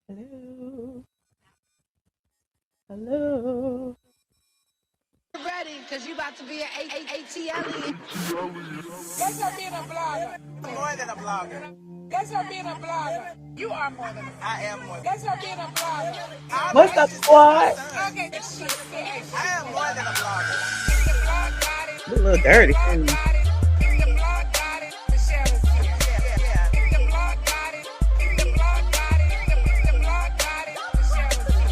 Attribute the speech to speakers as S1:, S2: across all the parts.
S1: Hello. Hello.
S2: Get ready, because you about to be an ATLien.
S3: That's not being a blogger.
S4: More than a blogger.
S3: That's not being a blogger. You are more than a blogger.
S4: I am more.
S3: That's not being a blogger.
S1: What's up, squad?
S3: Okay, the shit.
S4: I am more than a blogger.
S3: The blog got it.
S1: You a little dirty.
S3: The blog got it. The blog got it. The shell is here.
S4: Yeah.
S3: The blog got it. The blog got it. The blog got it. The shell is here.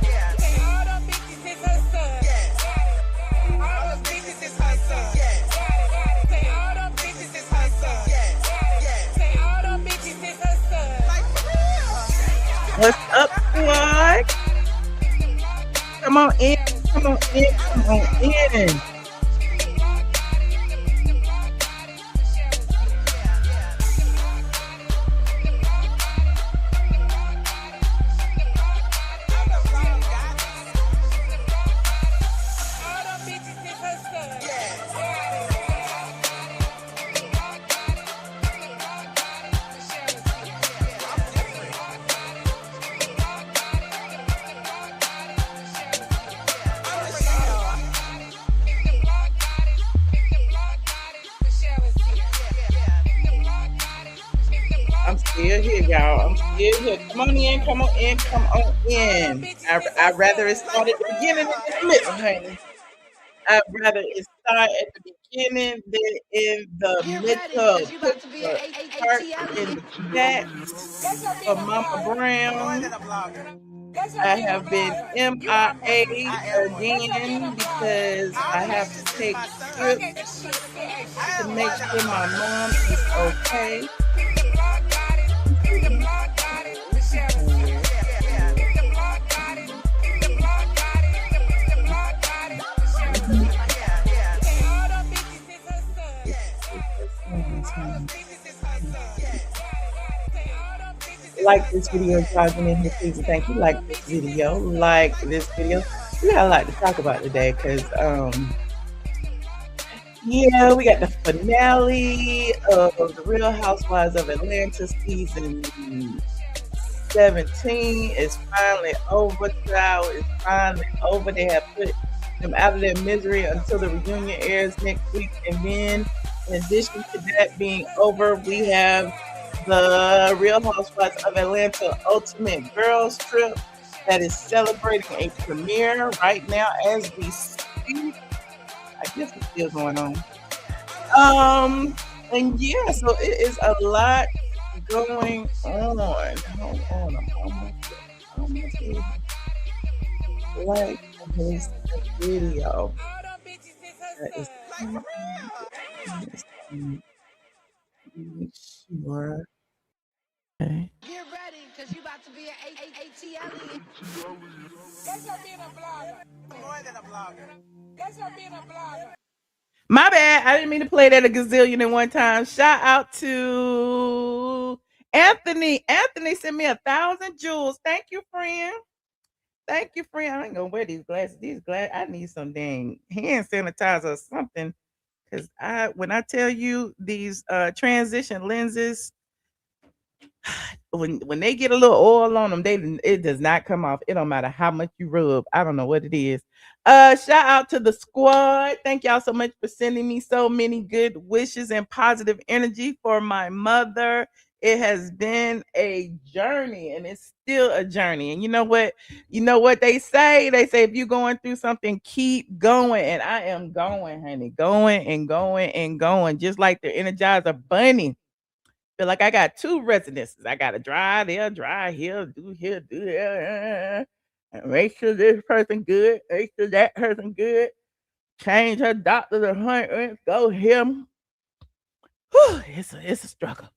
S4: Yeah.
S3: Say all them bitches is her son.
S4: Yes.
S3: All those bitches is her son.
S4: Yes.
S3: Say all them bitches is her son.
S4: Yes.
S3: Say all them bitches is her son.
S4: Like for real.
S1: What's up, squad? Come on in. Come on in. Come on in. I'm still here, y'all. I'm still here. Come on in. Come on in. Come on in. I'd rather it start at the beginning than the middle, honey. I'd rather it start at the beginning than in the
S2: Get ready,
S1: middle.
S2: because you
S1: Put
S2: about to be an
S1: the heart in
S2: ATLien.
S1: the chat for Mama
S4: More
S1: Brown.
S4: than a blogger.
S1: I have been MIA again because I have to take trips to make sure my mom is okay. Like this video, driving in here, please. Thank you. Like this video. Like this video. We got a lot to talk about today because yeah, we got the finale of the Real Housewives of Atlanta season 17 is finally over. Trial is finally over. They have put them out of their misery until the reunion airs next week. And then, in addition to that being over, we have the Real Housewives of Atlanta Ultimate Girls Trip that is celebrating a premiere right now as we speak. I guess it's still going on. And yeah, so it is a lot going on. Hold on, I'm almost there. Like this video that is sure. Okay.
S2: Get ready, because you about to be an ATLien.
S3: That's not being a blogger.
S4: More than a blogger.
S3: That's not being a blogger.
S1: My bad. I didn't mean to play that a gazillion at one time. Shout out to Anthony. Anthony sent me 1,000 jewels. Thank you, friend. Thank you, friend. I ain't gonna wear these glasses. These glasses, I need some dang hand sanitizer or something. Cause when I tell you these transition lenses, when they get a little oil on them, it does not come off. It don't matter how much you rub. I don't know what it is. Shout out to the squad. Thank y'all so much for sending me so many good wishes and positive energy for my mother. It has been a journey and it's still a journey. And you know what? You know what they say? They say if you're going through something, keep going. And I am going, honey. Going and going and going. Just like the Energizer Bunny. Feel like I got two residences. I got to drive there, drive here, do there. And make sure this person good, make sure that person good. Change her doctor's appointment, go him. Whew, it's a struggle.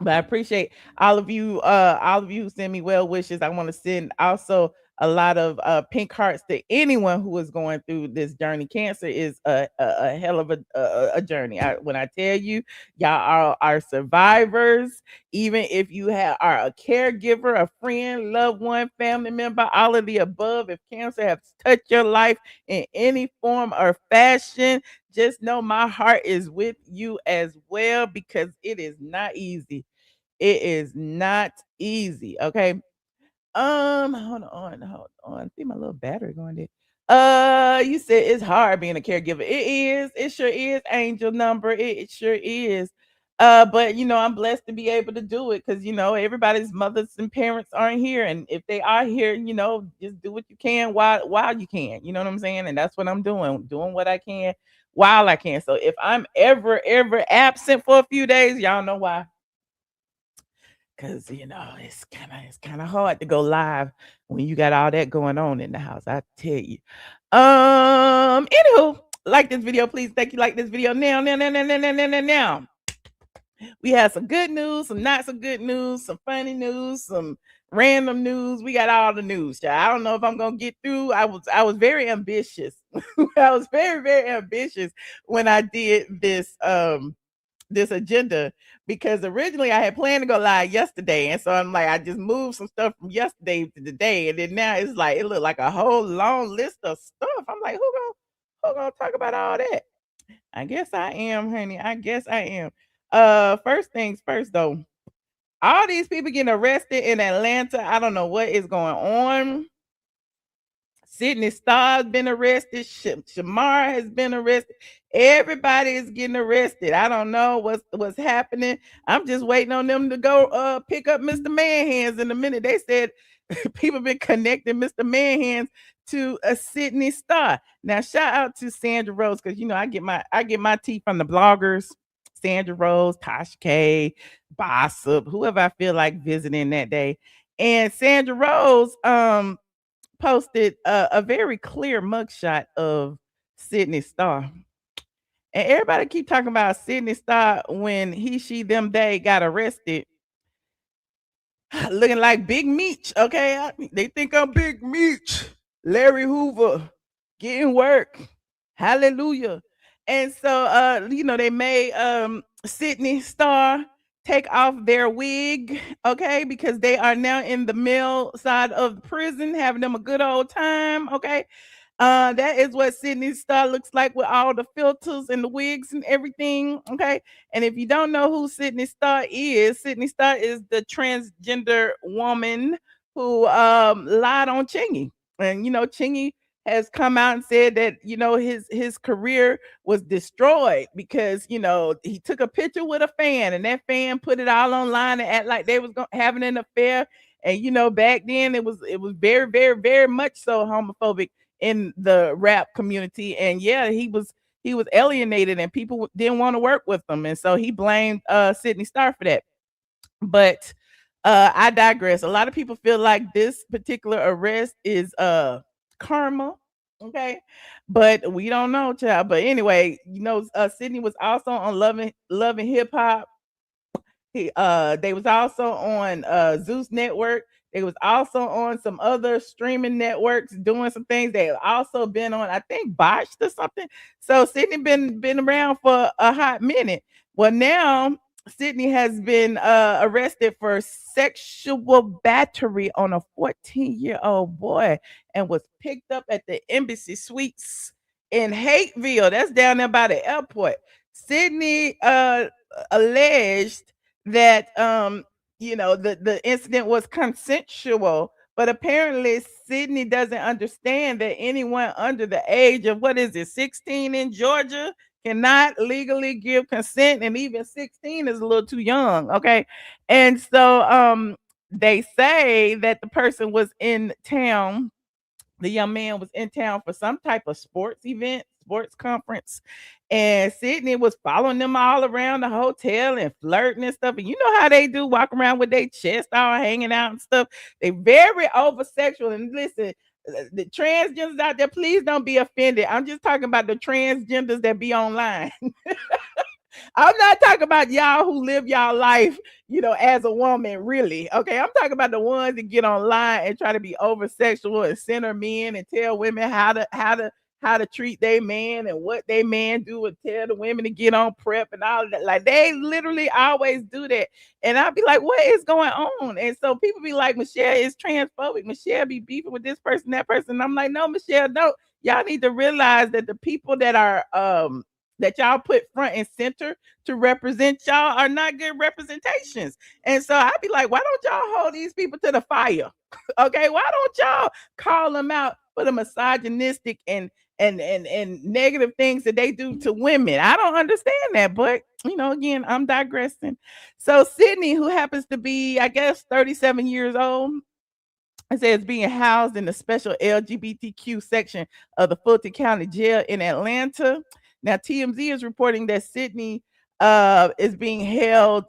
S1: But I appreciate all of you who send me well wishes. I want to send also a lot of pink hearts to anyone who is going through this journey. Cancer is a hell of a journey. When I tell you, y'all are survivors. Even if you are a caregiver, a friend, loved one, family member, all of the above, if cancer has touched your life in any form or fashion, just know my heart is with you as well because it is not easy. It is not easy. Okay. Hold on. I think my little battery going dead. You said it's hard being a caregiver. It is. It sure is. Angel number. It sure is. But I'm blessed to be able to do it because everybody's mothers and parents aren't here, and if they are here, just do what you can while you can. You know what I'm saying? And that's what I'm doing what I can while I can. So if I'm ever absent for a few days, y'all know why. Cause it's kind of hard to go live when you got all that going on in the house. I tell you. Anywho, like this video, please. Thank you. Like this video now. We have some good news, some not so good news, some funny news, some random news. We got all the news. Child. I don't know if I'm gonna get through. I was very ambitious. I was very ambitious when I did this agenda because originally I had planned to go live yesterday, and so I'm like, I just moved some stuff from yesterday to today, and then now it's like it looked like a whole long list of stuff. I'm like, who gonna talk about all that? I guess I am, honey. I guess I am. First things first, though. All these people getting arrested in Atlanta. I don't know what is going on. Sidney Starr has been arrested. Shamar has been arrested. Everybody is getting arrested. I don't know what's happening. I'm just waiting on them to go pick up Mr. Manhands in a minute. They said people been connecting Mr. Manhands to a Sidney Starr. Now shout out to Sandra Rose because I get my tea from the bloggers. Sandra Rose, Tasha K, Bossip, whoever I feel like visiting that day. And Sandra Rose posted a very clear mugshot of Sidney Starr. And everybody keep talking about Sidney Starr when he, she, them, they got arrested. Looking like Big Meech, okay? They think I'm Big Meech. Larry Hoover getting work. Hallelujah. And so they made Sidney Starr take off their wig, okay, because they are now in the male side of the prison having them a good old time, okay. That is what Sidney Starr looks like with all the filters and the wigs and everything. Okay. And if you don't know who Sidney Starr is the transgender woman who lied on Chingy. And Chingy has come out and said that his career was destroyed because he took a picture with a fan and that fan put it all online and act like they was having an affair. And back then it was very very much so homophobic in the rap community. And yeah, he was alienated and people didn't want to work with him, and so he blamed Sidney Starr for that. But I digress. A lot of people feel like this particular arrest is karma, okay, but we don't know, child. But anyway, Sidney was also on loving hip hop. They was also on Zeus Network. They was also on some other streaming networks doing some things. They also been on, I think, Botched or something. So Sidney been around for a hot minute. Well, now Sidney has been arrested for sexual battery on a 14-year-old boy and was picked up at the Embassy Suites in Hateville. That's down there by the airport. Sidney alleged that the incident was consensual, but apparently Sidney doesn't understand that anyone under the age of, what is it, 16 in Georgia cannot legally give consent, and even 16 is a little too young, okay. And so they say that the person was in town, the young man was in town for some type of sports event, sports conference, and Sidney was following them all around the hotel and flirting and stuff. And you know how they do, walk around with their chest all hanging out and stuff. They very over sexual. And listen, the transgenders out there, please don't be offended. I'm just talking about the transgenders that be online. I'm not talking about y'all who live y'all life, as a woman, really. Okay, I'm talking about the ones that get online and try to be over sexual and center men and tell women how to treat their man and what they man do, and tell the women to get on prep and all of that. Like, they literally always do that. And I'll be like, what is going on? And so people be like, Michelle is transphobic. Michelle be beefing with this person, that person. And I'm like, no, Michelle, no. Y'all need to realize that the people that are that y'all put front and center to represent y'all are not good representations. And so I'd be like, why don't y'all hold these people to the fire? Okay, why don't y'all call them out for the misogynistic and negative things that they do to women? I don't understand that, but again, I'm digressing. So Sydney, who happens to be, I guess, 37 years old, it says being housed in the special LGBTQ section of the Fulton County Jail in Atlanta. Now, TMZ is reporting that Sydney is being held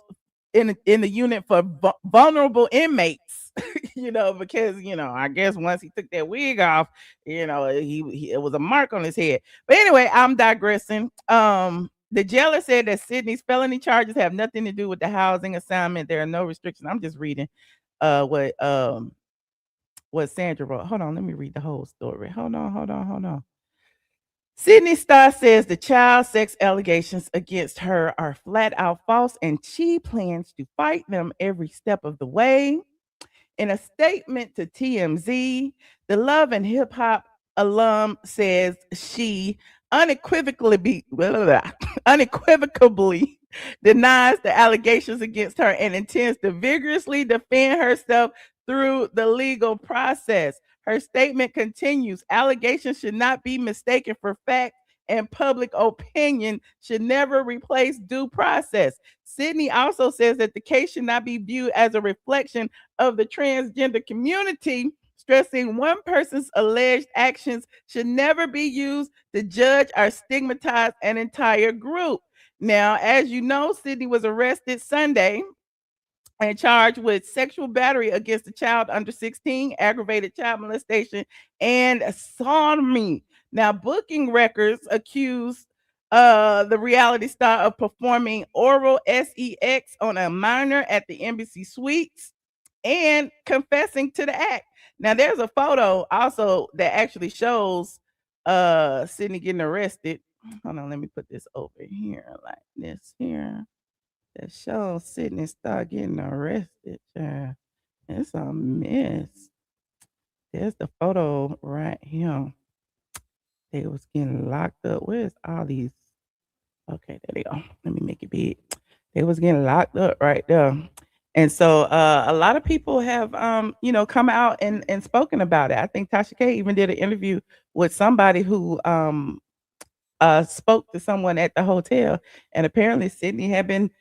S1: in the unit for vulnerable inmates. Because I guess once he took that wig off, he it was a mark on his head. But anyway, I'm digressing. The jailer said that Sydney's felony charges have nothing to do with the housing assignment. There are no restrictions. I'm just reading what Sandra wrote. Hold on, let me read the whole story. Hold on. Sidney Starr says the child sex allegations against her are flat out false and she plans to fight them every step of the way. In a statement to TMZ, the Love and Hip Hop alum says she unequivocally unequivocally denies the allegations against her and intends to vigorously defend herself through the legal process. Her statement continues, allegations should not be mistaken for fact and public opinion should never replace due process. Sydney also says that the case should not be viewed as a reflection of the transgender community, stressing one person's alleged actions should never be used to judge or stigmatize an entire group. Now, as you know, Sydney was arrested Sunday and charged with sexual battery against a child under 16, aggravated child molestation, and sodomy. Now, booking records accuse the reality star of performing oral sex on a minor at the Embassy Suites and confessing to the act. Now, there's a photo also that actually shows Sydney getting arrested. Hold on, let me put this over here like this here. That shows Sidney Starr getting arrested. It's a mess. There's the photo right here. They was getting locked up. Where's all these? Okay, there they go. Let me make it big. They was getting locked up right there. And so a lot of people have come out and spoken about it. I think Tasha K even did an interview with somebody who spoke to someone at the hotel, and apparently Sydney had been,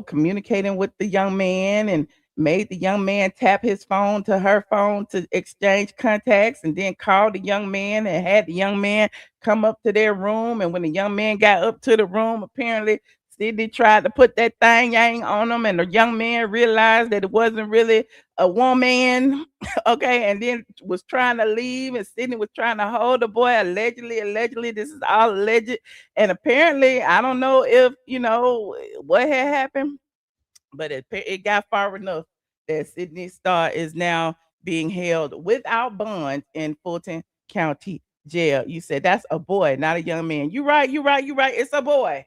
S1: communicating with the young man and made the young man tap his phone to her phone to exchange contacts, and then called the young man and had the young man come up to their room. And when the young man got up to the room, apparently Sydney tried to put that thing on him, and the young man realized that it wasn't really a woman. Okay, and then was trying to leave, and Sydney was trying to hold the boy. Allegedly, this is all alleged. And apparently, I don't know if what had happened, but it got far enough that Sidney Starr is now being held without bond in Fulton County Jail. You said that's a boy, not a young man. You right. It's a boy.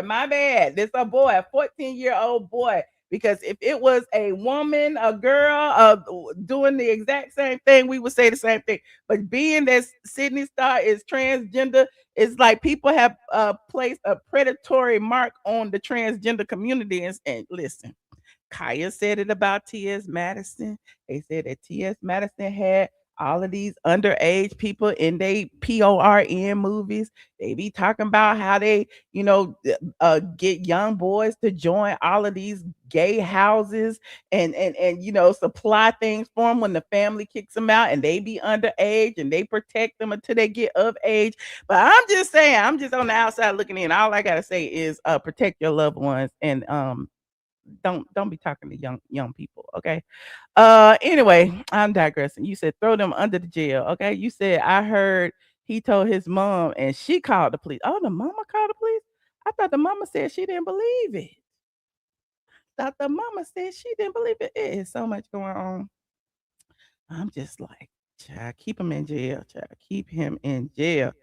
S1: My bad. It's a boy, a 14-year-old boy. Because if it was a woman, a girl, doing the exact same thing, we would say the same thing. But being that Sidney Starr is transgender, it's like people have placed a predatory mark on the transgender community. And listen, Kaya said it about T.S. Madison. They said that T.S. Madison had all of these underage people in they PORN movies. They be talking about how they, get young boys to join all of these gay houses and supply things for them when the family kicks them out, and they be underage and they protect them until they get of age. But I'm just saying, I'm just on the outside looking in. All I gotta say is protect your loved ones and don't be talking to young people, okay? Anyway, I'm digressing. You said throw them under the jail, okay? You said I heard he told his mom and she called the police. Oh, the mama called the police? I thought the mama said she didn't believe it. Thought the mama said she didn't believe it. It is so much going on. I'm just like, child, keep him in jail, child. Keep him in jail.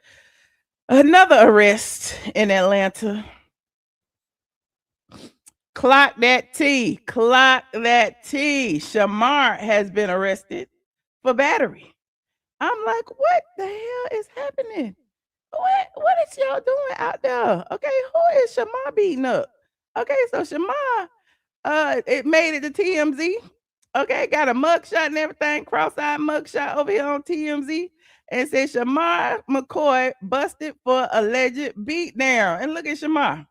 S1: Another arrest in Atlanta. Clock that T. Clock that T. Shamar has been arrested for battery. I'm like, what the hell is happening? What is y'all doing out there? Okay, who is Shamar beating up? Okay, so Shamar, it made it to TMZ. Okay, got a mugshot and everything, cross-eyed mugshot over here on TMZ. And said Shamar McCoy busted for alleged beatdown. And look at Shamar.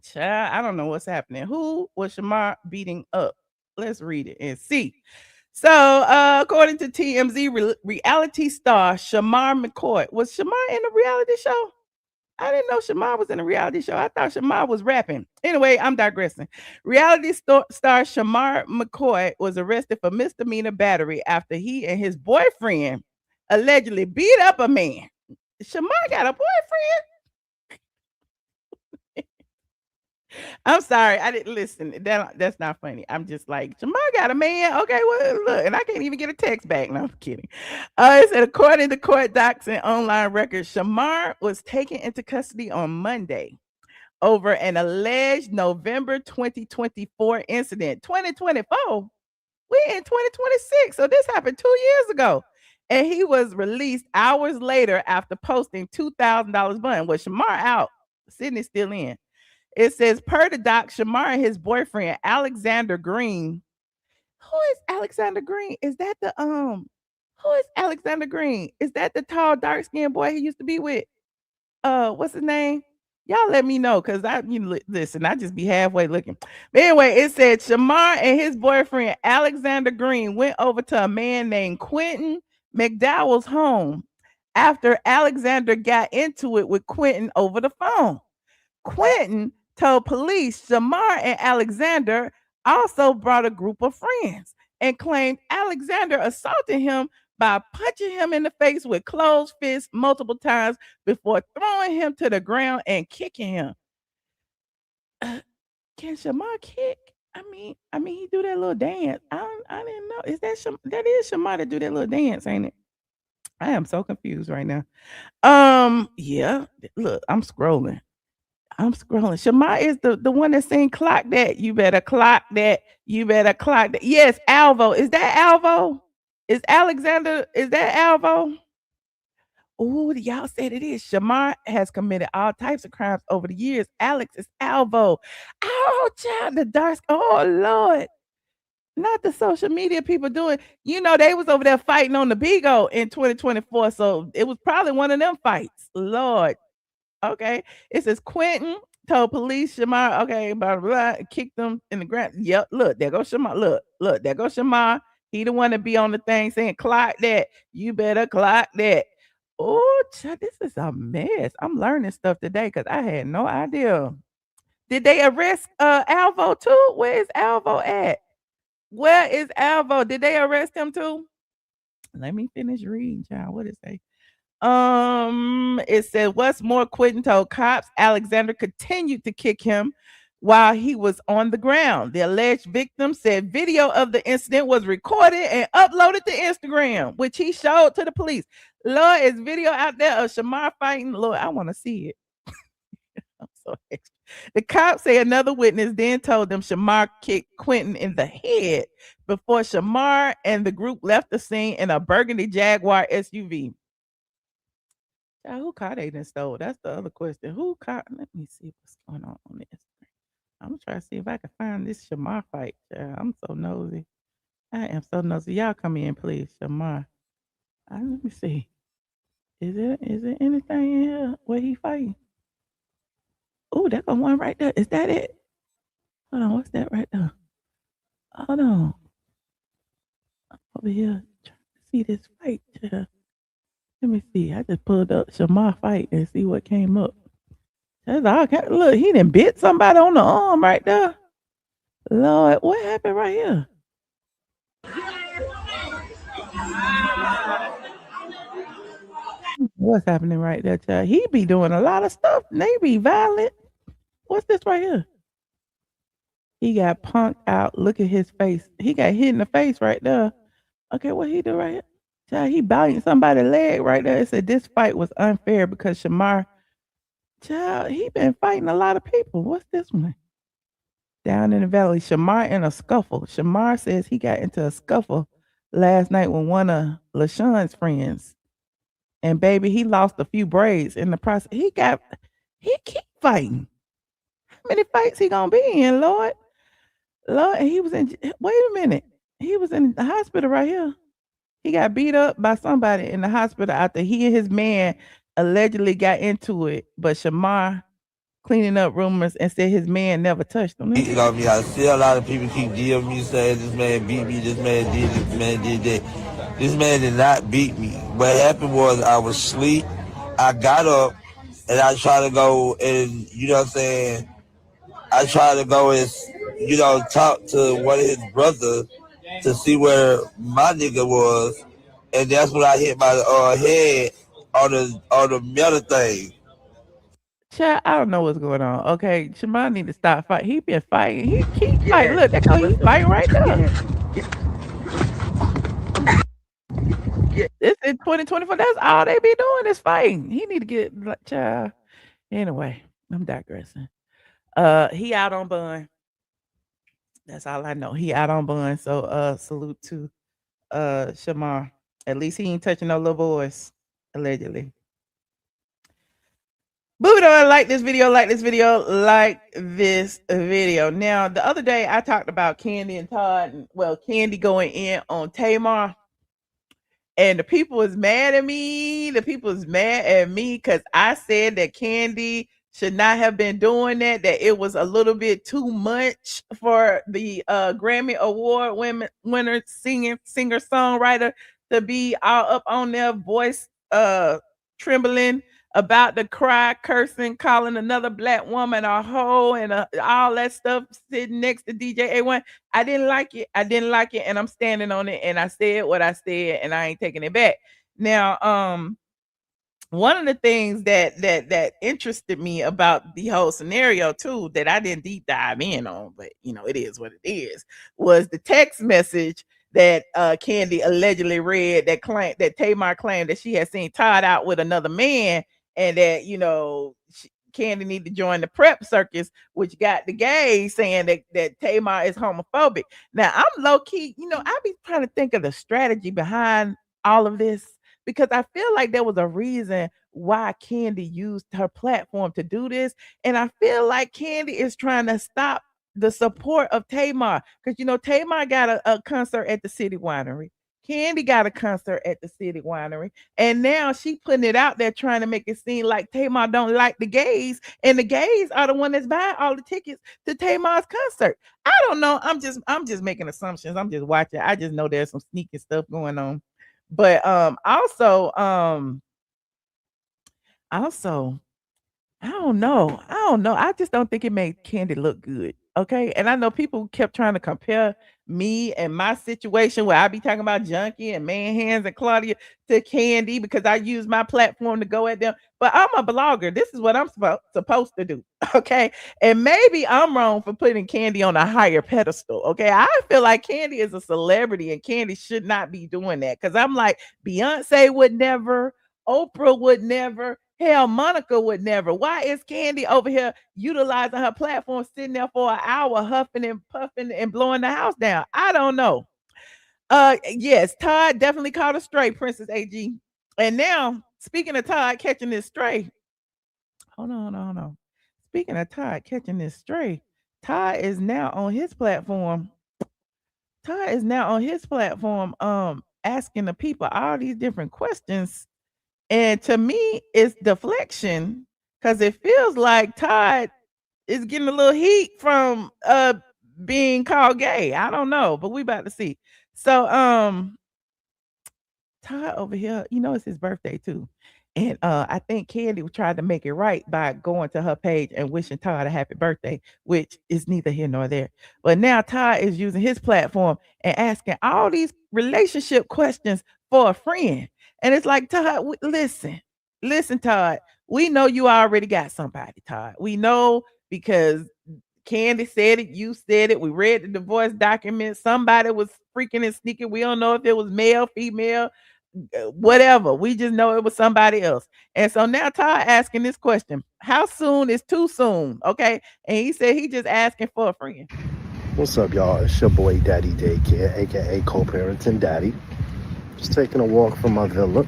S1: Child, I don't know what's happening. Who was Shamar beating up? Let's read it and see. So, according to TMZ, reality star Shamar McCoy. Was Shamar in a reality show? I didn't know Shamar was in a reality show. I thought Shamar was rapping. Anyway, I'm digressing. Reality star Shamar McCoy was arrested for misdemeanor battery after he and his boyfriend allegedly beat up a man. Shamar got a boyfriend? I'm sorry, I didn't listen. That's not funny. I'm just like, Shamar got a man. Okay, well, look, and I can't even get a text back. No, I'm kidding. It said, according to court docs and online records, Shamar was taken into custody on Monday over an alleged November 2024 incident. 2024? We in 2026. So this happened 2 years ago. And he was released hours later after posting $2,000 bond. Was Shamar out? Sidney's still in. It says, per the doc, Shamar and his boyfriend, Alexander Green. Who is Alexander Green? Is that the who is Alexander Green? Is that the tall, dark-skinned boy he used to be with? What's his name? Y'all let me know, because listen, I just be halfway looking. But anyway, it said Shamar and his boyfriend Alexander Green went over to a man named Quentin McDowell's home after Alexander got into it with Quentin over the phone. Quentin told police Shamar and Alexander also brought a group of friends and claimed Alexander assaulted him by punching him in the face with closed fists multiple times before throwing him to the ground and kicking him. Can Shamar kick? I mean, he do that little dance. I didn't know. Is that is Shamar to do that little dance, ain't it? I am so confused right now. Yeah. Look, I'm scrolling. Shamar is the one that saying clock that. You better clock that. You better clock that. Yes, Alvo. Is that Alvo? Is that Alvo? Oh, y'all said it is. Shamar has committed all types of crimes over the years. Alex is Alvo. Oh, child, the dark. Oh, Lord. Not the social media people doing. They was over there fighting on the Bigo in 2024. So it was probably one of them fights. Lord. Okay. It says Quentin told police Shamar, okay, blah, blah, blah, kicked them in the ground. Yep, look, there goes Shamar. Look, there goes Shamar. He the one to be on the thing saying, clock that. You better clock that. Oh, this is a mess. I'm learning stuff today because I had no idea. Did they arrest Alvo too? Where is Alvo at? Where is Alvo? Did they arrest him too? Let me finish reading, child. What is it say? It said, what's more, Quentin told cops Alexander continued to kick him while he was on the ground. The alleged victim said video of the incident was recorded and uploaded to Instagram, which he showed to the police. Lord, is video out there of Shamar fighting? Lord, I want to see it. I'm so extra. The cops say another witness then told them Shamar kicked Quentin in the head before Shamar and the group left the scene in a burgundy Jaguar SUV. Who caught they done stole? That's the other question. Who caught? Let me see what's going on this. I'm trying to see if I can find this Shamar fight. I'm so nosy. I am so nosy. Y'all come in, please. Shamar. Let me see. Is it anything in here where he fighting? Oh, that's the one right there. Is that it? Hold on, what's that right there? Hold on. I'm over here trying to see this fight. Let me see. I just pulled up Shamar fight and see what came up. That's all. Look, he done bit somebody on the arm right there. Lord, what happened right here? What's happening right there, child? He be doing a lot of stuff. And they be violent. What's this right here? He got punked out. Look at his face. He got hit in the face right there. Okay, what he do right here? Child, he biting somebody's leg right there. It said this fight was unfair because Shamar, child, he been fighting a lot of people. What's this one? Down in the valley, Shamar in a scuffle. Shamar says he got into a scuffle last night with one of LaShawn's friends. And baby, he lost a few braids in the process. He keep fighting. How many fights he gonna be in, Lord? Lord, and he was in. Wait a minute, he was in the hospital right here. He got beat up by somebody in the hospital after he and his man allegedly got into it. But Shamar cleaning up rumors and said his man never touched him.
S5: You know me, I see a lot of people keep DMing me saying this man beat me, this man did this man did that. This man did not beat me. What happened was I was asleep. I got up and I tried to go and, you know what I'm saying, I tried to go and, you know, talk to one of his brothers to see where my nigga was. And that's when I hit my head on the metal thing.
S1: Child, I don't know what's going on. Okay, Shamar need to stop fighting. He been fighting. He keep fighting. Look, that go. He fighting right there. It's in 2024. That's all they be doing is fighting. He need to get child. Anyway, I'm digressing. He out on bun. That's all I know. He out on bun. So salute to Shamar. At least he ain't touching no little boys, allegedly. Moving on, like this video. Now, the other day I talked about Kandi and Todd, and Kandi going in on Tamar. And the people is mad at me. The people is mad at me because I said that Kandi should not have been doing that it was a little bit too much for the Grammy Award winner singer-songwriter to be all up on their voice trembling about the cry, cursing, calling another black woman a hoe and all that stuff sitting next to DJ A1. I didn't like it. And I'm standing on it. And I said what I said, and I ain't taking it back. Now, one of the things that interested me about the whole scenario too, that I didn't deep dive in on, but it is what it is, was the text message that Kandi allegedly read that Tamar claimed that she had seen Todd out with another man, and that Kandi need to join the prep circus, which got the gays saying that Tamar is homophobic. Now I'm low key, I be trying to think of the strategy behind all of this, because I feel like there was a reason why Kandi used her platform to do this, and I feel like Kandi is trying to stop the support of Tamar, because Tamar got a concert at the City Winery. Kandi got a concert at the City Winery, and now she putting it out there trying to make it seem like Tamar don't like the gays, and the gays are the one that's buying all the tickets to Tamar's concert. I don't know. I'm just making assumptions. I'm just watching. I just know there's some sneaky stuff going on. But also, I don't know. I just don't think it made Kandi look good. Okay. And I know people kept trying to compare me and my situation where I be talking about Junkie and Man Hands and Claudia to Kandi because I use my platform to go at them. But I'm a blogger. This is what I'm supposed to do. Okay. And maybe I'm wrong for putting Kandi on a higher pedestal. Okay. I feel like Kandi is a celebrity and Kandi should not be doing that. Cause I'm like, Beyonce would never, Oprah would never. Hell, Monica would never. Why is Kandi over here utilizing her platform, sitting there for an hour, huffing and puffing and blowing the house down? I don't know. Yes, Todd definitely caught a stray, Princess AG. And now, speaking of Todd catching this stray, hold on. Speaking of Todd catching this stray, Todd is now on his platform. Asking the people all these different questions. And to me, it's deflection because it feels like Todd is getting a little heat from being called gay. I don't know, but we about to see. So Todd over here, it's his birthday too. And I think Kandi tried to make it right by going to her page and wishing Todd a happy birthday, which is neither here nor there. But now Todd is using his platform and asking all these relationship questions for a friend. And it's like, Todd, listen, Todd, we know you already got somebody, Todd. We know because Kandi said it, you said it. We read the divorce document. Somebody was freaking and sneaking. We don't know if it was male, female, whatever. We just know it was somebody else. And so now Todd asking this question: how soon is too soon? Okay. And he said he just asking for a friend.
S6: What's up, y'all? It's your boy Daddy Daycare, aka co-parenting daddy. Just taking a walk from my villa.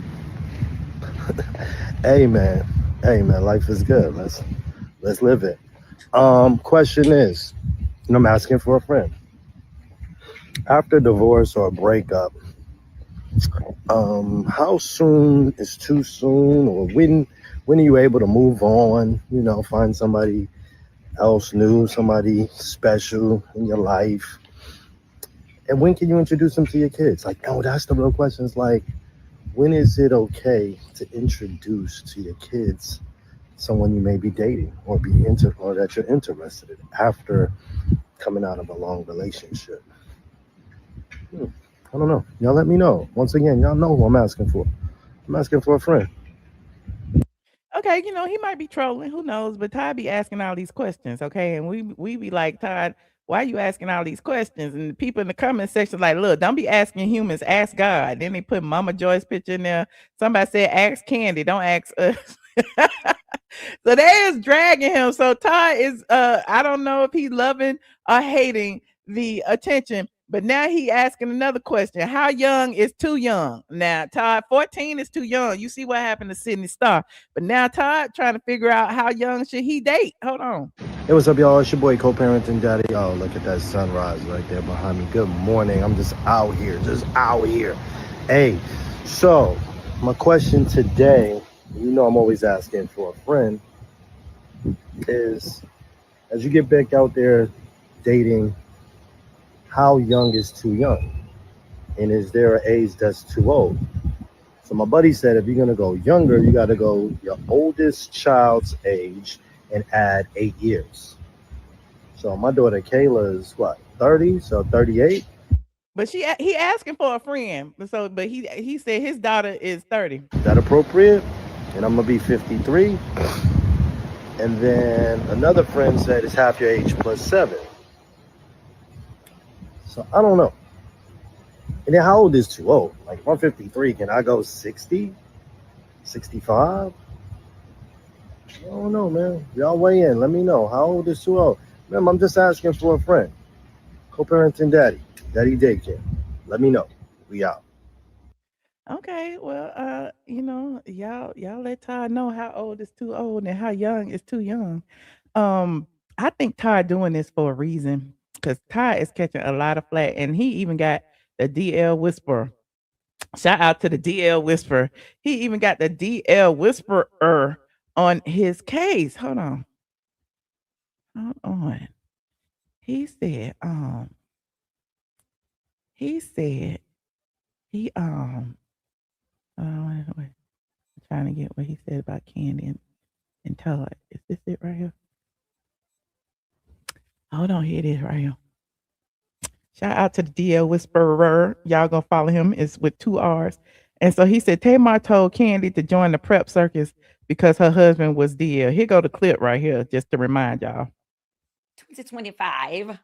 S6: Hey man, life is good. Let's live it. Question is, and I'm asking for a friend. After divorce or breakup, how soon is too soon, or when are you able to move on? You know, find somebody else new, somebody special in your life, and when can you introduce them to your kids? Like, no, that's the real question. It's like, when is it okay to introduce to your kids someone you may be dating or that you're interested in after coming out of a long relationship? Hmm, I don't know. Y'all let me know. Once again, y'all know who I'm asking for. I'm asking for a friend.
S1: Okay, he might be trolling. Who knows? But Todd be asking all these questions. Okay, and we be like, Todd, why you asking all these questions? And the people in the comment section like, look, don't be asking humans, ask God. Then they put Mama Joy's picture in there. Somebody said, ask Kandi, don't ask us. So they is dragging him. So Todd is I don't know if he's loving or hating the attention, but now he asking another question. How young is too young? Now, Todd, 14 is too young. You see what happened to Sidney Starr. But now Todd trying to figure out how young should he date. Hold on.
S6: Hey, what's up, y'all? It's your boy, co-parenting daddy. Oh, look at that sunrise right there behind me. Good morning. I'm just out here. Hey, so my question today, you know I'm always asking for a friend, is as you get back out there dating, how young is too young? And is there an age that's too old? So my buddy said if you're gonna go younger, you gotta go your oldest child's age and add 8 years. So my daughter Kayla is what, 30? So 38?
S1: But he asking for a friend. But he said his daughter is 30.
S6: Is that appropriate? And I'm gonna be 53. And then another friend said it's half your age plus 7. So I don't know. And then how old is too old? Like if I'm 53, can I go 60? 65? I don't know, man. Y'all weigh in. Let me know. How old is too old? Remember, I'm just asking for a friend. Co-parenting daddy. Daddy daycare. Let me know. We out.
S1: Okay, well, y'all let Todd know how old is too old and how young is too young. I think Todd doing this for a reason because Todd is catching a lot of flack, and he even got the DL Whisperer. Shout out to the DL Whisperer. He even got the DL Whisperer on his case. Hold on. He said, he said he wait. I'm trying to get what he said about Kandi and Todd. Is this it right here? Hold on, here it is right here. Shout out to the DL Whisperer. Y'all gonna follow him. It's with 2 R's. And so he said Tamar told Kandi to join the prep circus because her husband was DL. Here go the clip right here, just to remind y'all.
S7: 2025.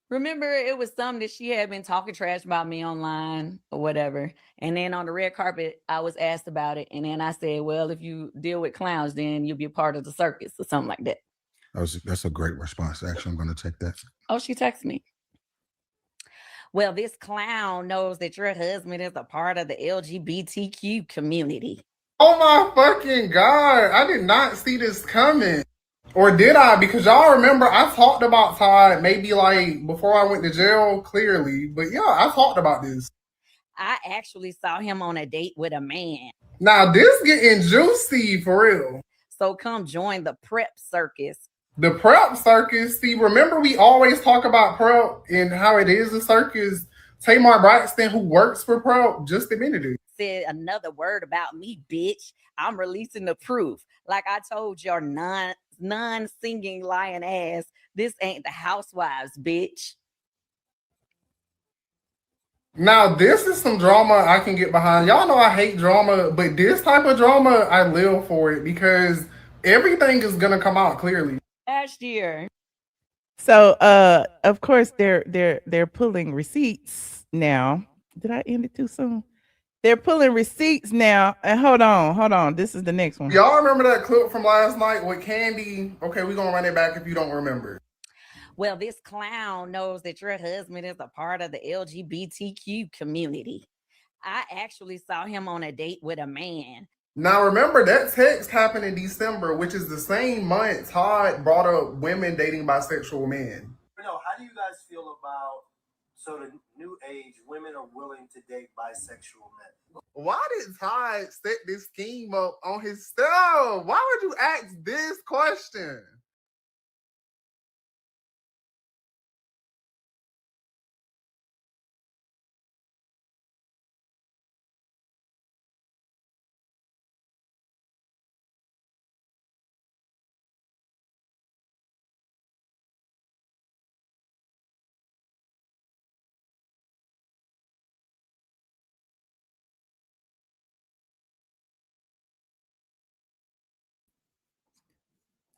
S7: Remember, it was something that she had been talking trash about me online or whatever. And then on the red carpet, I was asked about it. And then I said, well, if you deal with clowns, then you'll be a part of the circus or something like that.
S8: That's a great response. Actually, I'm going to take that.
S7: Oh, she texted me. Well, this clown knows that your husband is a part of the LGBTQ community.
S9: Oh my fucking God. I did not see this coming. Or did I? Because y'all remember I talked about Todd maybe like before I went to jail, clearly. But yeah, I talked about this.
S7: I actually saw him on a date with a man.
S9: Now this getting juicy for real.
S7: So come join the prep circus.
S9: The prep circus. See, remember we always talk about prep and how it is a circus. Tamar Braxton, who works for prep, just admitted it.
S7: Said another word about me, bitch. I'm releasing the proof. Like I told your non-singing lying ass, this ain't the Housewives, bitch.
S9: Now, this is some drama I can get behind. Y'all know I hate drama, but this type of drama, I live for it because everything is gonna come out clearly.
S7: Last year.
S1: So of course they're pulling receipts now. Did I end it too soon? They're pulling receipts now. And hold on. This is the next one.
S9: Y'all remember that clip from last night with Kandi? Okay, we're gonna run it back if you don't remember.
S7: Well, this clown knows that your husband is a part of the LGBTQ community. I actually saw him on a date with a man.
S9: Now remember that text happened in December, which is the same month Todd brought up women dating bisexual men.
S10: No, how do you guys feel about sort of new age women are willing to date bisexual men?
S9: Why did Todd set this scheme up on himself? Why would you ask this question?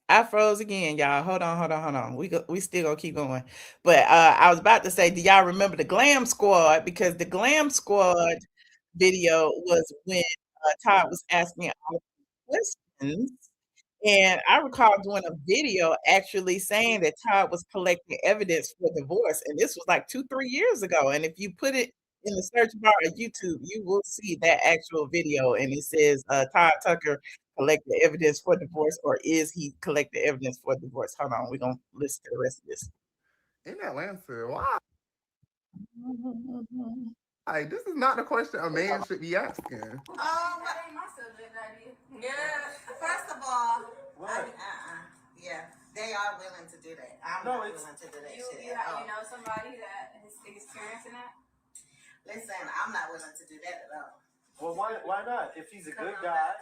S1: I froze again, y'all. Hold on. We still gonna keep going. But I was about to say, do y'all remember the Glam Squad? Because the Glam Squad video was when Todd was asking all the questions. And I recall doing a video actually saying that Todd was collecting evidence for divorce. And this was like 2-3 years ago. And if you put it in the search bar of YouTube, you will see that actual video. And it says Todd Tucker collected evidence for divorce, or is he collecting evidence for divorce? Hold on, we're gonna listen to the rest of this.
S9: In Atlanta, why? Like, this is not the question a man should be asking.
S4: That ain't my subject, idea. Yeah. First of all,
S10: What?
S4: yeah, they are willing to do that. I'm not willing to do that shit.
S11: You know somebody that is experiencing that?
S4: Listen, I'm not willing to do that at all.
S10: Well, why not? If he's a good guy.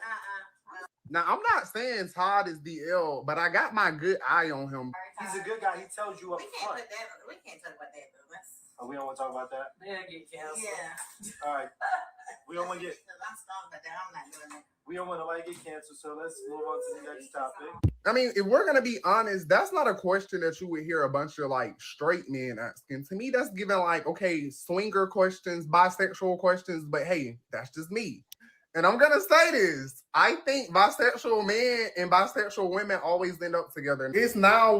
S9: Now, I'm not saying Todd is DL, but I got my good eye on him.
S10: He's a good guy. He tells you up
S4: We
S10: front.
S4: can't talk about that business.
S10: Oh, we don't want to talk about that?
S11: They'll get canceled.
S4: Yeah.
S10: All right. We don't want to get.
S4: I'm strong, but I'm not doing that.
S10: We don't want to get canceled. So let's move on to the next topic.
S9: I mean, if we're gonna be honest, that's not a question that you would hear a bunch of like straight men asking. To me, that's giving like, okay, swinger questions, bisexual questions, but hey, that's just me. And I'm gonna say this. I think bisexual men and bisexual women always end up together. It's now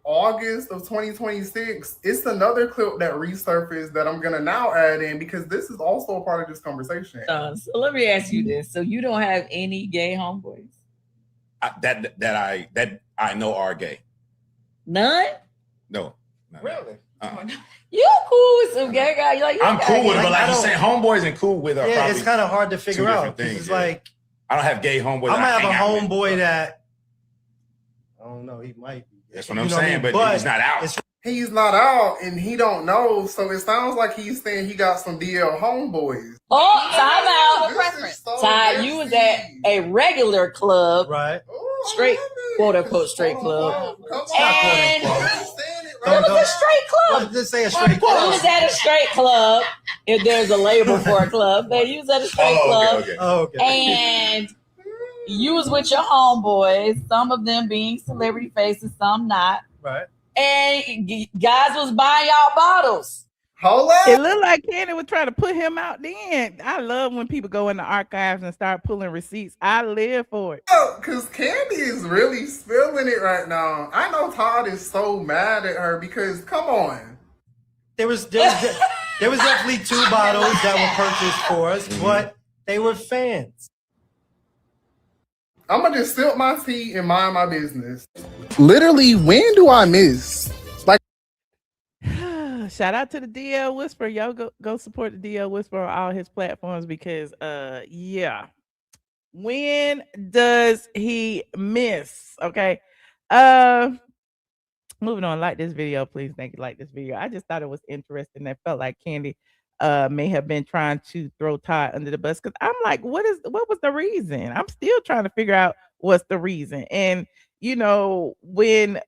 S9: August of 2026. It's another clip that resurfaced that I'm gonna now add in because this is also a part of this conversation.
S7: So let me ask you this. So you don't have any gay homeboys?
S12: That I know are gay.
S7: None?
S12: No.
S9: Really?
S7: You cool with some gay guy? Like,
S12: I'm cool with it, but like you said, homeboys and cool with are
S6: Yeah,
S12: probably
S6: it's kind of hard to
S12: two
S6: figure
S12: different
S6: out. 'Cause
S12: things,
S6: it's
S12: yeah.
S6: like
S12: I don't have gay homeboys.
S6: I might have a
S12: hang out with.
S6: homeboy that I don't know. He might be.
S12: That's what I'm saying, but he's not out.
S9: He's not out and he don't know, so it sounds like he's saying he got some DL homeboys.
S7: Oh, time out.
S9: This is so
S7: Ty, you was at a regular club,
S6: right?
S7: Straight, quote unquote, straight club.
S9: Come
S7: And
S6: Don't-
S7: it was a straight club.
S6: Let's just say a straight
S7: You
S6: club.
S7: was at a straight club. If there's a label for a club, but you was at a straight club.
S6: Oh, okay.
S7: And you was with your homeboys, some of them being celebrity faces, some not.
S6: Right.
S7: And guys was buying y'all bottles.
S9: Hold up.
S1: It looked like Kandi was trying to put him out then. I love when people go in the archives and start pulling receipts. I live for it.
S9: Because Kandi is really spilling it right now. I know Todd is so mad at her because, come on.
S6: There was definitely 2 bottles that were purchased for us, but they were fans.
S9: I'm going to just sip my tea and mind my business. Literally, when do I miss? Like,
S1: Shout out to the DL Whisperer. Y'all go support the DL Whisperer on all his platforms because yeah. When does he miss? Okay. Moving on, like this video, please. Thank you. Like this video. I just thought it was interesting. I felt like Kandi may have been trying to throw Todd under the bus because I'm like, what was the reason? I'm still trying to figure out what's the reason. And you know, when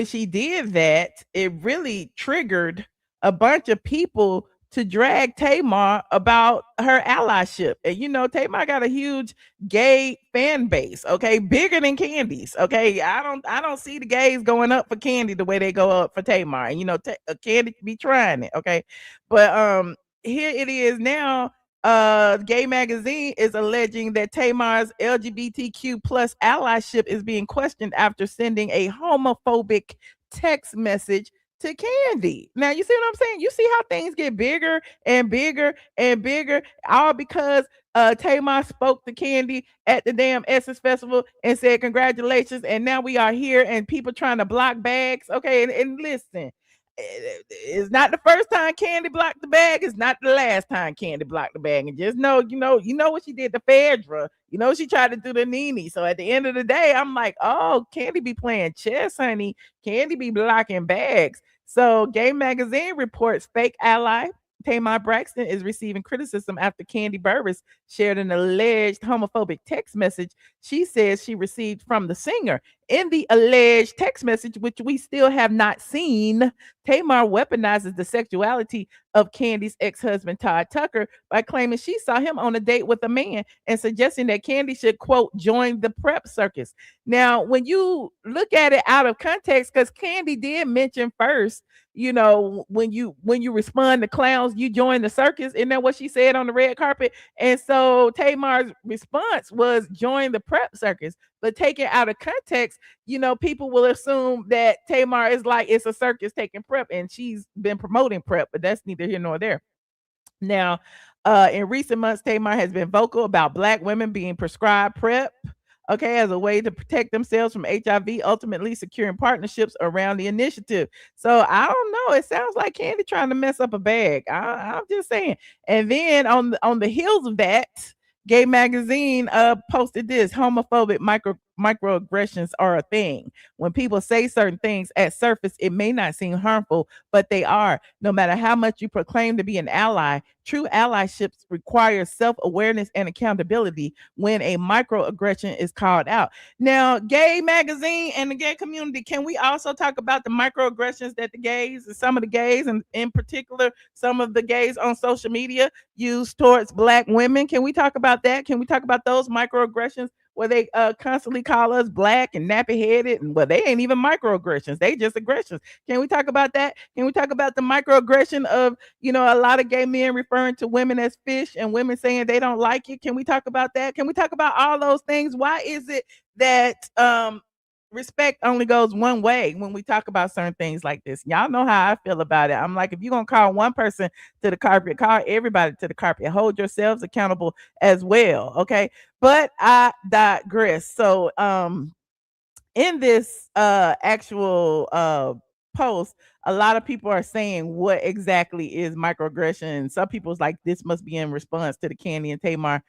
S1: she did that, it really triggered a bunch of people to drag Tamar about her allyship. And you know, Tamar got a huge gay fan base, okay, bigger than Kandi's. Okay, I don't see the gays going up for Kandi the way they go up for Tamar. And you know, Kandi be trying it, okay, but here it is now. Gay Magazine is alleging that Tamar's LGBTQ plus allyship is being questioned after sending a homophobic text message to Kandi. Now you see what I'm saying? You see how things get bigger and bigger and bigger, all because Tamar spoke to Kandi at the damn Essence Festival and said congratulations, and now we are here and people trying to block bags. Okay, and listen, it's not the first time Kandi blocked the bag. It's not the last time Kandi blocked the bag. And just know, you know what she did to Phaedra. You know she tried to do to NeNe. So at the end of the day, I'm like, oh, Kandi be playing chess, honey. Kandi be blocking bags. So Game Magazine reports fake ally Tamar Braxton is receiving criticism after Kandi Burruss shared an alleged homophobic text message she says she received from the singer. In the alleged text message, which we still have not seen, Tamar weaponizes the sexuality of Kandi's ex-husband Todd Tucker by claiming she saw him on a date with a man and suggesting that Kandi should, quote, join the prep circus. Now, when you look at it out of context, because Kandi did mention first, you know, when you respond to clowns, you join the circus. Isn't that what she said on the red carpet? And so Tamar's response was join the prep circus. But taken out of context, you know, people will assume that Tamar is like it's a circus taking prep, and she's been promoting prep, but that's neither here nor there. Now, in recent months, Tamar has been vocal about Black women being prescribed PrEP, okay, as a way to protect themselves from HIV, ultimately securing partnerships around the initiative. So I don't know. It sounds like Kandi trying to mess up a bag. I'm just saying. And then on the heels of that, Gay Magazine posted this: homophobic microaggressions are a thing. When people say certain things at surface, it may not seem harmful, but they are. No matter how much you proclaim to be an ally, true allyship requires self-awareness and accountability when a microaggression is called out. Now, Gay Magazine and the gay community, can we also talk about the microaggressions that the gays, some of the gays, and in particular, some of the gays on social media use towards Black women? Can we talk about that? Can we talk about those microaggressions where they constantly call us Black and nappy headed, and well, they ain't even microaggressions, they just aggressions. Can we talk about that? Can we talk about the microaggression of, you know, a lot of gay men referring to women as fish and women saying they don't like it? Can we talk about that? Can we talk about all those things? Why is it that respect only goes one way when we talk about certain things like this? Y'all know how I feel about it. I'm like, if you're gonna call one person to the carpet, call everybody to the carpet. Hold yourselves accountable as well. Okay. But I digress. So in this actual post, a lot of people are saying what exactly is microaggression. Some people's like, this must be in response to the Kandi and Tamar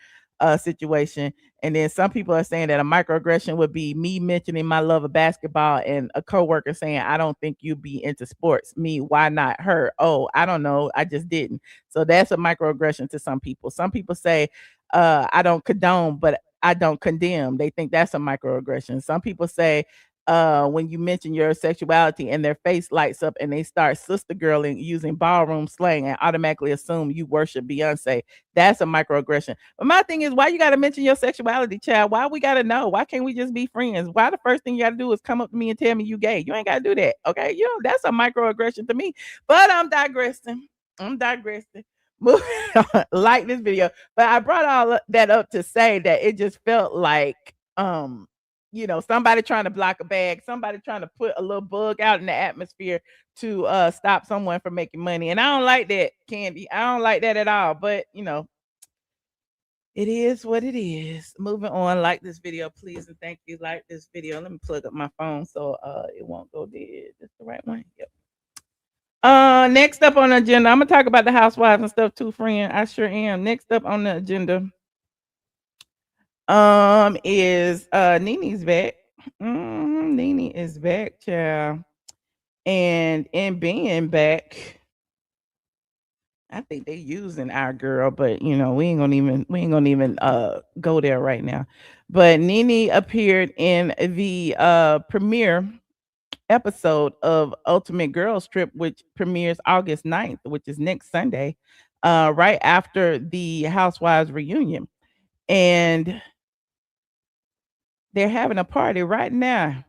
S1: situation. And then some people are saying that a microaggression would be me mentioning my love of basketball and a coworker saying, I don't think you'd be into sports. Me, why not her? Oh, I don't know, I just didn't. So that's a microaggression to some people. Some people say, I don't condone, but I don't condemn. They think that's a microaggression. Some people say, when you mention your sexuality and their face lights up and they start sister girling using ballroom slang and automatically assume you worship Beyonce, that's a microaggression. But my thing is, why you got to mention your sexuality, child? Why we got to know? Why can't we just be friends? Why the first thing you got to do is come up to me and tell me you gay? You ain't got to do that, okay? You know, that's a microaggression to me. But I'm digressing. Moving on, like this video. But I brought all that up to say that it just felt like you know, somebody trying to block a bag, somebody trying to put a little bug out in the atmosphere to stop someone from making money. And I don't like that, Kandi. I don't like that at all. But you know, it is what it is. Moving on, like this video, please, and thank you. Like this video. Let me plug up my phone so it won't go dead. That's the right one. Yep. Next up on the agenda, I'm gonna talk about the housewives and stuff too, friend. I sure am. Next up on the agenda is NeNe's back. NeNe is back, child. And in being back, I think they using our girl, but you know, we ain't gonna even go there right now. But NeNe appeared in the premiere episode of Ultimate Girls Trip, which premieres August 9th, which is next Sunday, right after the Housewives reunion. And they're having a party right now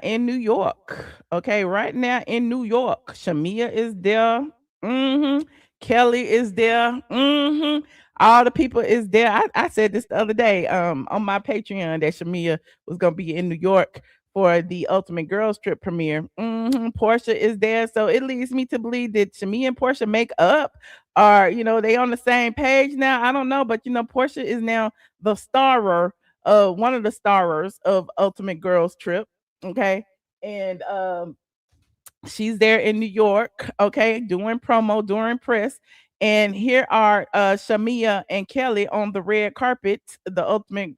S1: in New York. Okay, right now in New York. Shamia is there. Kelly is there. All the people is there. I said this the other day on my Patreon that Shamia was gonna be in New York for the Ultimate Girls Trip premiere. Portia is there, so it leads me to believe that Shamia and Portia make up, or they on the same page now. I don't know, but Portia is now the starer, one of the starers of Ultimate Girls Trip. Okay, and she's there in New York, okay, doing promo, doing press. And here are Shamia and Kelly on the red carpet, the Ultimate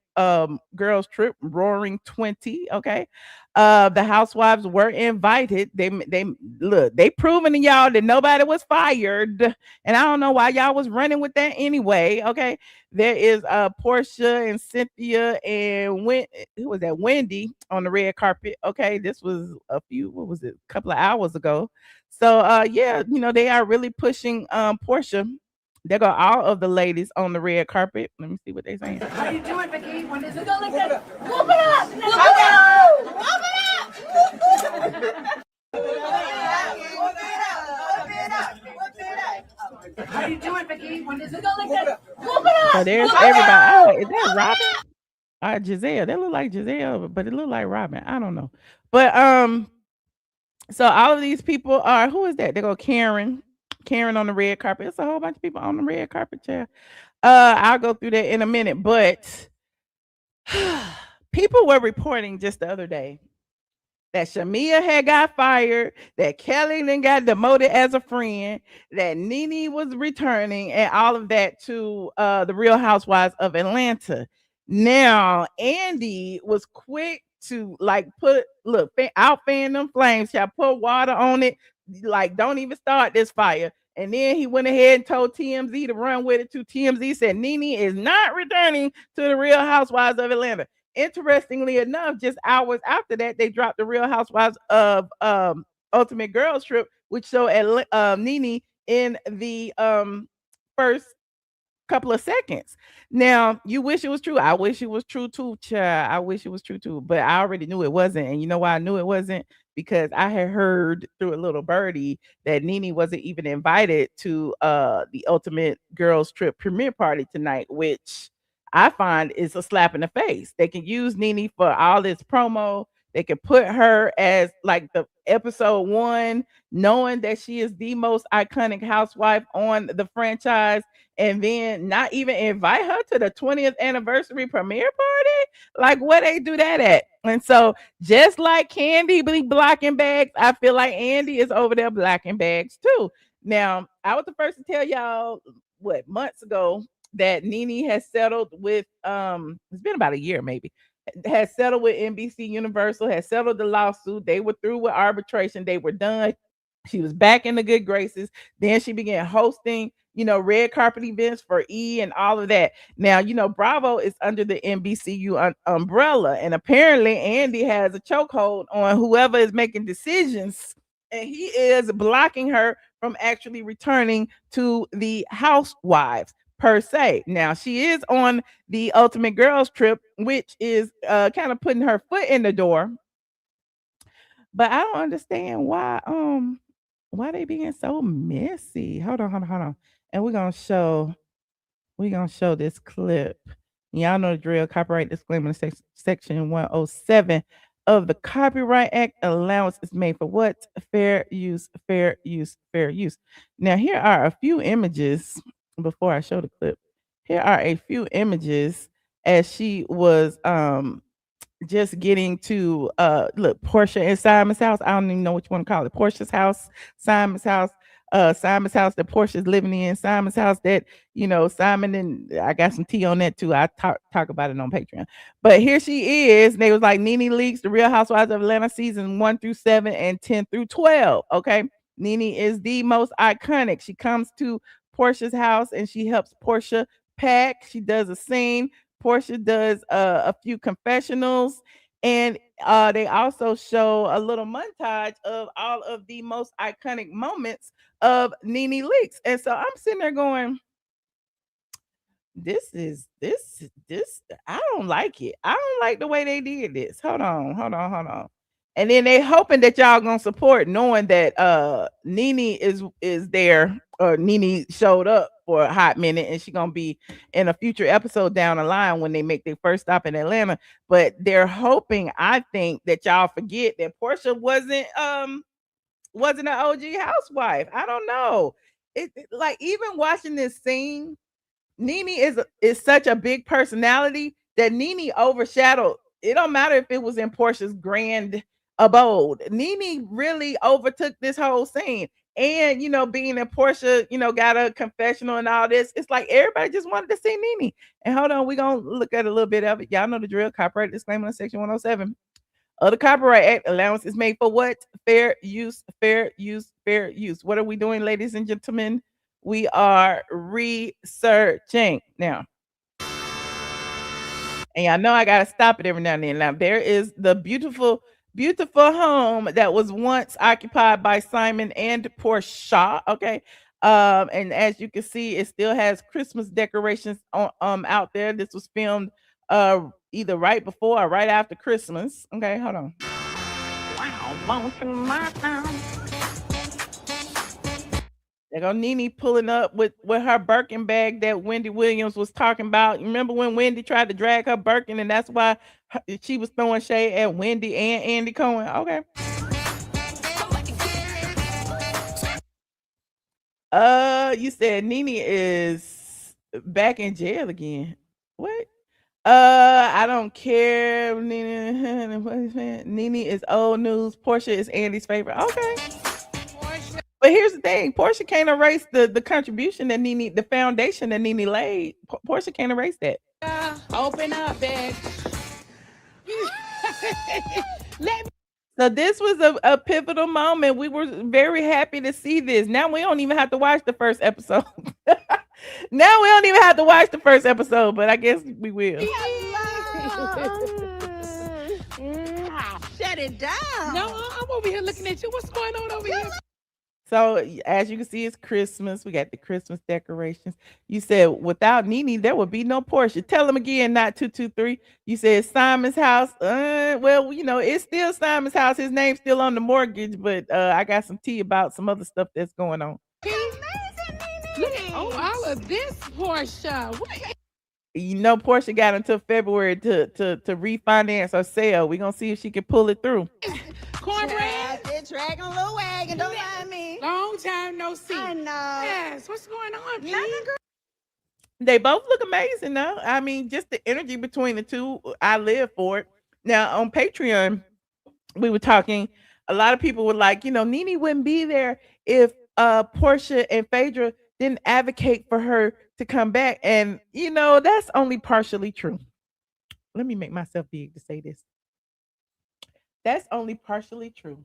S1: Girls Trip, Roaring 20. Okay. The housewives were invited. They look, they proving to y'all that nobody was fired. And I don't know why y'all was running with that anyway. Okay. There is Portia and Cynthia and who was that? Wendy on the red carpet. Okay, this was a couple of hours ago. So yeah, they are really pushing Portia. There go all of the ladies on the red carpet. Let me see what they're saying.
S2: How you doing, Vicky? When is it
S3: Go like that.
S2: Whoop it up! How you doing, Vicky? When is it go like that? Whoop it up!
S1: So there's everybody. Oh, is that Robin? Giselle. That look like Giselle, but it look like Robin. I don't know. But so all of these people are, who is that? They go Karen. Karen on the red carpet. It's a whole bunch of people on the red carpet chair. I'll go through that in a minute, but people were reporting just the other day that Shamia had got fired, that Kelly then got demoted as a friend, that NeNe was returning, and all of that to the Real Housewives of Atlanta. Now, Andy was quick to out fan them flames. Shall put water on it, like don't even start this fire. And then he went ahead and told TMZ to run with it too. TMZ said NeNe is not returning to the Real Housewives of Atlanta. Interestingly enough, just hours after that, they dropped the Real Housewives of Ultimate Girls Trip, which showed NeNe in the first couple of seconds. Now, you wish it was true. I wish it was true too, child. I wish it was true too, but I already knew it wasn't. And you know why I knew it wasn't? Because I had heard through a little birdie that NeNe wasn't even invited to the Ultimate Girls Trip premiere party tonight, which I find is a slap in the face. They can use NeNe for all this promo. They can put her as like the episode 1, knowing that she is the most iconic housewife on the franchise, and then not even invite her to the 20th anniversary premiere party. Like, where they do that at? And so, just like Kandi be blocking bags, I feel like Andy is over there blocking bags too. Now, I was the first to tell y'all months ago that NeNe has settled with it's been about a year maybe, has settled with NBC Universal, has settled the lawsuit. They were through with arbitration. They were done. She was back in the good graces. Then she began hosting, red carpet events for E and all of that. Now, Bravo is under the NBCU umbrella, and apparently Andy has a chokehold on whoever is making decisions, and he is blocking her from actually returning to the Housewives per se. Now, she is on the Ultimate Girls Trip, which is kind of putting her foot in the door. But I don't understand why they being so messy. Hold on. And we're gonna show this clip. Y'all know the drill. Copyright disclaimer, section 107 of the Copyright Act. Allowance is made for what? Fair use, fair use, fair use. Now, here are a few images before I show the clip. Here are a few images as she was just getting to look, Portia and Simon's house. I don't even know what you want to call it. Portia's house, Simon's house that Portia's living in, Simon's house that, Simon, and I got some tea on that too. I talk about it on Patreon. But here she is. They was like NeNe Leakes, the Real Housewives of Atlanta, season 1 through 7 and 10 through 12. Okay. NeNe is the most iconic. She comes to Portia's house and she helps Portia pack. She does a scene. Portia does a few confessionals, and they also show a little montage of all of the most iconic moments of NeNe Leakes. And so I'm sitting there going, this I don't like it. I don't like the way they did this. Hold on. And then they hoping that y'all gonna support, knowing that NeNe is there, or NeNe showed up for a hot minute, and she gonna be in a future episode down the line when they make their first stop in Atlanta. But they're hoping, I think, that y'all forget that Portia wasn't an OG housewife. I don't know. Like, even watching this scene, NeNe is such a big personality that NeNe overshadowed. It don't matter if it was in Portia's grand abode. NeNe really overtook this whole scene. And being in Portia, got a confessional and all this. It's like everybody just wanted to see NeNe. And hold on, we're gonna look at a little bit of it. Y'all know the drill. Copyright disclaimer in section 107 of the Copyright Act. Allowance is made for what? Fair use, fair use, fair use. What are we doing, ladies and gentlemen? We are researching now. And I know I gotta stop it every now and then. Now, there is the beautiful, beautiful home that was once occupied by Simon and Portia. Okay. And as you can see, it still has Christmas decorations on out there. This was filmed either right before or right after Christmas. Okay, hold on. There go NeNe pulling up with her Birkin bag that Wendy Williams was talking about. You remember when Wendy tried to drag her Birkin, and that's why she was throwing shade at Wendy and Andy Cohen? Okay. You said NeNe is back in jail again. What? I don't care. NeNe is old news. Portia is Andy's favorite. Okay. But here's the thing: Portia can't erase the contribution that NeNe, the foundation that NeNe laid. Portia can't erase that.
S2: Open up, bitch.
S1: So this was a pivotal moment. We were very happy to see this. Now we don't even have to watch the first episode. Now we don't even have to watch the first episode, but I guess we will.
S2: Shut it down.
S3: No, I'm over here looking at you. What's going on over here?
S1: So as you can see, it's Christmas. We got the Christmas decorations. You said without NeNe, there would be no Portia. Tell them again, not 223. You said Simon's house. Well, it's still Simon's house. His name's still on the mortgage, but I got some tea about some other stuff that's going on.
S3: Look at all of this, Portia.
S1: Portia got until February to refinance or sell. We're gonna see if she can pull it through.
S3: Cornbread.
S2: Dragging a little wagon. Don't mind me.
S3: Long time no see.
S2: I know.
S3: Yes. What's going on, P?
S1: They both look amazing now. I mean, just the energy between the two, I live for it. Now on Patreon, we were talking. A lot of people were like, NeNe wouldn't be there if Portia and Phaedra didn't advocate for her to come back. And that's only partially true. Let me make myself big to say this. That's only partially true.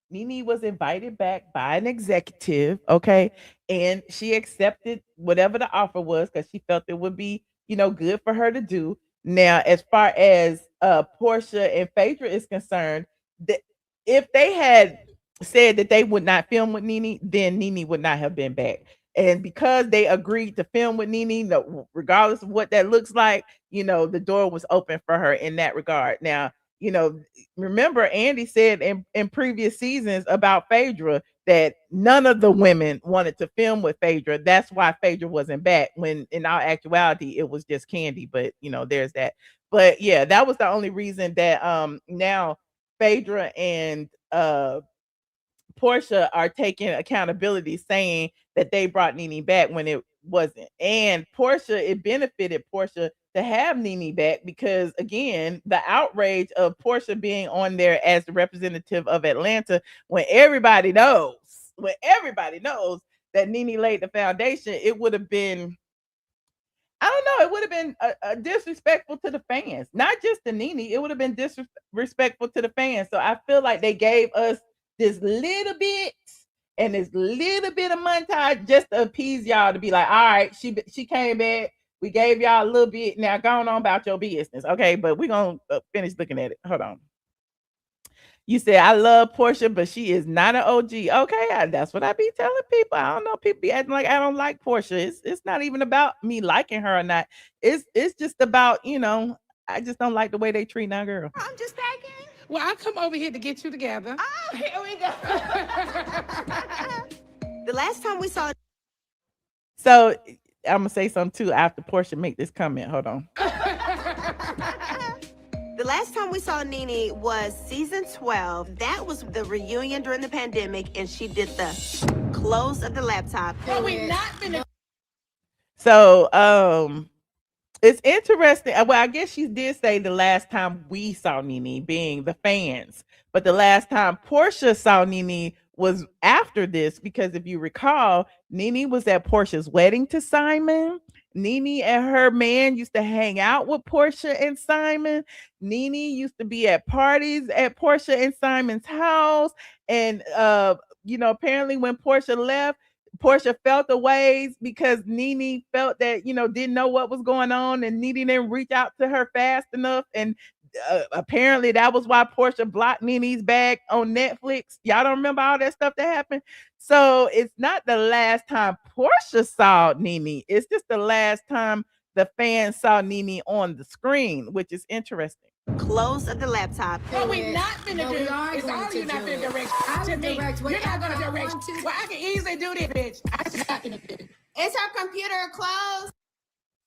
S1: NeNe was invited back by an executive, okay, and she accepted whatever the offer was because she felt it would be, good for her to do. Now, as far as Portia and Phaedra is concerned, if they had said that they would not film with NeNe, then NeNe would not have been back. And because they agreed to film with NeNe, regardless of what that looks like, the door was open for her in that regard. Now, remember Andy said in previous seasons about Phaedra that none of the women wanted to film with Phaedra. That's why Phaedra wasn't back, when in all actuality it was just Kandi. But there's that. But yeah, that was the only reason that now Phaedra and Portia are taking accountability, saying that they brought NeNe back when it wasn't. And Portia, it benefited Portia to have NeNe back because, again, the outrage of Portia being on there as the representative of Atlanta, when everybody knows that NeNe laid the foundation, it would have been, I don't know, it would have been disrespectful to the fans, not just to NeNe. It would have been disrespectful to the fans. So I feel like they gave us this little bit and this little bit of montage just to appease y'all, to be like, all right, she came back. We gave y'all a little bit. Now go on about your business. Okay, but we're going to finish looking at it. Hold on. You said, I love Portia, but she is not an OG. Okay, that's what I be telling people. I don't know. People be acting like I don't like Portia. It's not even about me liking her or not. It's just about, I just don't like the way they treat that girl.
S2: I'm just packing.
S3: Well, I come over here to get you together.
S2: Oh, here we go. The last time we saw.
S1: So I'm gonna say something too after Portia make this comment. Hold on.
S2: The last time we saw NeNe was season 12. That was the reunion during the pandemic, and she did the close of the laptop.
S3: Well, we not been.
S1: So it's interesting. Well, I guess she did say the last time we saw NeNe being the fans, but the last time Portia saw NeNe was after this, because if you recall, NeNe was at Portia's wedding to Simon. NeNe and her man used to hang out with Portia and Simon. NeNe used to be at parties at Portia and Simon's house. And apparently when Portia left, Portia felt the ways because NeNe felt that, didn't know what was going on, and NeNe didn't reach out to her fast enough. And apparently that was why Portia blocked NeNe's bag on Netflix. Y'all don't remember all that stuff that happened? So it's not the last time Portia saw NeNe. It's just the last time the fans saw NeNe on the screen, which is interesting.
S2: Close of the laptop.
S3: Well, we not been to do. It's all you not been to direct to me. You're not gonna direct. Well, I can easily do this, bitch. I not gonna do.
S2: Is her computer closed?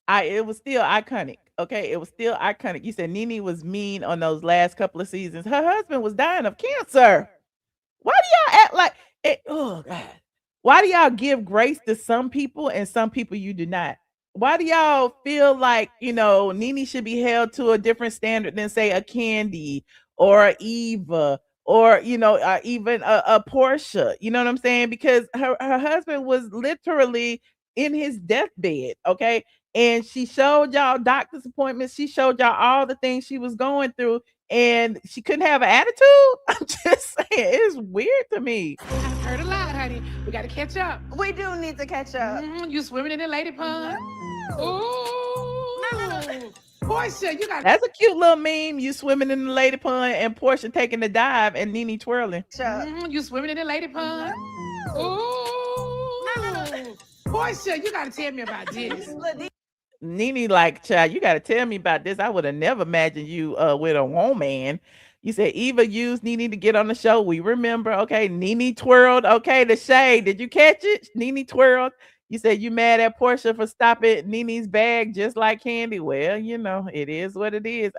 S1: It was still iconic. Okay, it was still iconic. You said NeNe was mean on those last couple of seasons. Her husband was dying of cancer. Why do y'all act like it? Oh God. Why do y'all give grace to some people and some people you do not? Why do y'all feel like, NeNe should be held to a different standard than, say, a Kandi or a Eva or, even a Portia? You know what I'm saying? Because her husband was literally in his deathbed, okay? And she showed y'all doctor's appointments. She showed y'all all the things she was going through, and she couldn't have an attitude. I'm just saying, it's weird to me.
S3: I've heard a lot, honey. We got to catch up.
S2: We do need to catch up.
S3: You swimming in the lady pond? Ooh. Portia, you got.
S1: That's a cute little meme. You swimming in the lady pond and Portia taking the dive and NeNe twirling.
S3: You swimming in the lady pond? Ooh. Portia, you got to tell me about this.
S1: NeNe like, child, you got to tell me about this. I would have never imagined you with a woman. You said Eva used NeNe to get on the show. We remember. Okay, NeNe twirled. Okay, the shade. Did you catch it? NeNe twirled. You said you mad at Portia for stopping NeNe's bag just like Kandi. Well, it is what it is.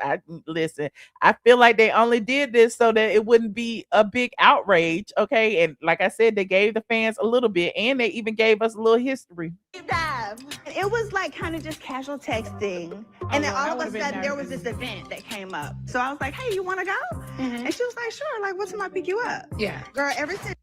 S1: Listen, I feel like they only did this so that it wouldn't be a big outrage. Okay, and like I said, they gave the fans a little bit, and they even gave us a little history.
S2: Dive. It was like kind of just casual texting, and then all of a sudden there was this event that came up. So I was like, "Hey, you want to go?" And she was like, "Sure." Like, what time I pick you up?
S3: Yeah,
S2: girl. Ever since.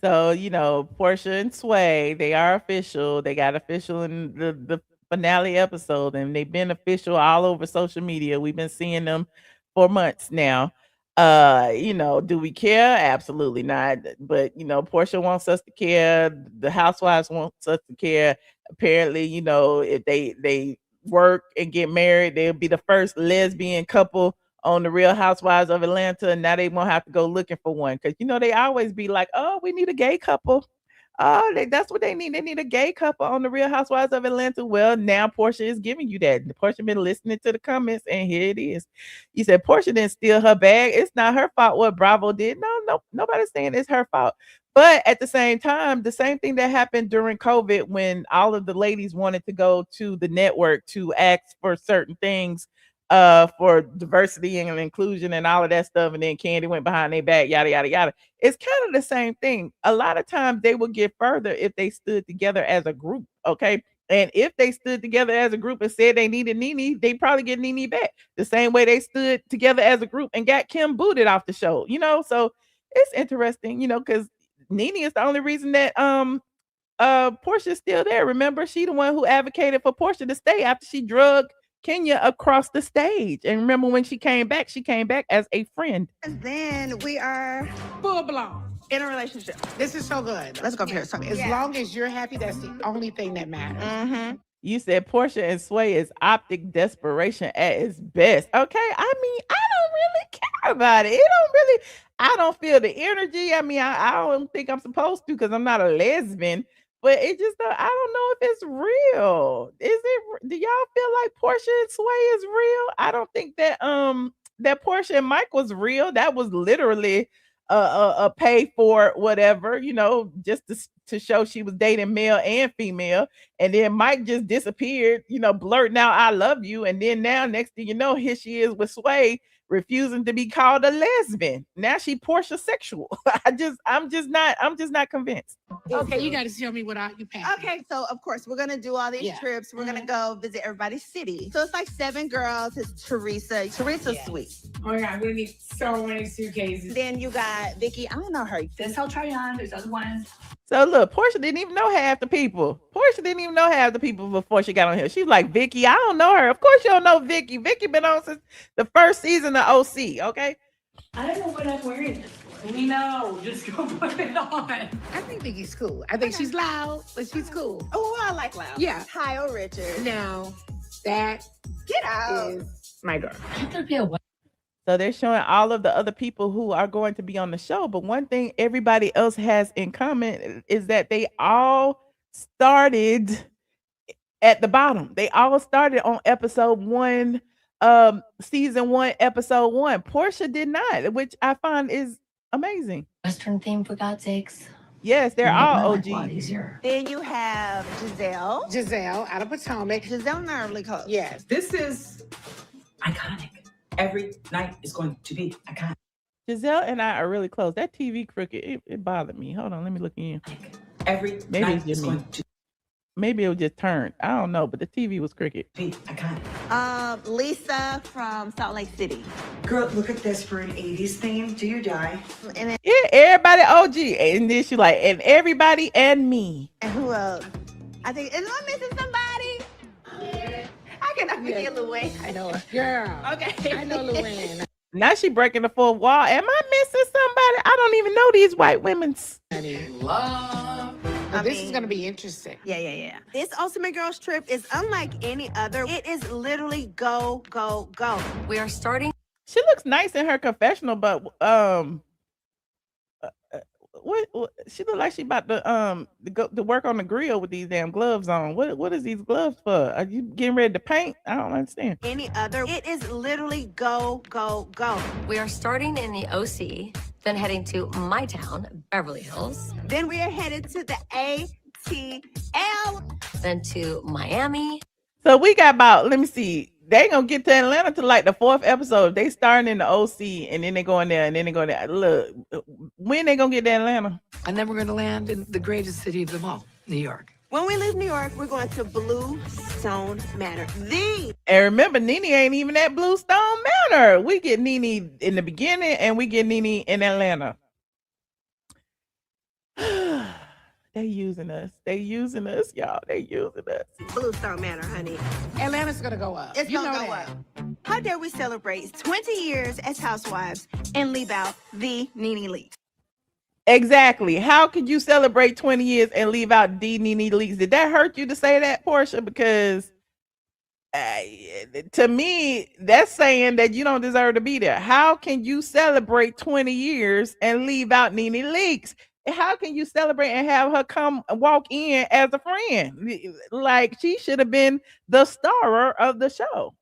S1: So, Portia and Sway, they are official. They got official in the finale episode, and they've been official all over social media. We've been seeing them for months now. Do we care? Absolutely not. But, Portia wants us to care. The housewives wants us to care. Apparently, if they work and get married, they'll be the first lesbian couple on the Real Housewives of Atlanta, and now they won't have to go looking for one, because they always be like, "Oh, we need a gay couple." Oh, that's what they need. They need a gay couple on the Real Housewives of Atlanta. Well, now Portia is giving you that. Portia been listening to the comments, and here it is. You said Portia didn't steal her bag. It's not her fault what Bravo did. No, nobody's saying it's her fault. But at the same time, the same thing that happened during COVID when all of the ladies wanted to go to the network to ask for certain things for diversity and inclusion and all of that stuff, and then Kandi went behind their back, yada yada yada. It's kind of the same thing. A lot of times they will get further if they stood together as a group, okay? And if they stood together as a group and said they needed NeNe, they probably get NeNe back the same way they stood together as a group and got Kim booted off the show, So it's interesting, because NeNe is the only reason that Portia's still there. Remember, she the one who advocated for Portia to stay after she drugged Kenya across the stage. And remember, when she came back as a friend.
S2: And then we are
S3: full blown
S2: in a relationship.
S3: This is so good. Let's go here. So as long as you're happy, that's the only thing that matters.
S1: You said Portia and Sway is optic desperation at its best. Okay, I mean, I don't really care about it. I don't feel the energy. I mean, I don't think I'm supposed to, because I'm not a lesbian. But it just, I don't know if it's real. Do y'all feel like Portia and Sway is real? I don't think that that Portia and Mike was real. That was literally a pay for whatever, just to show she was dating male and female. And then Mike just disappeared, blurting out "I love you," and then now next thing you know, here she is with Sway refusing to be called a lesbian. Now she Portia sexual. I'm just not convinced.
S3: Okay, you got to show me what you pay.
S2: Okay, so of course we're gonna do all these trips. We're gonna go visit everybody's city. So it's like 7 girls. It's Teresa. Teresa's sweet.
S3: Oh my God, I'm gonna need so many suitcases.
S2: Then you got Vicky. I don't know her.
S3: This I'll try on. There's other ones.
S1: So look, Portia didn't even know half the people. Portia didn't even know half the people before she got on here. She was like, Vicky, I don't know her. Of course you don't know Vicky. Vicky been on since the first season of OC, okay?
S3: I don't know what I'm wearing this for. We know. Just go put it on. I think Vicky's cool. I think she's loud, but she's cool.
S2: Oh, I like loud.
S3: Yeah.
S2: Kyle Richards.
S3: Now, that
S2: Get out.
S3: is my girl.
S1: So they're showing all of the other people who are going to be on the show. But one thing everybody else has in common is that they all started at the bottom. They all started on episode 1, season 1, episode 1. Portia did not, which I find is amazing.
S13: Western theme, for God's sakes.
S1: Yes, they're all OG.
S2: Then you have Giselle.
S3: Giselle out of Potomac.
S2: Giselle and I are really close.
S3: Yes.
S14: This is iconic. Every night is going to be iconic.
S1: Giselle and I are really close. That TV crooked, it bothered me. Hold on, let me look in.
S14: Every
S1: Maybe
S14: night
S1: it's just
S14: is
S1: me.
S14: going to
S1: Maybe it was just turned. I don't know, but the TV was crooked.
S14: be iconic.
S2: Lisa from Salt Lake City.
S14: Girl, look at this for an 80s theme. Do you die?
S2: And then
S1: Yeah, everybody OG. And then she like, and everybody and me.
S2: and who else? I think, am I missing somebody? I cannot forget Luann.
S3: I know her. Girl.
S2: Okay.
S3: I know Luann.
S1: Now she breaking the fourth wall. Am I missing somebody? I don't even know these white women's.
S3: Love. This is going to be interesting.
S2: Yeah. This Ultimate Girls trip is unlike any other. It is literally go, go, go.
S13: We are starting.
S1: She looks nice in her confessional, but what she look like she about to go to work on the grill with these damn gloves on. What is these gloves for? Are you getting ready to paint? I don't understand.
S2: Any other. It is literally go, go, go.
S13: We are starting in the OC, then heading to my town, Beverly Hills,
S2: Then we are headed to the ATL.
S13: then to Miami.
S1: So we got about, let me see. They gonna get to Atlanta to like the 4th episode. They starting in the OC and then they going there and then they go there. Look, when they gonna get to Atlanta?
S3: And then we're going to land in the greatest city of them all, New York.
S2: When we leave New York, we're going to Bluestone Manor.
S1: And remember, NeNe ain't even at Bluestone Manor. We get NeNe in the beginning and we get NeNe in Atlanta. They using us. They using us, y'all. They using us.
S2: Bluestone Manor, honey.
S3: Atlanta's going to go up.
S2: It's
S3: You
S2: gonna
S3: know
S2: go
S3: that.
S2: up. How dare we celebrate 20 years as housewives and leave out the NeNe Leakes?
S1: Exactly. How could you celebrate 20 years and leave out NeNe Leakes? Did that hurt you to say that, Portia? Because to me, that's saying that you don't deserve to be there. How can you celebrate 20 years and leave out NeNe Leakes? How can you celebrate and have her come walk in as a friend? Like she should have been the star of the show.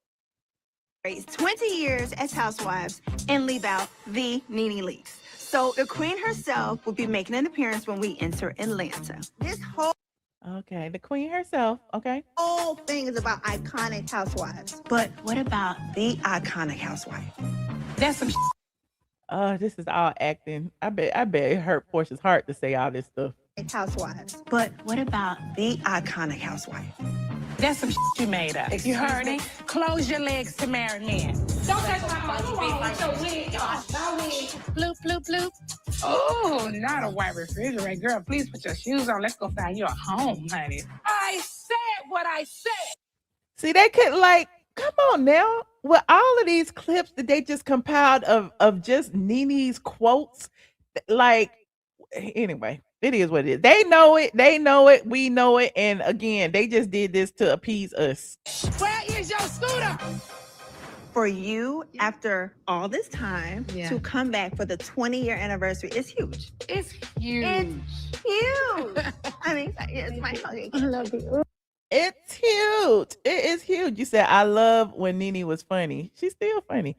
S2: 20 years as housewives and leave out the NeNe Leakes. So the queen herself will be making an appearance when we enter Atlanta. This whole
S1: the queen herself. Okay.
S2: Whole thing is about iconic housewives. But what about the iconic housewife?
S3: That's some
S1: This is all acting. I bet it hurt Portia's heart to say all this stuff.
S2: Housewives. But what about the iconic housewife?
S3: That's some you made up. You heard it? Close your legs to married men. Don't touch my phone with your wig, y'all. My wig. Bloop, bloop, bloop. Oh, not a white refrigerator. Girl, please put your shoes on. Let's go find you a home, honey. I said what I said.
S1: See, they could come on now. With all of these clips that they just compiled of just NeNe's quotes, anyway, it is what it is. They know it, we know it, and again, they just did this to appease us.
S3: Where is your scooter?
S2: For you, after all this time, to come back for the 20-year anniversary is huge.
S3: It's huge.
S2: It's huge. I mean, it's my hugging.
S3: I love you.
S1: It's huge. It is huge. You said, I love when NeNe was funny. She's still funny.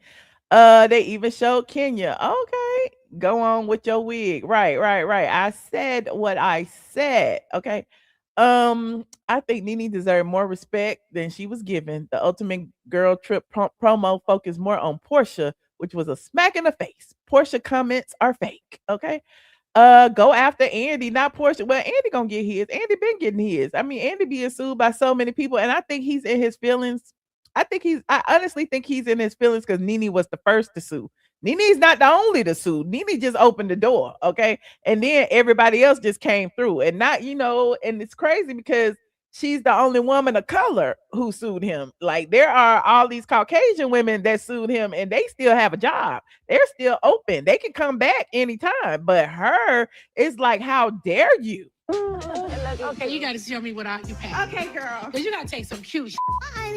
S1: They even showed Kenya. Okay, go on with your wig. Right. I said what I said. Okay. I think NeNe deserved more respect than she was given. The Ultimate Girl Trip promo focused more on Portia, which was a smack in the face. Portia comments are fake. Okay. Go after Andy, not Portia. Well, Andy gonna get his. Andy been getting his. I mean, Andy being sued by so many people, and I think he's in his feelings. I honestly think he's in his feelings because NeNe was the first to sue. NeNe's not the only to sue. NeNe just opened the door, okay? And then everybody else just came through. And not, and it's crazy because she's the only woman of color who sued him. Like there are all these Caucasian women that sued him and they still have a job. They're still open. They can come back anytime. But her is like, how dare you?
S3: Okay, you got to show me what you pack.
S2: Okay, girl.
S3: Because you got to take some cute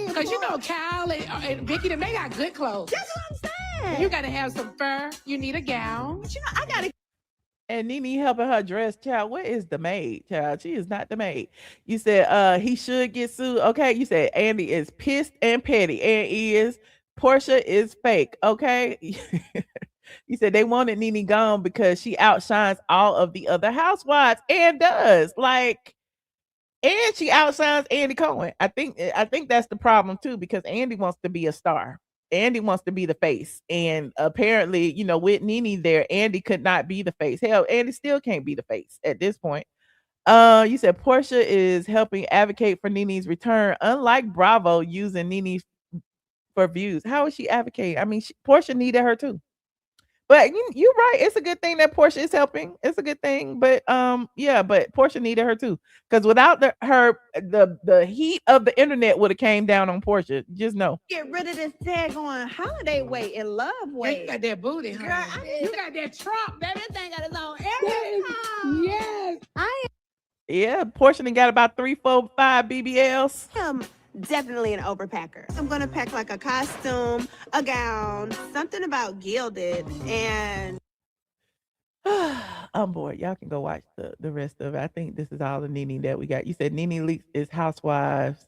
S3: Because Kyle and Vicky, they got good clothes.
S2: That's what I'm saying.
S3: You got to have some fur. You need a gown.
S2: But I got to.
S1: And NeNe helping her dress, child. Where is the maid, child? She is not the maid. You said he should get sued. Okay. You said Andy is pissed and petty and Portia is fake. Okay. You said they wanted NeNe gone because she outshines all of the other housewives and does. And she outshines Andy Cohen. I think that's the problem too, because Andy wants to be a star. Andy wants to be the face. And apparently, with NeNe there, Andy could not be the face. Hell, Andy still can't be the face at this point. You said Portia is helping advocate for NeNe's return, unlike Bravo using NeNe for views. How is she advocating? I mean, Portia needed her too. But you're right. It's a good thing that Portia is helping. It's a good thing. But but Portia needed her too. Because without the heat of the internet would have came down on Portia. Just know.
S2: Get rid of this daggone holiday weight and love weight.
S3: You got that booty, huh? You got that Trump. Everything got its own everything. Yes.
S1: Yeah, Portia done got about 3, 4, 5 BBLs.
S2: Definitely an overpacker. I'm gonna pack like a costume, a gown, something about gilded, and
S1: I'm bored. Y'all can go watch the rest of it. I think this is all the NeNe that we got. You said NeNe Leakes is housewives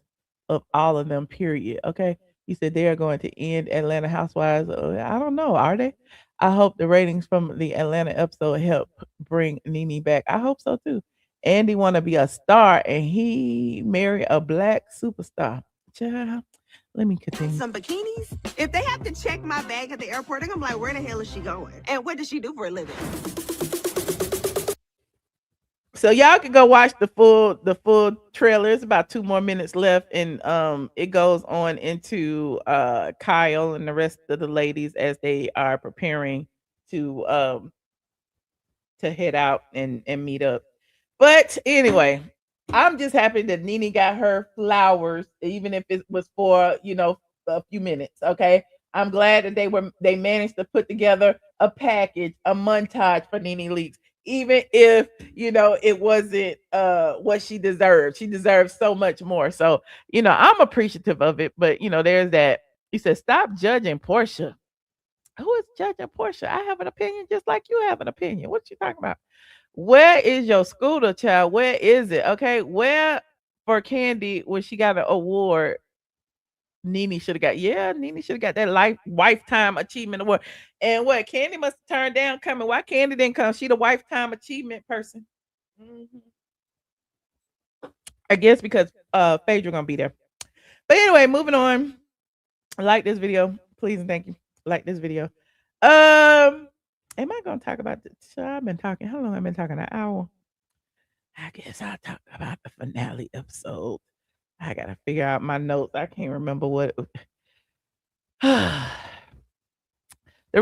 S1: of all of them, period. Okay. You said they are going to end Atlanta Housewives. I don't know. Are they? I hope the ratings from the Atlanta episode help bring NeNe back. I hope so too. Andy want to be a star and he marry a black superstar. Child, let me continue.
S2: some bikinis. If they have to check my bag at the airport, they're gonna be like, where the hell is she going? And what does she do for a living?
S1: So y'all can go watch the full trailer. It's about 2 more minutes left, and it goes on into Kyle and the rest of the ladies as they are preparing to head out and meet up. But anyway, I'm just happy that NeNe got her flowers, even if it was for a few minutes. Okay, I'm glad that they managed to put together a package, a montage for NeNe Leakes. Even if it wasn't what she deserved. She deserves so much more. So I'm appreciative of it. But there's that. You said stop judging Portia. Who is judging Portia? I have an opinion just like you have an opinion. What you talking about? Where is your scooter, child? Where is it? Okay, where for Kandi when she got an award? NeNe should have got. Yeah, NeNe should have got that lifetime achievement award. And what Kandi must have turned down coming. Why Kandi didn't come? She the lifetime achievement person. I guess because Phaedra gonna be there. But anyway, moving on. Like this video, please and thank you. Like this video. Am I gonna talk about this? I've been talking. How long have I been talking? An hour. I guess I'll talk about the finale episode. I gotta figure out my notes. I can't remember what. The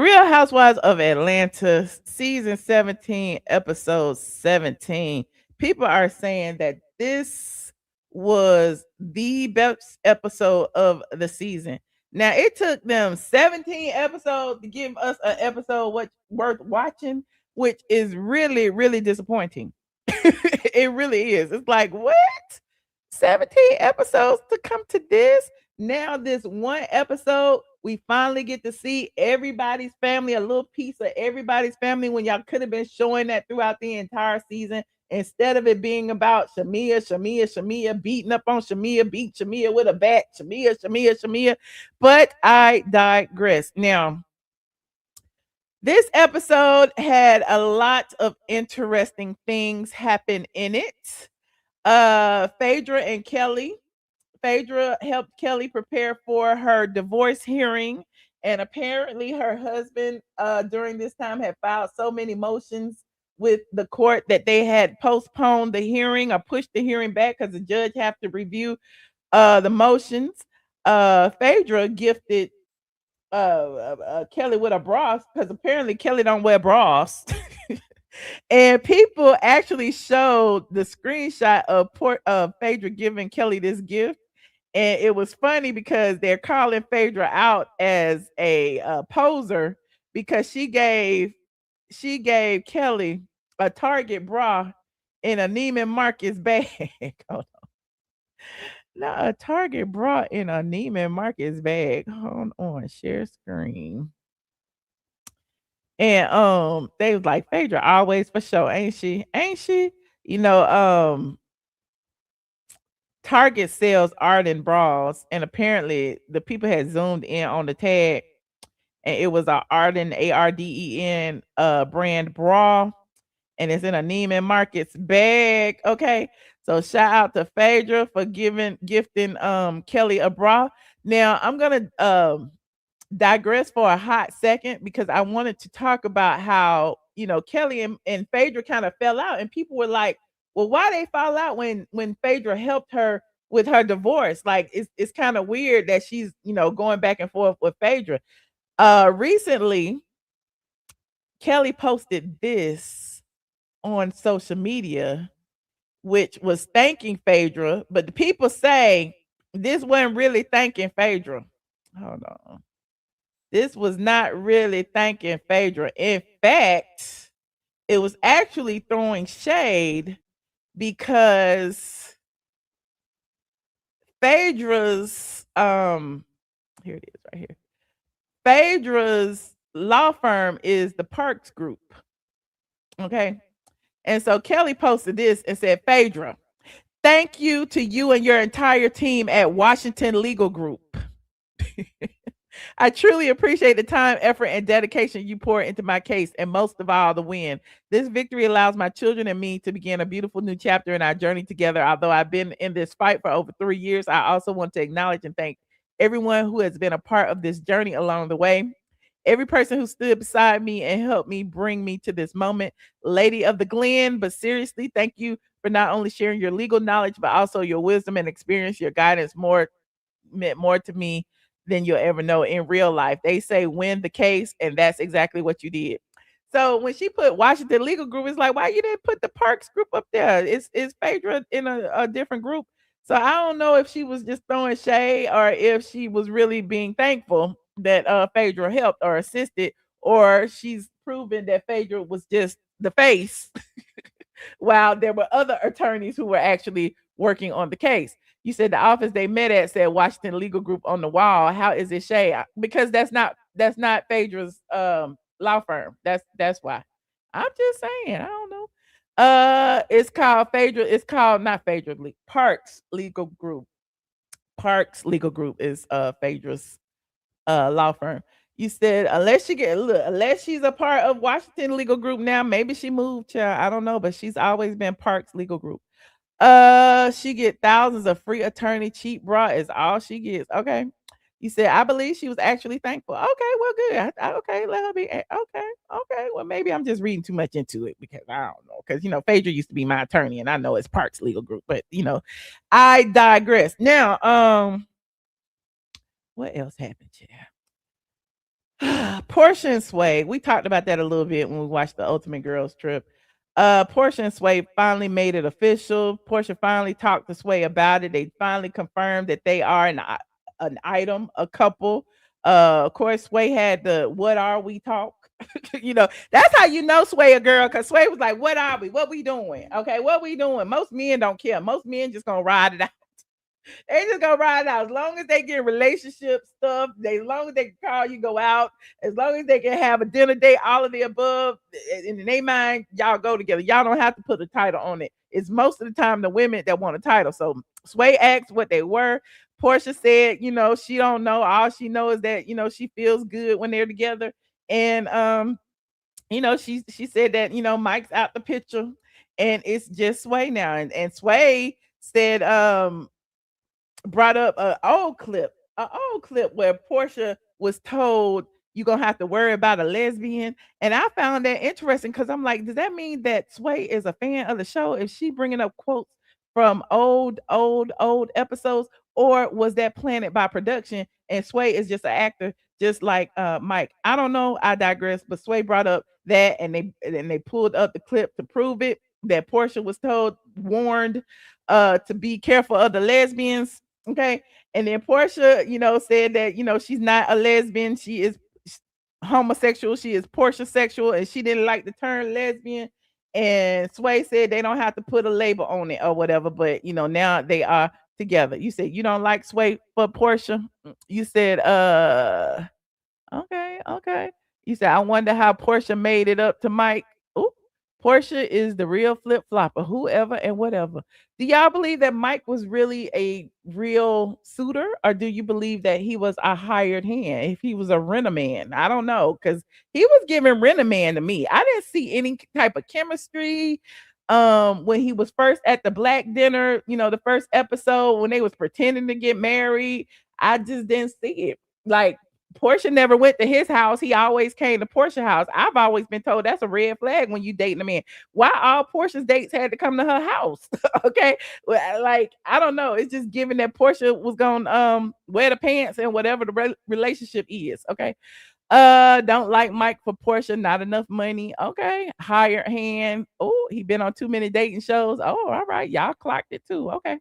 S1: Real Housewives of Atlanta, season 17, episode 17. People are saying that this was the best episode of the season. Now, it took them 17 episodes to give us an episode worth watching, which is really, really disappointing. It really is. It's like, what? 17 episodes to come to this? Now, this one episode, we finally get to see everybody's family, a little piece of everybody's family, when y'all could have been showing that throughout the entire season. Instead of it being about Shamia beating up on Shamia, beat Shamia with a bat, Shamia. But I digress. Now, This episode had a lot of interesting things happen in it. Phaedra and Kelly. Phaedra helped Kelly prepare for her divorce hearing, and apparently her husband during this time had filed so many motions with the court that they had postponed the hearing or pushed the hearing back because the judge have to review the motions. Phaedra gifted Kelly with a bra because apparently Kelly don't wear bras. And people actually showed the screenshot of Phaedra giving Kelly this gift. And it was funny because they're calling Phaedra out as a poser because she gave Kelly a Target bra in a Neiman Marcus bag. Hold on. Now a Target bra in a Neiman Marcus bag. Hold on, share screen. And they was like, Phaedra always for sure, ain't she? Ain't she? You know, Target sells Arden bras, and apparently the people had zoomed in on the tag, and it was a Arden ARDEN brand bra, and it's in a Neiman Marcus bag. Okay, so shout out to Phaedra for gifting Kelly a bra. Now I'm gonna digress for a hot second because I wanted to talk about how Kelly and Phaedra kind of fell out, and people were like, well, why they fall out when Phaedra helped her with her divorce? Like it's kind of weird that she's going back and forth with Phaedra. Recently Kelly posted this on social media, which was thanking Phaedra, but the people say this wasn't really thanking Phaedra. Hold on. This was not really thanking Phaedra. In fact, it was actually throwing shade because Phaedra's here it is right here. Phaedra's law firm is the Parks Group. Okay. And so Kelly posted this and said, Phaedra, thank you to you and your entire team at Washington Legal Group. I truly appreciate the time, effort, and dedication you pour into my case, and most of all, the win. This victory allows my children and me to begin a beautiful new chapter in our journey together. Although I've been in this fight for over 3 years, I also want to acknowledge and thank everyone who has been a part of this journey along the way. Every person who stood beside me and helped me bring me to this moment. Lady of the Glen, but seriously, thank you for not only sharing your legal knowledge, but also your wisdom and experience. Your guidance meant more to me than you'll ever know in real life. They say win the case, and that's exactly what you did. So when she put Washington Legal Group, it's like, why you didn't put the Parks Group up there? Is Phaedra in a different group? So I don't know if she was just throwing shade or if she was really being thankful that Phaedra helped or assisted, or she's proven that Phaedra was just the face while there were other attorneys who were actually working on the case. You said the office they met at said Washington Legal Group on the wall. How is it shade? Because that's not Phaedra's law firm. That's why. I'm just saying. I don't know. It's called Phaedra. It's called not Phaedra Parks Legal Group. Parks Legal Group is Phaedra's law firm. You said unless she's a part of Washington Legal Group now, maybe she moved, child. I don't know, but she's always been Parks Legal Group. She get thousands of free attorney cheap bra is all she gets. Okay. You said I believe she was actually thankful. Okay, well, good. Okay, let her be. Okay. Well, maybe I'm just reading too much into it because I don't know. Because Phaedra used to be my attorney, and I know it's Parks Legal Group, but I digress. Now, what else happened, child? Portia and Sway, we talked about that a little bit when we watched the Ultimate Girls Trip. Portia and Sway finally made it official. Portia finally talked to Sway about it. They finally confirmed that they are an item, a couple. Of course, Sway had the "What are we?" talk. That's how you know Sway a girl, because Sway was like, "What are we? What we doing? Okay, what we doing?" Most men don't care. Most men just gonna ride it out. They just gonna ride it out as long as they get relationship stuff. As long as they can call you, go out. As long as they can have a dinner date, all of the above. In their mind, y'all go together. Y'all don't have to put a title on it. It's most of the time the women that want a title. So Sway asked what they were. Portia said, she don't know. All she knows is that she feels good when they're together. And she said that, Mike's out the picture and it's just Sway now. And Sway said, brought up an old clip where Portia was told you're gonna have to worry about a lesbian. And I found that interesting because I'm like, does that mean that Sway is a fan of the show if she bringing up quotes from old episodes, or was that planted by production and Sway is just an actor, just like Mike? I don't know. I digress. But Sway brought up that, and they pulled up the clip to prove it, that Portia was warned to be careful of the lesbians. Okay. And then Portia, said that, she's not a lesbian. She is homosexual. She is Portia sexual, and she didn't like the term lesbian. And Sway said they don't have to put a label on it or whatever, but now they are together. You said you don't like Sway for Portia. You said, okay. You said, I wonder how Portia made it up to Mike. Ooh, Portia is the real flip flopper, whoever and whatever. Do y'all believe that Mike was really a real suitor, or do you believe that he was a hired hand? If he was a rent-a-man, I don't know, because he was giving rent-a-man to me. I didn't see any type of chemistry. When he was first at the black dinner, the first episode when they was pretending to get married, I just didn't see it. Like, Portia never went to his house. He always came to Portia's house. I've always been told that's a red flag when you dating a man. Why all Portia's dates had to come to her house? Okay. Well, like, I don't know. It's just given that Portia was gonna wear the pants and whatever the relationship is. Okay. Don't like Mike for Portia, not enough money. Okay. Hired hand. Oh, he been on too many dating shows. Oh, all right. Y'all clocked it too. Okay.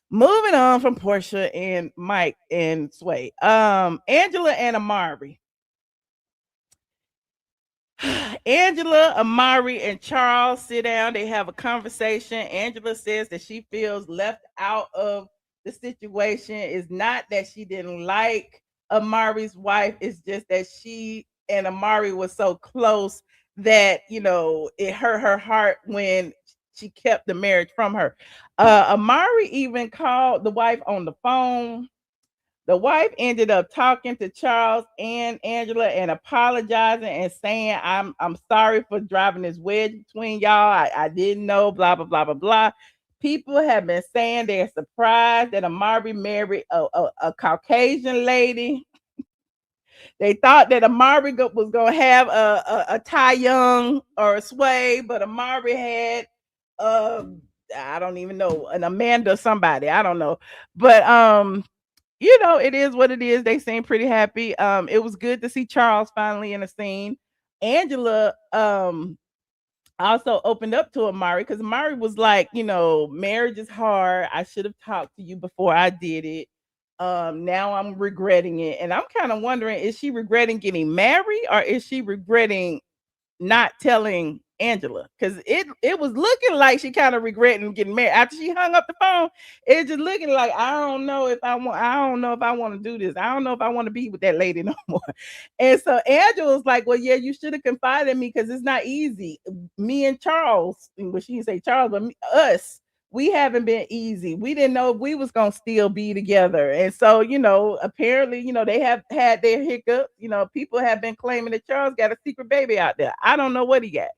S1: Moving on from Portia and Mike and Sway. Angela and Amari. Angela, Amari, and Charles sit down. They have a conversation. Angela says that she feels left out of the situation. It's not that she didn't like Amari's wife. It's just that she and Amari was so close that, it hurt her heart when she kept the marriage from her. Amari even called the wife on the phone. The wife ended up talking to Charles and Angela and apologizing and saying, I'm sorry for driving this wedge between y'all. I didn't know, blah, blah, blah, blah, blah. People have been saying they're surprised that Amari married a Caucasian lady. They thought that Amari was going to have a Ty Young or a Sway, but Amari had, I don't even know, an Amanda somebody. I don't know. But, it is what it is. They seem pretty happy. It was good to see Charles finally in the scene. Angela also opened up to Amari because Amari was like, marriage is hard. I should have talked to you before I did it. Now I'm regretting it. And I'm kind of wondering, is she regretting getting married, or is she regretting not telling Angela? Because it was looking like she kind of regretting getting married after she hung up the phone. It's just looking like, I don't know if I want to do this. I don't know if I want to be with that lady no more. And so Angela's like, well, yeah, you should have confided in me, because it's not easy. Me and Charles, well, she didn't say Charles, but us, we haven't been easy. We didn't know if we was gonna still be together. And so, apparently, they have had their hiccups. People have been claiming that Charles got a secret baby out there. I don't know what he got.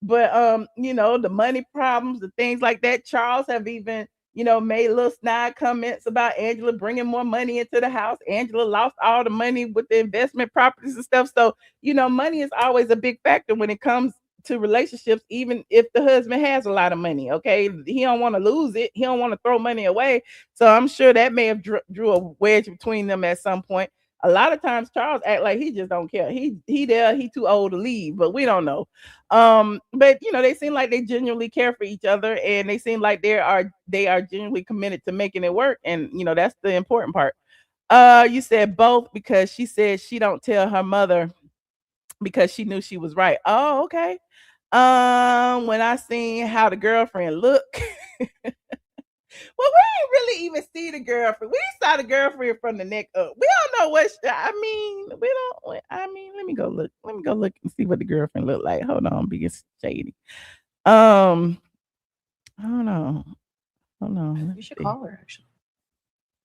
S1: But the money problems, the things like that. Charles have even, made little snide comments about Angela bringing more money into the house. Angela lost all the money with the investment properties and stuff. So, money is always a big factor when it comes to relationships, even if the husband has a lot of money. Okay, he don't want to lose it. He don't want to throw money away. So I'm sure that may have drew a wedge between them at some point. A lot of times Charles act like he just don't care. He there, he too old to leave, but we don't know. But they seem like they genuinely care for each other, and they seem like they are genuinely committed to making it work. And that's the important part. You said both, because she said she don't tell her mother because she knew she was right. Oh, okay. When I seen how the girlfriend looked, well, we didn't really even see the girlfriend. We saw the girlfriend from the neck up. We don't know what. We don't. Let me go look. Let me go look and see what the girlfriend looked like. Hold on, I'm being shady. Hold on.
S14: We should call her. Actually,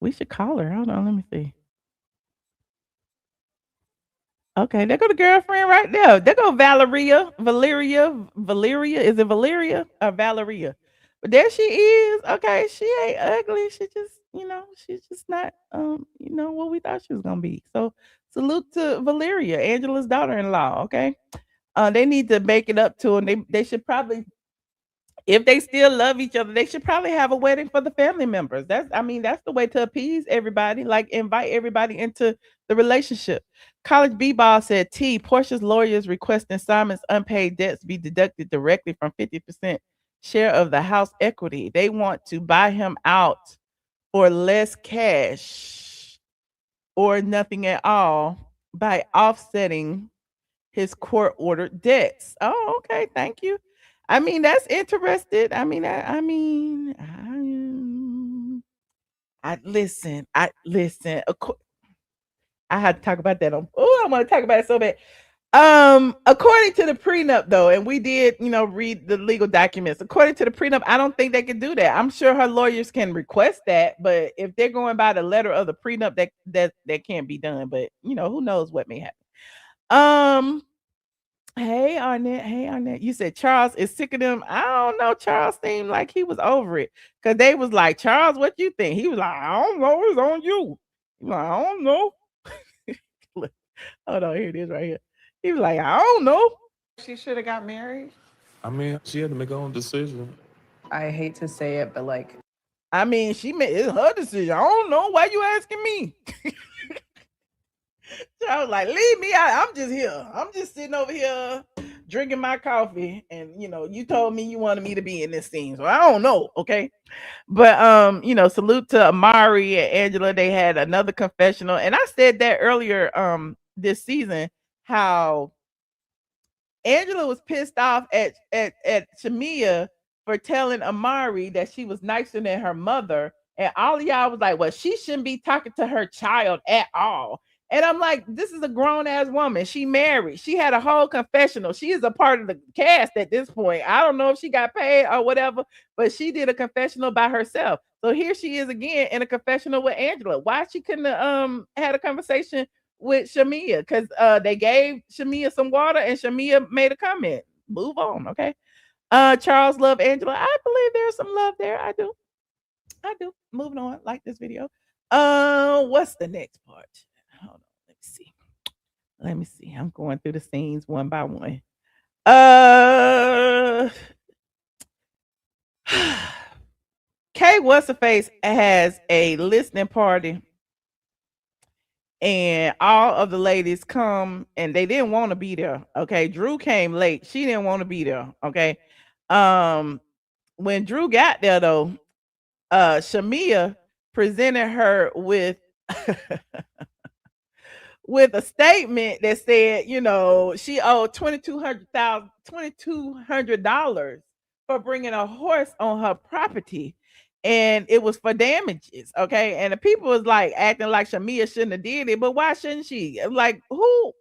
S1: we should call her. Hold on, let me see. Okay, there go the girlfriend right there. There go Valeria. Is it Valeria or Valeria? But there she is. Okay, she ain't ugly. She just, she's just not what we thought she was gonna be. So salute to Valeria, Angela's daughter-in-law. Okay. They need to make it up to her. They should probably, if they still love each other, they should probably have a wedding for the family members. That's the way to appease everybody. Like invite everybody into the relationship. College B-Ball said Portia's lawyers requesting Simon's unpaid debts be deducted directly from 50% share of the house equity. They want to buy him out for less cash or nothing at all by offsetting his court ordered debts. Oh, okay. Thank you. That's interested. I listen. I had to talk about that on. Oh, I want to talk about it so bad. According to the prenup, though, and we did, read the legal documents. According to the prenup, I don't think they can do that. I'm sure her lawyers can request that, but if they're going by the letter of the prenup, that can't be done. But who knows what may happen. Hey Arnett. You said Charles is sick of them. I don't know. Charles seemed like he was over it because they was like, Charles, what you think? He was like, I don't know. It's on you. He was like, I don't know. Look, hold on, here it is right here. He was like, I don't know.
S15: She should have got married.
S16: She had to make her own decision.
S15: I hate to say it, but like,
S1: she made it's her decision. I don't know. Why you asking me? So I was like, leave me out. I'm just here. I'm just sitting over here drinking my coffee. And you told me you wanted me to be in this scene. So I don't know. Okay. But salute to Amari and Angela. They had another confessional. And I said that earlier this season, how Angela was pissed off at Shamia for telling Amari that she was nicer than her mother. And all of y'all was like, well, she shouldn't be talking to her child at all. And I'm like, this is a grown-ass woman. She married. She had a whole confessional. She is a part of the cast at this point. I don't know if she got paid or whatever, but she did a confessional by herself. So here she is again in a confessional with Angela. Why she couldn't have had a conversation with Shamia? Because they gave Shamia some water and Shamia made a comment. Move on, okay? Charles love Angela. I believe there's some love there. I do. Moving on. Like this video. What's the next part? Hold on, let me see. I'm going through the scenes one by one. Kay What's Her Face has a listening party, and all of the ladies come, and they didn't want to be there. Okay, Drew came late. She didn't want to be there. Okay, when Drew got there though, Shamia presented her with with a statement that said, she owed $2,200 for bringing a horse on her property, and it was for damages. Okay, and the people was like acting like Shamia shouldn't have did it, but why shouldn't she? Like, who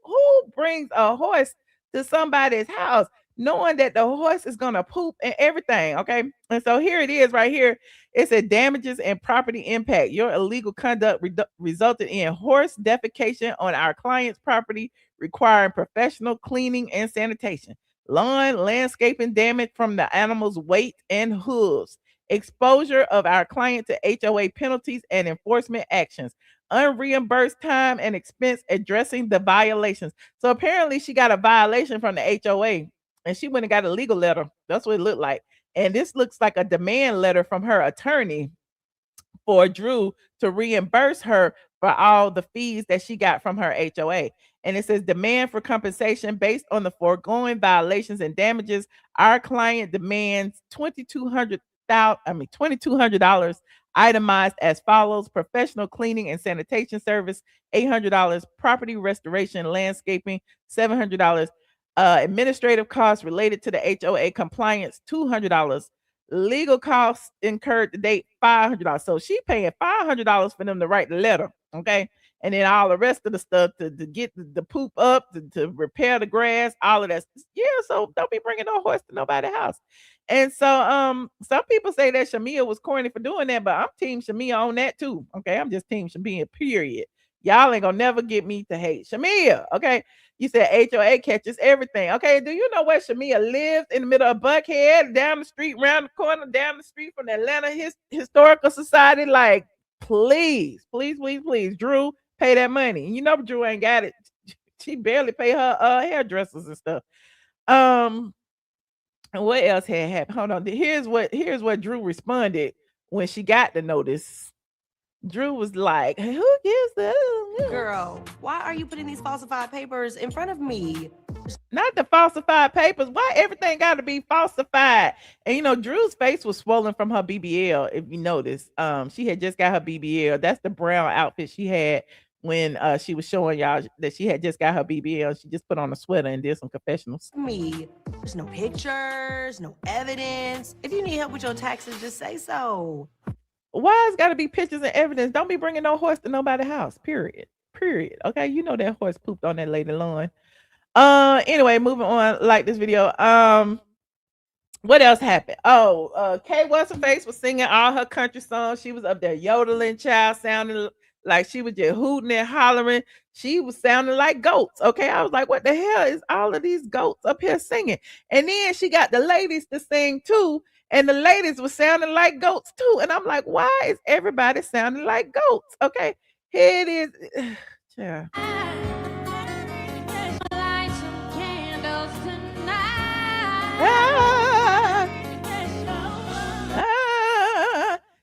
S1: brings a horse to somebody's house knowing that the horse is gonna poop and everything? Okay, and so here it is right here. It said damages and property impact. Your illegal conduct resulted in horse defecation on our client's property, requiring professional cleaning and sanitation. Lawn landscaping damage from the animal's weight and hooves. Exposure of our client to HOA penalties and enforcement actions. Unreimbursed time and expense addressing the violations. So apparently she got a violation from the HOA and she went and got a legal letter. That's what it looked like. And this looks like a demand letter from her attorney for Drew to reimburse her for all the fees that she got from her HOA. And it says demand for compensation based on the foregoing violations and damages. Our client demands $2,200 itemized as follows: professional cleaning and sanitation service, $800, property restoration, landscaping, $700, administrative costs related to the HOA compliance, $200, legal costs incurred to date, $500. So she paying $500 for them to write the letter, okay? And then all the rest of the stuff to get the poop up, to repair the grass, all of that. Yeah, so don't be bringing no horse to nobody's house. And so some people say that Shamia was corny for doing that, but I'm team Shamia on that too. Okay, I'm just team Shamia, period. Y'all ain't gonna never get me to hate Shamia. Okay, You said HOA catches everything. Okay, do you know where Shamia lives? In the middle of Buckhead, down the street, round the corner, down the street from the Atlanta Historical Society. Like, please, please, please, please, Drew, pay that money. You know Drew ain't got it. She barely pay her hairdressers and stuff. And what else had happened? Hold on. Here's what Drew responded when she got the notice. Drew was like, who gives the
S17: Girl, why are you putting these falsified papers in front of me?
S1: Not the falsified papers. Why everything got to be falsified? And you know, Drew's face was swollen from her BBL. If you notice, she had just got her BBL. That's the brown outfit she had when she was showing y'all that she had just got her BBL. She just put on a sweater and did some confessionals.
S17: Me, there's no pictures, no evidence. If you need help with your taxes, just say so.
S1: Why it's got to be pictures and evidence? Don't be bringing no horse to nobody's house. Period. Okay, you know that horse pooped on that lady lawn. Anyway, moving on. Like this video. What else happened? Kay What's-Her-Face was singing all her country songs. She was up there yodeling, child, sounding like she was just hooting and hollering. She was sounding like goats. Okay, I was like, what the hell is all of these goats up here singing? And then she got the ladies to sing too. And the ladies were sounding like goats too. And I'm like, why is everybody sounding like goats? Okay, here it is. Yeah.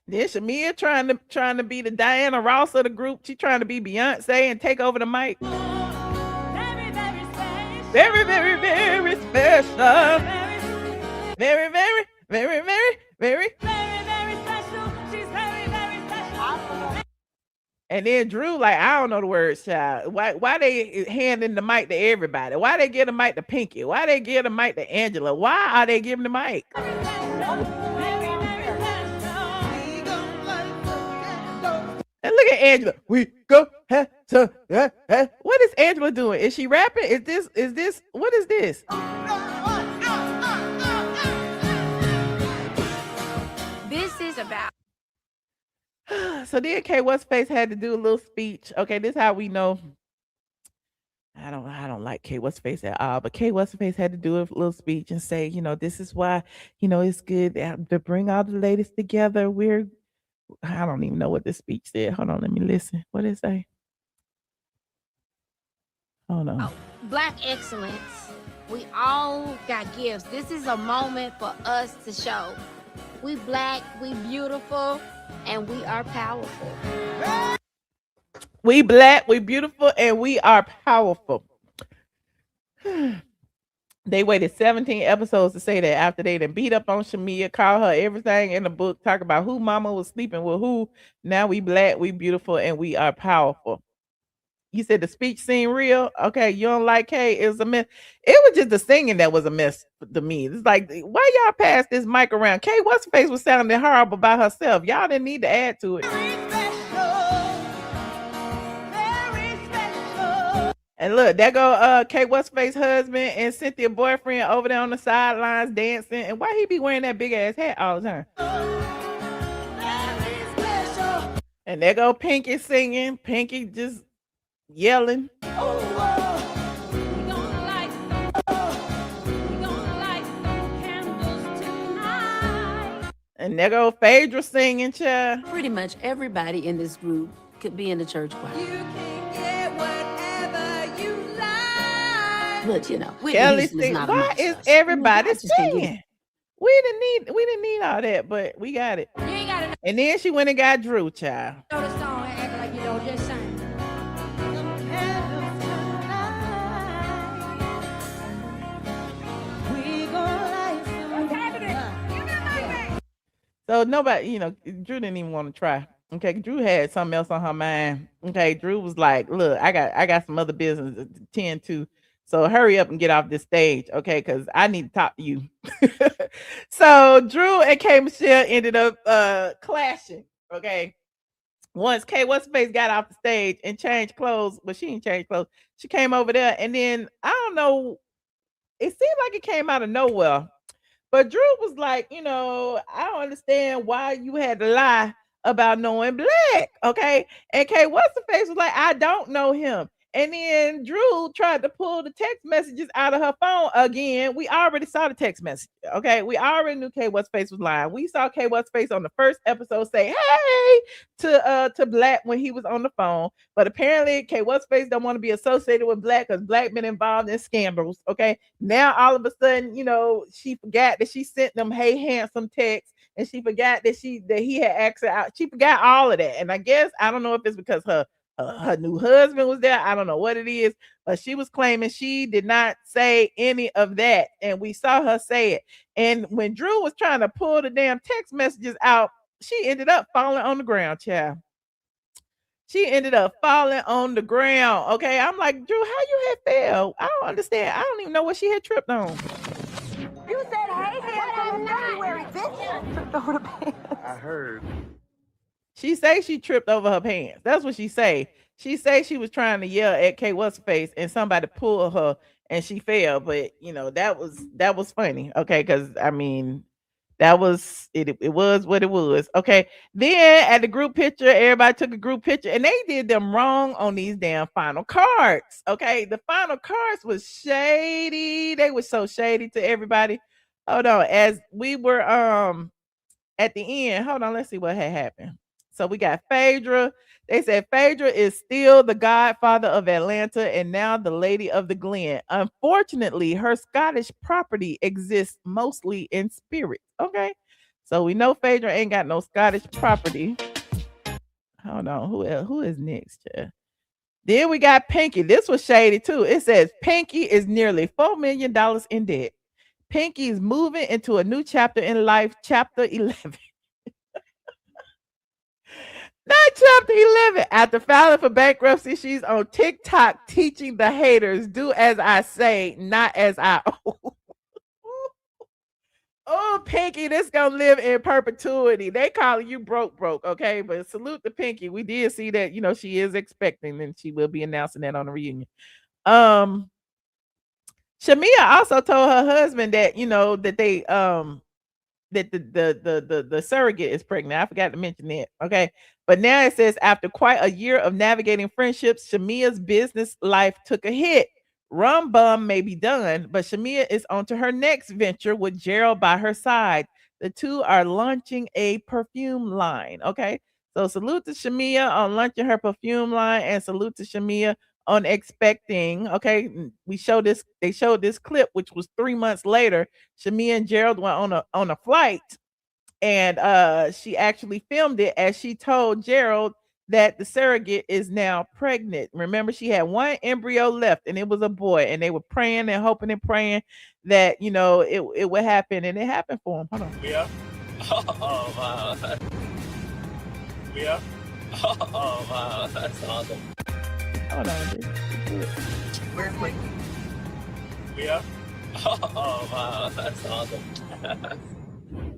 S1: Then Shamia trying to be the Diana Ross of the group. She trying to be Beyonce and take over the mic. Very, very, very special. Very, very, very, very, very, very special. She's very, very special. And then Drew, like, I don't know the words, child. Why they handing the mic to everybody? Why they give the mic to Pinky? Why they give the mic to Angela? Why are they giving the mic? And look at Angela. We go. What is Angela doing? Is she rapping? Is this? What is this?
S17: This is about.
S1: So then Kay What's-Face had to do a little speech. Okay, this is how we know. I don't like Kay What's-Face at all, but Kay What's-Face had to do a little speech and say, you know, this is why, you know, it's good to bring all the ladies together. I don't even know what this speech said. Hold on, let me listen. What did it say? Hold on.
S18: Black excellence. We all got gifts. This is a moment for us to show. We Black, we beautiful, and we are powerful.
S1: We Black, we beautiful, and we are powerful. They waited 17 episodes to say that after they done beat up on Shamia, call her everything in the book, talk about who mama was sleeping with who. Now we Black, we beautiful, and we are powerful. You said the speech seemed real. Okay, you don't like Kay? It was a mess. It was just the singing that was a mess to me. It's like, why y'all pass this mic around? Kay What's-Her-Face was sounding horrible by herself. Y'all didn't need to add to it. And look, there go Kay What's-Her-Face husband and Cynthia boyfriend over there on the sidelines dancing. And why he be wearing that big ass hat all the time? And there go Pinky singing. Pinky just yelling. And there go Phaedra singing, child.
S7: Pretty much everybody in this group could be in the church choir. You can get whatever you like. But you know,
S1: Kelly sing. Why is everybody singing? We didn't need all that, but we got it.
S18: You ain't gotta know
S1: And then she went and got Drew, child.
S18: the song and act like you don't just sing.
S1: So nobody, you know, Drew didn't even want to try. Okay, Drew had something else on her mind. Okay, Drew was like, "Look, I got some other business to tend to, so hurry up and get off this stage, okay? Because I need to talk to you." So Drew and K Michelle ended up clashing. Okay, once Kay What's-Her-Face got off the stage and changed clothes, but she didn't change clothes. She came over there, and then I don't know. It seemed like it came out of nowhere. But Drew was like, you know, I don't understand why you had to lie about knowing Black, okay? And Kay What's-Her-Face was like, I don't know him. And then Drew tried to pull the text messages out of her phone again. We already saw the text message. Okay. We already knew K What's Face was lying. We saw K What's Face on the first episode say, hey, to Black when he was on the phone. But apparently K What's Face don't want to be associated with Black because Black been involved in scandals. Okay. Now all of a sudden, she forgot that she sent them hey handsome texts, and she forgot that he had asked her out. She forgot all of that. And I guess I don't know if it's because her new husband was there. I don't know what it is, but she was claiming she did not say any of that. And we saw her say it. And when Drew was trying to pull the damn text messages out, she ended up falling on the ground, child. She ended up falling on the ground. Okay. I'm like, Drew, how you had fell? I don't understand. I don't even know what she had tripped on.
S17: You said, hey, handsome in February, bitch.
S6: I heard.
S1: She say she tripped over her pants. That's what she say. She say she was trying to yell at K What's Face and somebody pulled her and she fell. But that was funny. Okay, because I mean that was it. It was what it was. Okay. Then at the group picture, everybody took a group picture and they did them wrong on these damn final cards. Okay, the final cards was shady. They were so shady to everybody. Hold on, as we were at the end. Hold on, let's see what had happened. So we got Phaedra. They said Phaedra is still the godfather of Atlanta and now the lady of the Glen. Unfortunately, her Scottish property exists mostly in spirit. Okay. So we know Phaedra ain't got no Scottish property. Hold on. Who else? Who is next? Then we got Pinky. This was shady too. It says Pinky is nearly $4 million in debt. Pinky is moving into a new chapter in life, chapter 11. Not chapter 11. After filing for bankruptcy, she's on TikTok teaching the haters, do as I say, not as I owe. Oh, Pinky, this gonna live in perpetuity. They calling you broke, okay? But salute to Pinky. We did see that, she is expecting, and she will be announcing that on the reunion. Shamia also told her husband that, that they that the surrogate is pregnant. I forgot to mention that. Okay. But now it says after quite a year of navigating friendships, Shamia's business life took a hit. Rum bum may be done, but Shamia is on to her next venture with Gerald by her side. The two are launching a perfume line. Okay. So salute to Shamia on launching her perfume line, and salute to Shamia on expecting. Okay, they showed this clip, which was 3 months later. Shamia and Gerald went on a flight, and she actually filmed it as she told Gerald that the surrogate is now pregnant. Remember, she had one embryo left, and it was a boy, and they were praying and hoping and praying that it would happen, and it happened for him. Hold on.
S16: Yeah. Oh wow. Yeah. Oh wow, that's awesome.
S1: Hold on, dude.
S16: We're quick. Yeah. Oh wow, that's awesome.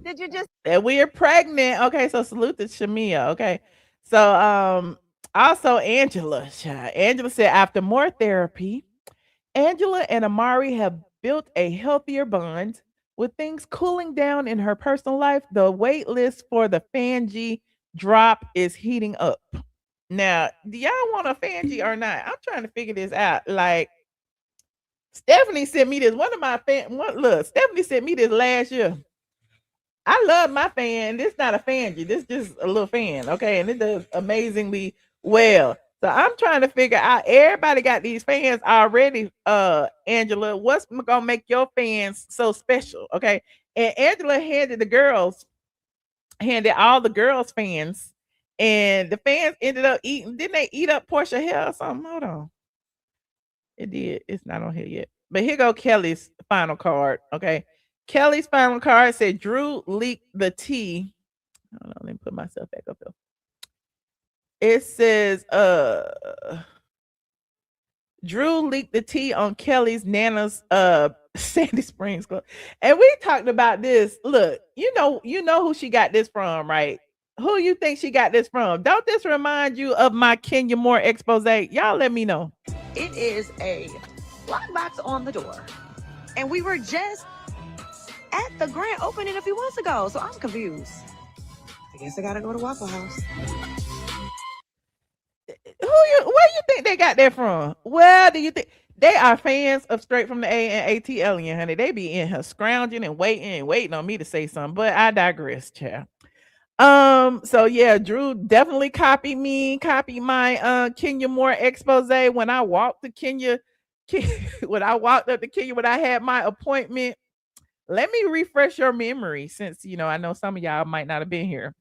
S1: Did you just that we're pregnant? Okay, so salute to Shamia. Okay, so also Angela said after more therapy, Angela and Amari have built a healthier bond. With things cooling down in her personal life, the wait list for the Fangie drop is heating up. Now, do y'all want a Fangie or not? I'm trying to figure this out. Like, Stephanie sent me this. Stephanie sent me this last year. I love my fan. This not a Fangie. This just a little fan. Okay, and it does amazingly well. So I'm trying to figure out. Everybody got these fans already. Angela, what's gonna make your fans so special? Okay, and Angela handed all the girls fans. And the fans ended up eating. Didn't they eat up Portia hair or something? Hold on. It did. It's not on here yet. But here go Kelly's final card. Okay. Kelly's final card said Drew leaked the tea. Hold on. Let me put myself back up here. It says Drew leaked the tea on Kelly's Nana's Sandy Springs Club. And we talked about this. Look, you know who she got this from, right? Who you think she got this from? Don't this remind you of my Kenya Moore expose? Y'all let me know.
S14: It is a lockbox on the door. And we were just at the grand opening a few months ago, so I'm confused. I guess I gotta go to Waffle House.
S1: Where you think they got that from? Where do you think they are fans of Straight from the A and ATLien, honey? They be in here scrounging and waiting on me to say something, but I digress, child. So yeah, Drew definitely copied my Kenya Moore expose when I walked to Kenya. When I walked up to Kenya when I had my appointment. Let me refresh your memory since I know some of y'all might not have been here.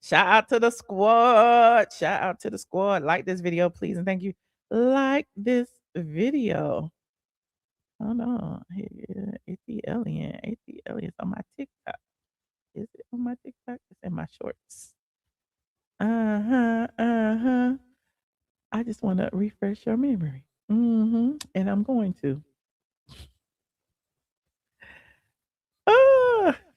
S1: Shout out to the squad. Shout out to the squad. Like this video, please, and thank you. Like this video. Hold on. Here, ATLien. ATLien on my TikTok. Is it on my TikTok? It's in my shorts. I just want to refresh your memory. And I'm going to.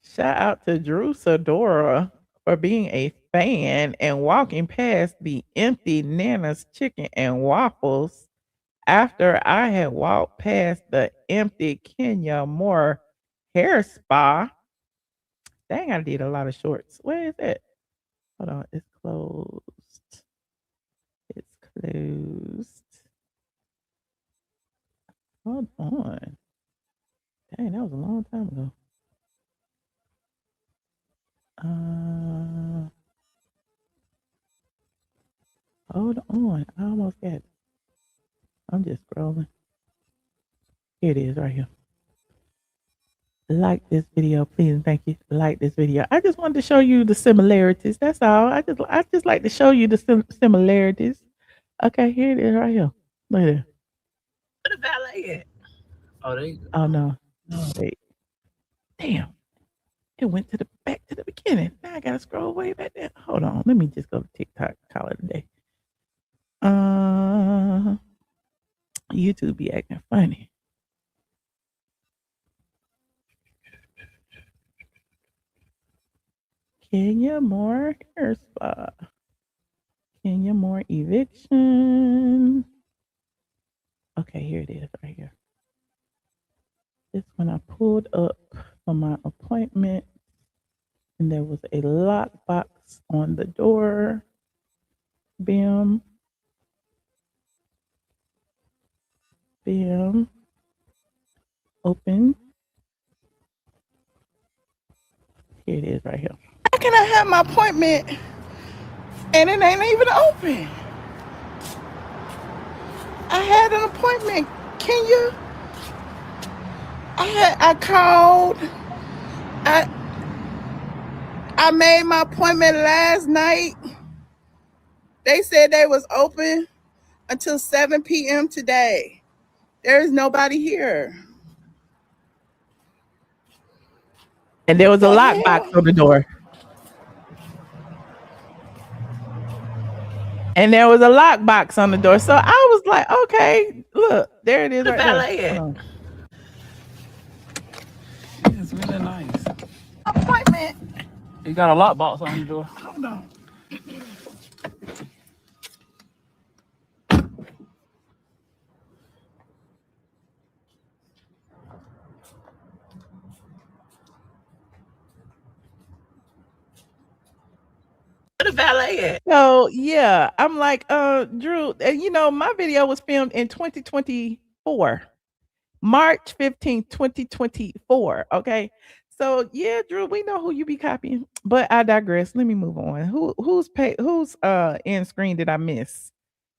S1: Shout out to Drew Sadora for being a fan and walking past the empty Nana's Chicken and Waffles after I had walked past the empty Kenya Moore hair spa. Dang, I did a lot of shorts. Where is it? Hold on, it's closed. It's closed. Hold on. Dang, that was a long time ago. Hold on. I almost got it. I'm just scrolling. Here it is right here. Like this video, please, and thank you. Like this video. I just wanted to show you the similarities. That's all. I just like to show you the similarities. Okay, here it is right here. Look at it.
S16: Where the valet at? Oh, they.
S1: Oh no. Wait. Damn. It went to the back to the beginning. Now I gotta scroll way back there. Hold on. Let me just go to TikTok. Call it a day. YouTube be acting funny. Kenya Moore hair spa. Kenya Moore eviction. Okay, here it is right here. This when I pulled up for my appointment and there was a lockbox on the door. Bam. Bam. Open. Here it is right here. How can I have my appointment and it ain't even open? I had an appointment. Can you? I called. I made my appointment last night. They said they was open until 7 p.m. today. There is nobody here. And there was a lockbox on the door. And there was a lockbox on the door. So I was like, okay, look, there it is.
S16: The
S1: right
S16: valet
S1: there.
S16: at? It's really nice.
S1: Appointment.
S16: You got a lockbox on your door.
S1: Hold on.
S16: Where the valet at?
S1: So yeah, I'm like, Drew, my video was filmed in 2024, March 15th, 2024. Okay. So yeah, Drew, we know who you be copying, but I digress. Let me move on. Whose end screen did I miss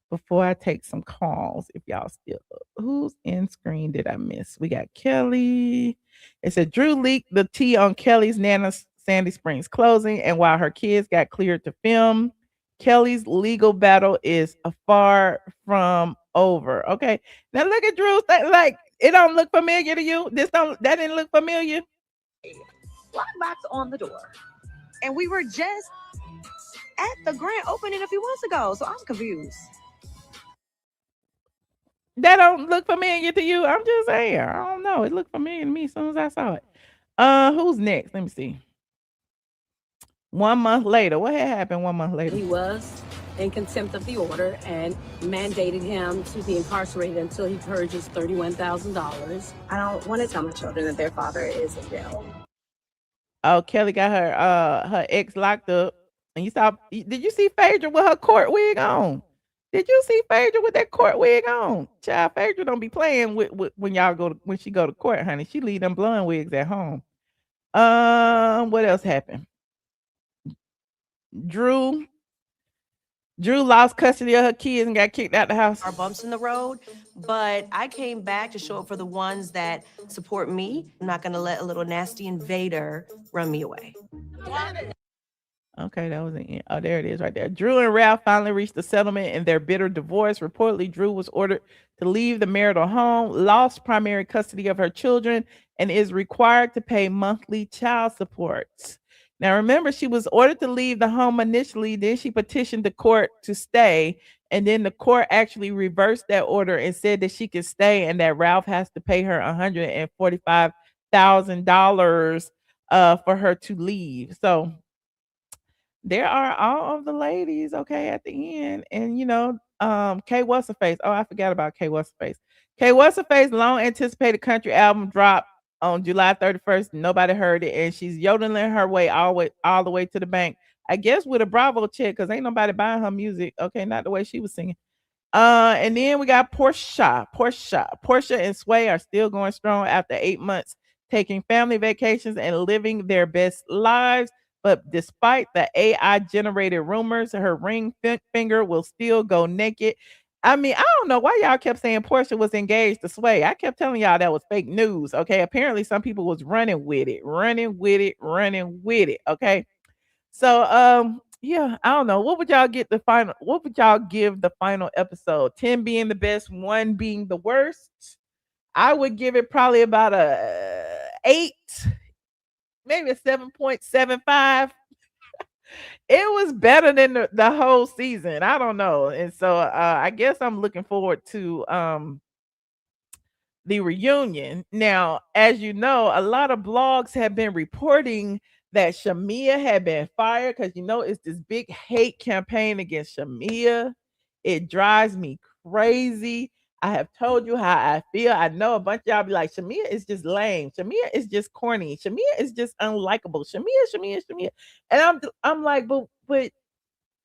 S1: before I take some calls? If y'all still up. Whose end screen did I miss? We got Kelly. It said Drew leaked the tea on Kelly's Nana's Sandy Springs closing, and while her kids got cleared to film, Kelly's legal battle is far from over. Okay, now look at Drew. Like it don't look familiar to you. That didn't look familiar.
S14: Lockbox on the door, and we were just at the grand opening a few months ago, so I'm confused.
S1: That don't look familiar to you. I'm just saying. I don't know. It looked familiar to me as soon as I saw it. Who's next? Let me see. 1 month later. What had happened 1 month later?
S19: He was in contempt of the order and mandated him to be incarcerated until he purges $31,000.
S20: I don't want to tell my children that their father is in jail.
S1: Oh, Kelly got her ex locked up. And did you see Phaedra with her court wig on? Did you see Phaedra with that court wig on? Child, Phaedra don't be playing with when y'all when she go to court, honey. She leave them blonde wigs at home. What else happened? Drew lost custody of her kids and got kicked out the house.
S17: Our bumps in the road, but I came back to show up for the ones that support me. I'm not gonna let a little nasty invader run me away.
S1: Okay, that was the end. Oh, there it is right there. Drew and Ralph finally reached a settlement in their bitter divorce. Reportedly, Drew was ordered to leave the marital home, lost primary custody of her children, and is required to pay monthly child support. Now, remember, she was ordered to leave the home initially. Then she petitioned the court to stay. And then the court actually reversed that order and said that she could stay and that Ralph has to pay her $145,000 for her to leave. So there are all of the ladies, okay, at the end. And, K What's Her Face. Oh, I forgot about K What's Her Face. K What's Her Face long anticipated country album dropped on July 31st. Nobody heard it, and she's yodeling her way all the way to the bank. I guess with a Bravo check, because ain't nobody buying her music. Okay, not the way she was singing. And then we got Portia and Sway are still going strong after 8 months, taking family vacations and living their best lives. But despite the AI generated rumors, her ring finger will still go naked. I mean, I don't know why y'all kept saying Portia was engaged to Sway. I kept telling y'all that was fake news. Okay. Apparently some people was running with it. Okay. So yeah, I don't know. What would y'all give the final episode? 10 being the best, 1 being the worst. I would give it probably about a 8, maybe a 7.75. It was better than the whole season. I don't know. And so I guess I'm looking forward to the reunion. Now, as you know, a lot of blogs have been reporting that Shamar had been fired because it's this big hate campaign against Shamar. It drives me crazy. I have told you how I feel. I know a bunch of y'all be like, Shamar is just lame. Shamar is just corny. Shamar is just unlikable. Shamar. And I'm like, but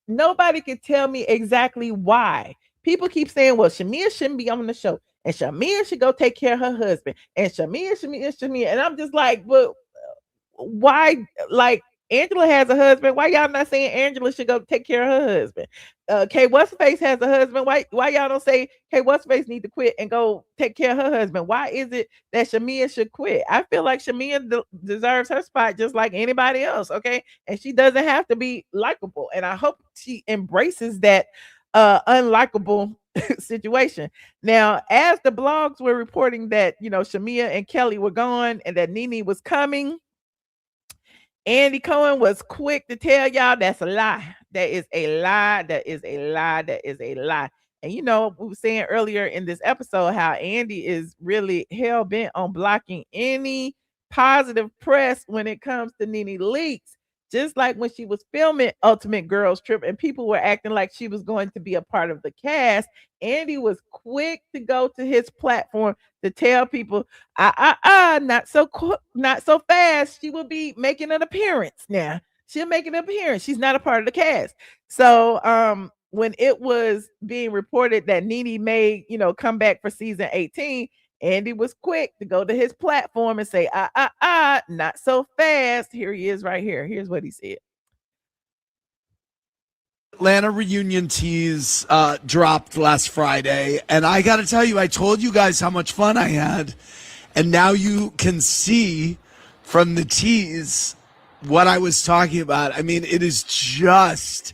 S1: nobody can tell me exactly why. People keep saying, well, Shamar shouldn't be on the show. And Shamar should go take care of her husband. And Shamar. And I'm just like, but why? Like, Angela has a husband. Why y'all not saying Angela should go take care of her husband? K What's Face has a husband. Why y'all don't say K What's Face need to quit and go take care of her husband? Why is it that Shamar should quit? I feel like Shamar deserves her spot just like anybody else, okay? And she doesn't have to be likable. And I hope she embraces that unlikable situation. Now, as the blogs were reporting that, Shamar and Kelly were gone and that NeNe was coming, Andy Cohen was quick to tell y'all that's a lie. That is a lie. That is a lie. That is a lie. And we were saying earlier in this episode how Andy is really hell bent on blocking any positive press when it comes to NeNe Leakes. Just like when she was filming Ultimate Girls Trip and people were acting like she was going to be a part of the cast, Andy was quick to go to his platform to tell people, not so fast. She will be making an appearance now. She'll make an appearance. She's not a part of the cast. So when it was being reported that NeNe may, come back for season 18, Andy was quick to go to his platform and say, not so fast. Here he is right here. Here's what he said.
S21: Atlanta reunion tease dropped last Friday, and I got to tell you, I told you guys how much fun I had, and now you can see from the tease what I was talking about. I mean, it is just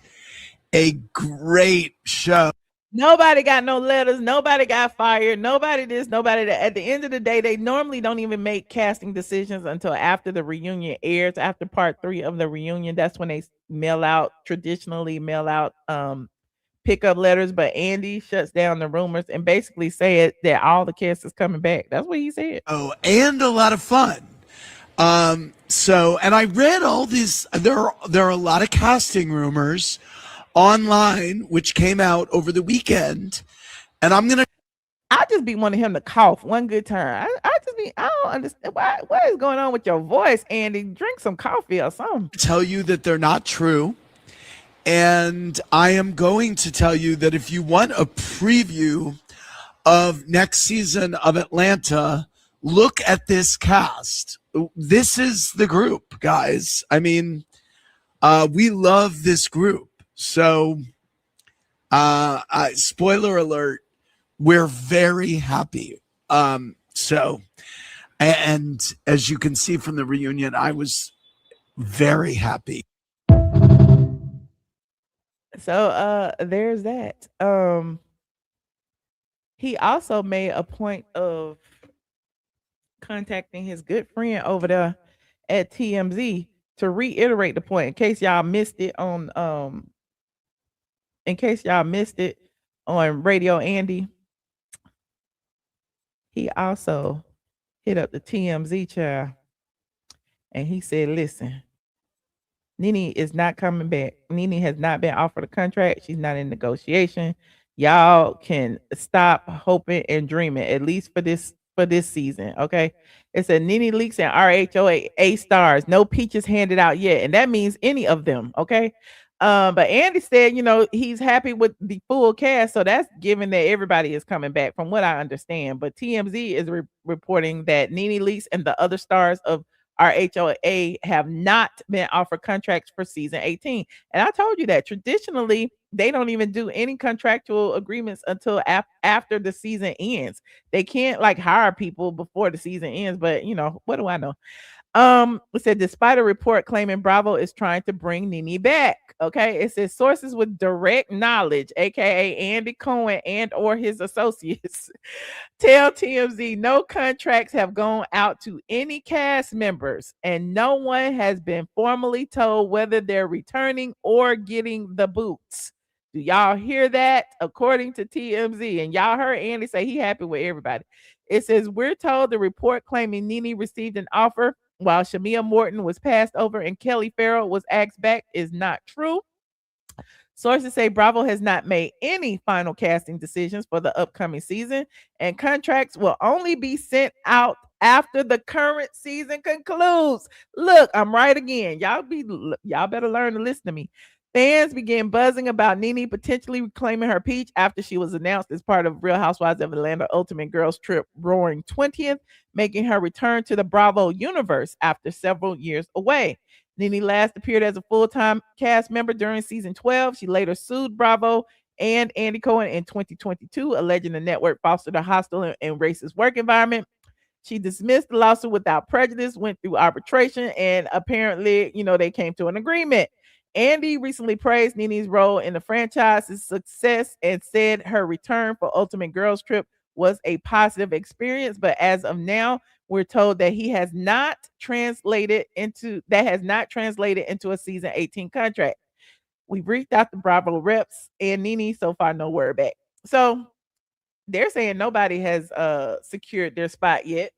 S21: a great show.
S1: Nobody got no letters. Nobody got fired. Nobody this, nobody that. At the end of the day, they normally don't even make casting decisions until after the reunion airs, after part 3 of the reunion. That's when they traditionally mail out pickup letters. But Andy shuts down the rumors and basically said that all the cast is coming back. That's what he said.
S21: Oh, and a lot of fun. And I read all these. There are a lot of casting rumors online which came out over the weekend, and
S1: I just be wanting him to cough one good time. I don't understand what is going on with your voice, Andy. Drink some coffee or something.
S21: Tell you that they're not true, And I am going to tell you that if you want a preview of next season of Atlanta, look at this cast. This is the group, guys. I mean, we love this group. So, spoiler alert, we're very happy. So, and as you can see from the reunion, I was very happy.
S1: So there's that. He also made a point of contacting his good friend over there at TMZ to reiterate the point in case y'all missed it on Radio Andy. He also hit up the TMZ chair and he said, listen, NeNe is not coming back. NeNe has not been offered a contract. She's not in negotiation. Y'all can stop hoping and dreaming, at least for this season. Okay. It said NeNe Leakes and RHOA stars. No peaches handed out yet. And that means any of them. Okay. But Andy said, he's happy with the full cast. So that's given that everybody is coming back, from what I understand. But TMZ is reporting that NeNe Leakes and the other stars of RHOA have not been offered contracts for season 18. And I told you that traditionally they don't even do any contractual agreements until after the season ends. They can't hire people before the season ends, but what do I know? It said despite a report claiming Bravo is trying to bring NeNe back. Okay, it says sources with direct knowledge, aka Andy Cohen and or his associates, tell TMZ no contracts have gone out to any cast members, and no one has been formally told whether they're returning or getting the boots. Do y'all hear that? According to TMZ, and y'all heard Andy say he happy with everybody. It says we're told the report claiming NeNe received an offer while Shamia Morton was passed over and Kelly Farrell was asked back is not true. Sources say Bravo has not made any final casting decisions for the upcoming season, and contracts will only be sent out after the current season concludes. Look, I'm right again. Y'all better learn to listen to me. Fans began buzzing about NeNe potentially reclaiming her peach after she was announced as part of Real Housewives of Atlanta Ultimate Girls Trip Roaring 20th, making her return to the Bravo universe after several years away. NeNe last appeared as a full-time cast member during season 12. She later sued Bravo and Andy Cohen in 2022, alleging the network fostered a hostile and racist work environment. She dismissed the lawsuit without prejudice, went through arbitration, and apparently, they came to an agreement. Andy recently praised NeNe's role in the franchise's success and said her return for Ultimate Girls Trip was a positive experience, but as of now, we're told that has not translated into a season 18 contract. We've reached out to Bravo reps and NeNe, so far no word back. So they're saying nobody has secured their spot yet.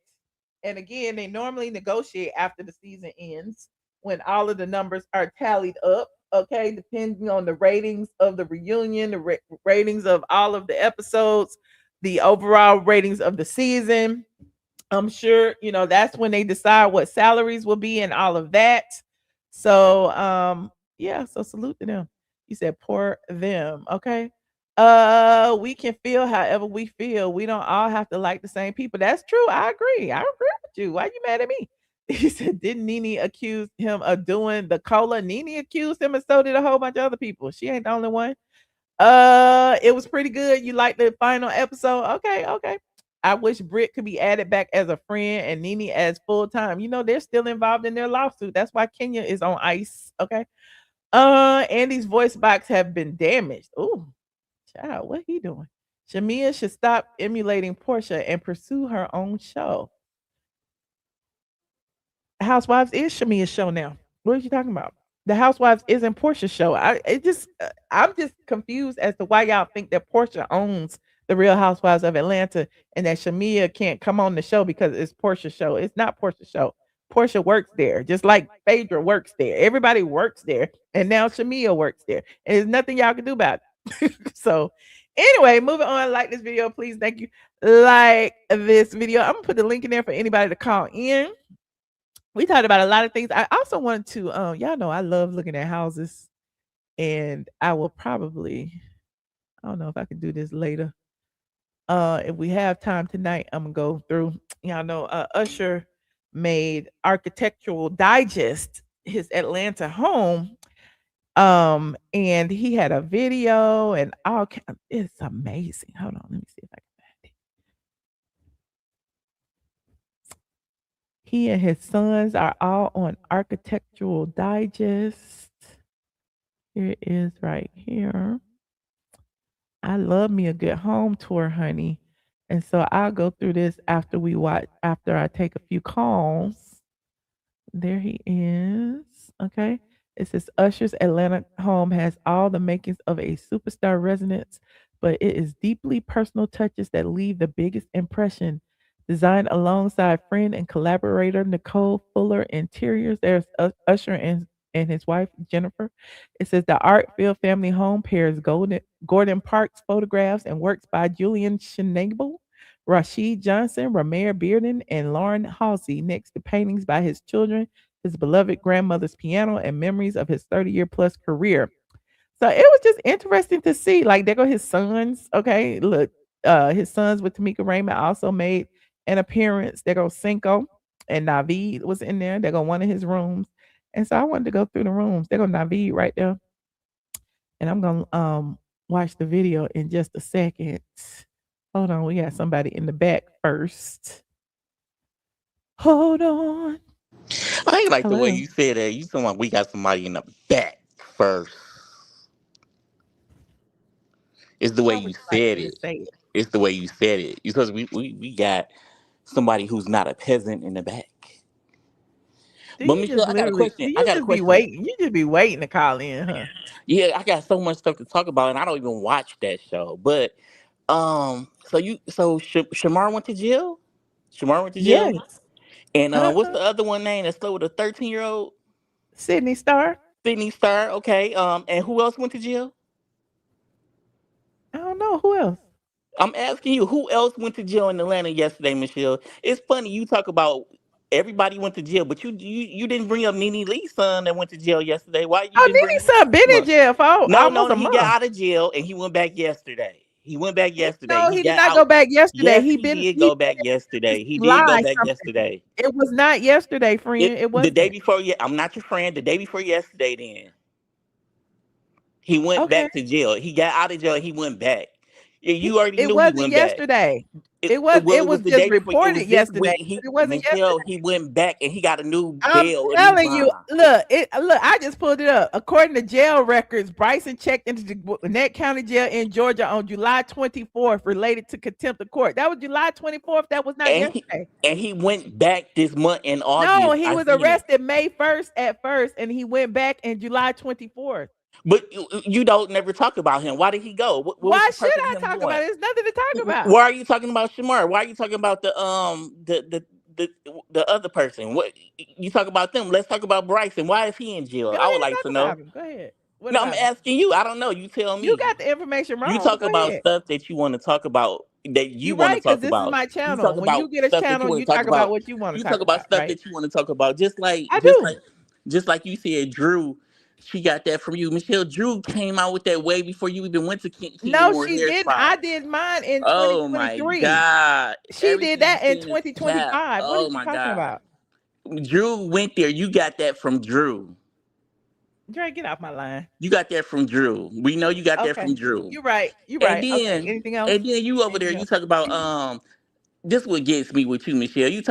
S1: And again, they normally negotiate after the season ends when all of the numbers are tallied up, okay, depending on the ratings of the reunion, the ratings of all of the episodes, the overall ratings of the season. I'm sure, that's when they decide what salaries will be and all of that. So, so salute to them. You said pour them, okay? We can feel however we feel. We don't all have to like the same people. That's true. I agree with you. Why you mad at me? He said, didn't NeNe accuse him of doing the cola? NeNe accused him, and so did a whole bunch of other people. She ain't the only one. It was pretty good. You liked the final episode? Okay. I wish Britt could be added back as a friend and NeNe as full-time. They're still involved in their lawsuit. That's why Kenya is on ice. Okay. Andy's voice box have been damaged. Ooh, child, what he doing? Shamia should stop emulating Portia and pursue her own show. Housewives is Shamia's show now. What are you talking about? The Housewives isn't Portia's show. I'm just confused as to why y'all think that Portia owns the Real Housewives of Atlanta and that Shamia can't come on the show because it's Portia's show. It's not Portia's show. Portia works there, just like Phaedra works there. Everybody works there, and now Shamia works there, and there's nothing y'all can do about it. So, anyway, moving on. Like this video, please. Thank you. Like this video. I'm gonna put the link in there for anybody to call in. We talked about a lot of things. I also wanted to, y'all know I love looking at houses. and I will probably, I don't know if I can do this later. If we have time tonight, I'm gonna go through. Y'all know Usher made Architectural Digest his Atlanta home. And he had a video and all it's amazing. Hold on, let me see if I can find it. He and his sons are all on Architectural Digest. Here it is right here. I love me a good home tour, honey. And so I'll go through this after I take a few calls. There he is. Okay. It says Usher's Atlanta home has all the makings of a superstar residence, but it is deeply personal touches that leave the biggest impression. Designed alongside friend and collaborator Nicole Fuller Interiors. There's Usher and his wife Jennifer. It says the art-filled family home pairs Gordon Parks photographs and works by Julian Schnabel, Rashid Johnson, Ramir Bearden, and Lauren Halsey, next to paintings by his children, his beloved grandmother's piano, and memories of his 30-year plus career. So it was just interesting to see. Like, there go his sons. Okay, look, his sons with Tamika Raymond also made an appearance. There go Cinco and Naveed was in there. There go one of his rooms. And so I wanted to go through the rooms. There go Naveed right there. And I'm gonna watch the video in just a second. Hold on, we got somebody in the back first. Hold on.
S5: I ain't like the way
S1: Hello.
S5: you said that. You talking about we got somebody in the back first. It's the way
S1: How would
S5: you
S1: you like
S5: said
S1: me to
S5: it.
S1: say it?
S5: It's the way you said it. Because we got somebody who's not a peasant in the back.
S1: Do
S5: But
S1: you
S5: Michelle,
S1: just
S5: I got a
S1: literally
S5: question.
S1: do
S5: I
S1: you
S5: got a
S1: just be
S5: question.
S1: waiting? You just be waiting to call in, huh?
S5: Yeah, I got so much stuff to talk about, and I don't even watch that show. But Shamar went to jail. Shamar went to jail,
S1: Yes.
S5: and what's
S1: Uh-huh.
S5: the other one name that's still with a 13-year-old?
S1: Sidney Starr.
S5: Sidney Starr. Okay. And who else went to jail?
S1: I don't know who else.
S5: I'm asking you, who else went to jail in Atlanta yesterday, Michelle? It's funny you talk about everybody went to jail, but you didn't bring up NeNe Leakes' son that went to jail yesterday. Why you
S1: Oh,
S5: didn't bring
S1: Nene's
S5: him
S1: son been in
S5: up?
S1: jail for
S5: No,
S1: almost a
S5: he got
S1: month.
S5: out of jail and he went back yesterday. He went back yesterday.
S1: No,
S5: He
S1: he did
S5: got
S1: not
S5: out.
S1: go back yesterday.
S5: Yes, he did
S1: He
S5: go back
S1: been since
S5: yesterday. He did go
S1: July
S5: back
S1: something.
S5: yesterday.
S1: It was not yesterday, friend. It
S5: The day
S1: wasn't.
S5: before, I'm not your friend. The day before yesterday, then he went
S1: Okay.
S5: back to jail. He got out of jail. He went back. Yeah, you already
S1: It
S5: knew he
S1: wasn't
S5: went back.
S1: yesterday.
S5: It,
S1: It was
S5: well,
S1: it
S5: it was
S1: was
S5: the
S1: just
S5: day before. It was
S1: reported
S5: this
S1: yesterday,
S5: week.
S1: but it wasn't
S5: Michelle,
S1: yesterday.
S5: he went back and he got a new
S1: I'm
S5: bail, a new
S1: telling you,
S5: bond.
S1: look, I just pulled it up. According to jail records, Bryson checked into the Gwinnett County Jail in Georgia on July 24th related to contempt of court. That was July 24th. That was not yesterday.
S5: And he went back this month in
S1: No,
S5: August.
S1: he
S5: I
S1: was
S5: seen it.
S1: arrested May 1st at first, and he went back in July 24th.
S5: But you don't never talk about him. Why did he go? What was
S1: Why
S5: the
S1: should
S5: purpose of
S1: I
S5: him
S1: talk
S5: going?
S1: about it? There's nothing to talk about.
S5: Why are you talking about Shamar? Why are you talking about the other person? What you talk about them? Let's talk about Bryson. Why is he in jail?
S1: Go
S5: I would
S1: ahead,
S5: like
S1: talk
S5: to know.
S1: about him. Go ahead. What
S5: No, I'm
S1: about him?
S5: asking you. I don't know. You tell
S1: You
S5: me.
S1: got the information
S5: You
S1: wrong, but
S5: talk
S1: go
S5: about
S1: ahead.
S5: stuff that you want to talk about. That you
S1: You're
S5: want to
S1: right, because
S5: talk
S1: this is
S5: about.
S1: my
S5: You talk
S1: channel. When you
S5: about
S1: get a
S5: stuff that you
S1: channel,
S5: want
S1: you
S5: to talk
S1: talk about
S5: about.
S1: what you want to
S5: You
S1: talk
S5: talk about
S1: about,
S5: stuff
S1: right?
S5: that you want to talk about.
S1: I do.
S5: Just like you said, Drew. She got that from you, Michelle. Drew came out with that way before you even went to Kenya
S1: No,
S5: Moore
S1: she
S5: Hair
S1: didn't.
S5: Spa.
S1: I did mine in
S5: Oh my
S1: 2023.
S5: God.
S1: She did
S5: Everything you
S1: that in
S5: saying is cap.
S1: 2025. What are
S5: Oh
S1: you
S5: my
S1: talking
S5: God.
S1: about?
S5: Drew went there. You got that from Drew.
S1: Dre, get off my line.
S5: You got that from Drew. We know you got that from
S1: Okay.
S5: Drew.
S1: You're right. You're
S5: And
S1: right. Okay.
S5: then
S1: Anything else?
S5: and then you over there,
S1: Anything
S5: you
S1: else?
S5: talk about this what gets me with you, Michelle. You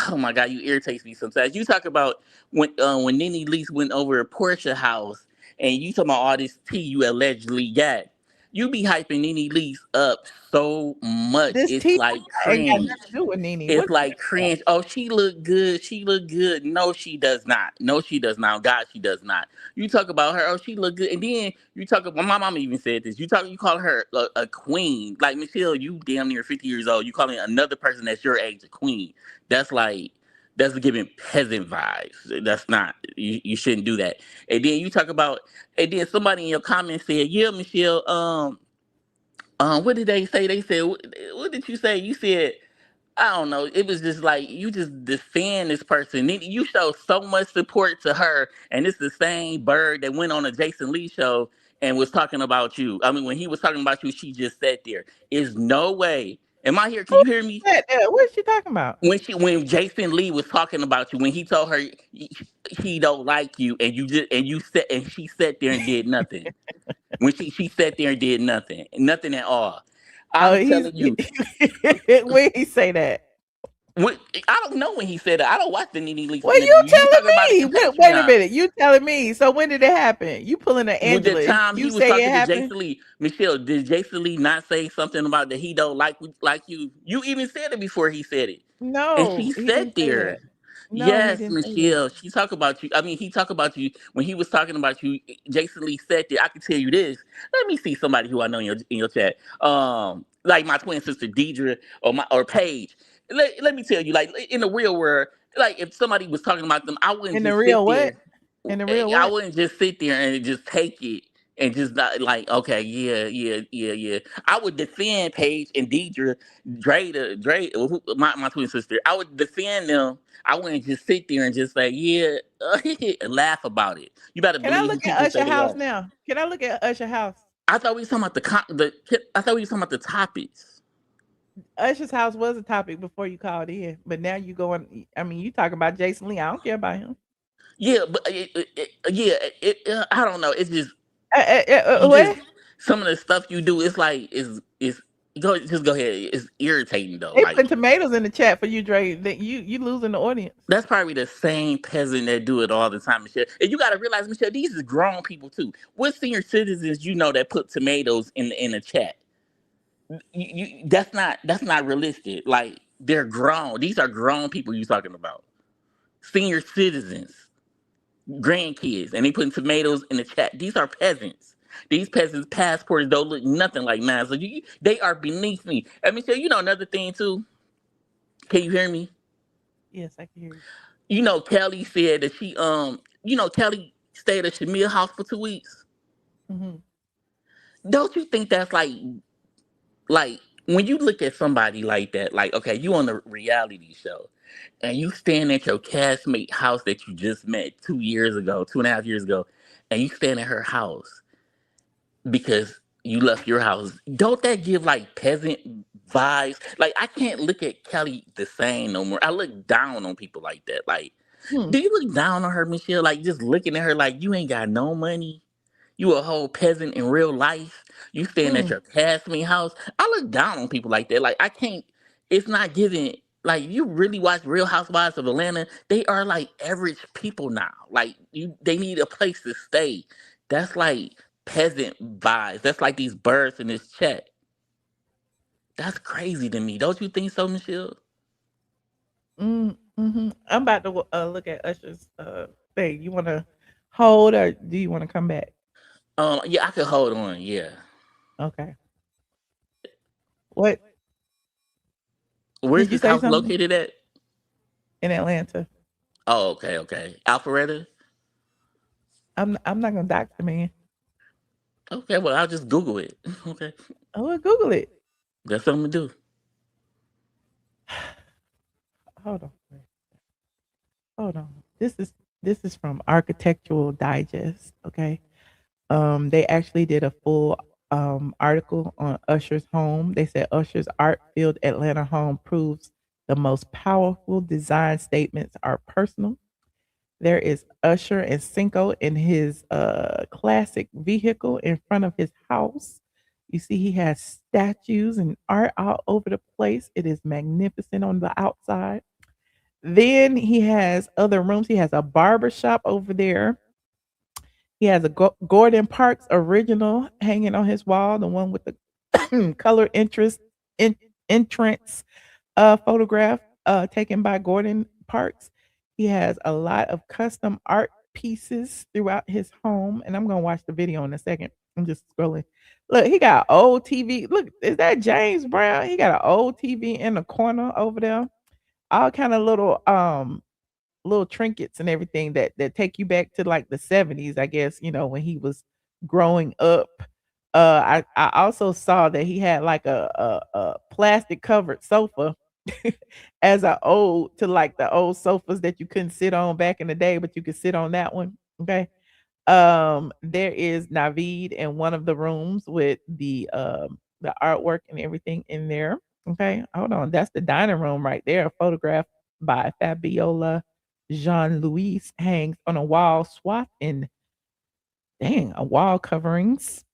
S5: oh my God, you irritates me sometimes. You talk about when NeNe Leakes went over to Portia house and you talking about all this tea you allegedly got. You be hyping NeNe Leakes up so much.
S1: This
S5: It's
S1: T
S5: like
S1: ain't got nothing
S5: cringe.
S1: to do with NeNe. What
S5: It's
S1: are you
S5: like
S1: talking about?
S5: cringe. Oh, she look good. She look good. No, she does not. No, she does not. God, she does not. You talk about her. Oh, she look good. And then you talk about my mom even said this. You call her a queen. Like Michelle, you damn near 50 years old. You calling another person that's your age a queen. That's like that's giving peasant vibes. That's not. You shouldn't do that. And then you talk about. And then somebody in your comments said, "Yeah, Michelle. What did they say? They said, what did you say? You said." I don't know. It was just like you just defend this person. You show so much support to her, and it's the same bird that went on a Jason Lee show and was talking about you. I mean, when he was talking about you, she just sat there. Is no way. Am I here? Can you hear me?
S1: What is she talking about?
S5: When Jason Lee was talking about you, when he told her he don't like you, and she sat there and did nothing. When she sat there and did nothing at all. I'm telling you.
S1: When he say that?
S5: I don't know when he said that. I don't watch the NeNe Leakes.
S1: Well, you telling me?
S5: Wait
S1: Wait a minute. You telling me? So when did it happen? You pulling an
S5: With
S1: Angela?
S5: the time
S1: You
S5: he was
S1: say
S5: talking
S1: it
S5: to
S1: happened?
S5: Jason Lee, Michelle, did Jason Lee not say something about that he don't like you? You even said it before he said it. And
S1: No,
S5: she
S1: he
S5: sat
S1: didn't say
S5: there.
S1: that. No, he
S5: Yes,
S1: didn't say that.
S5: Michelle. She talk about you. I mean, he talk about you when he was talking about you. Jason Lee sat there. I can tell you this. Let me see somebody who I know in your chat. Like my twin sister Deidre or Paige. Let me tell you, like in the real world, like if somebody was talking about them, I wouldn't
S1: In the
S5: just sit
S1: real what?
S5: there.
S1: In the real
S5: I
S1: what?
S5: wouldn't just sit there and just take it and just not like, okay, yeah. I would defend Paige and Deidre, my twin sister. I would defend them. I wouldn't just sit there and just say, yeah, and laugh about it. You better
S1: Can I
S5: believe who
S1: look at
S5: people say
S1: Usher
S5: they
S1: house
S5: are.
S1: now? Can I look at Usher house?
S5: I thought we was talking about I thought we was talking about the topics.
S1: Usher's house was a topic before you called in, but now you going. I mean, you talking about Jason Lee? I don't care about him.
S5: Yeah, but I don't know. It's just
S1: What?
S5: some of the stuff you do. It's like is go just go ahead. It's irritating though.
S1: They
S5: Like
S1: putting tomatoes in the chat for you, Dre. That you losing the audience.
S5: that's probably the same peasant that do it all the time, Michelle. And you got to realize, Michelle, these is grown people too. What senior citizens you know that put tomatoes in the chat? That's not realistic. Like they're grown. These are grown people you talking about. Senior citizens, grandkids, and they putting tomatoes in the chat. These are peasants. These peasants' passports don't look nothing like mine. So they are beneath me. And Michelle, you know another thing too. Can you hear me?
S1: Yes, I can hear you.
S5: You know, Kelly said that Kelly stayed at Shamir house for 2 weeks.
S1: Mm-hmm.
S5: Don't you think that's like when you look at somebody like that, like, okay, you on the reality show and you stand at your castmate house that you just met 2 years ago, 2.5 years ago, and you stand at her house because you left your house. Don't that give like peasant vibes? Like, I can't look at Kelly the same no more. I look down on people like that. Like, do you look down on her, Michelle? Like, just looking at her like you ain't got no money. You a whole peasant in real life. You staying at your castmate house. I look down on people like that. Like, I can't. It's not giving. Like, you really watch Real Housewives of Atlanta. They are like average people now. Like, they need a place to stay. That's like peasant vibes. That's like these birds in this chat. That's crazy to me. Don't you think so, Michelle?
S1: Mm-hmm. I'm about to look at Usher's thing. You want to hold or do you want to come back?
S5: Yeah, I could hold on. Yeah.
S1: Okay. What?
S5: Where's
S1: Did you
S5: this
S1: say
S5: house
S1: something?
S5: located at?
S1: In Atlanta.
S5: Oh, okay. Alpharetta?
S1: I'm not gonna dox the man.
S5: Okay, well, I'll just Google it. Okay.
S1: I will Google it.
S5: That's what I'm gonna do.
S1: Hold on. This is from Architectural Digest. Okay. They actually did a full article on Usher's home. They said Usher's art-filled Atlanta home proves the most powerful design statements are personal. There is Usher and Cinco in his classic vehicle in front of his house. You see, he has statues and art all over the place. It is magnificent on the outside. Then he has other rooms. He has a barber shop over there. He has a Gordon Parks original hanging on his wall, the one with the color entrance photograph taken by Gordon Parks. He has a lot of custom art pieces throughout his home, and I'm gonna watch the video in a second. I'm just scrolling. Look, he got old TV. Look, is that James Brown? He got an old TV in the corner over there. All kind of little trinkets and everything that take you back to like the 70s, I guess, when he was growing up. I also saw that he had like a plastic covered sofa as a ode to like the old sofas that you couldn't sit on back in the day, but you could sit on that one. Okay. There is Naveed in one of the rooms with the artwork and everything in there. Okay, hold on. That's the dining room right there. A photograph by Fabiola Jean Louis hangs on a wall swathed in a wall coverings.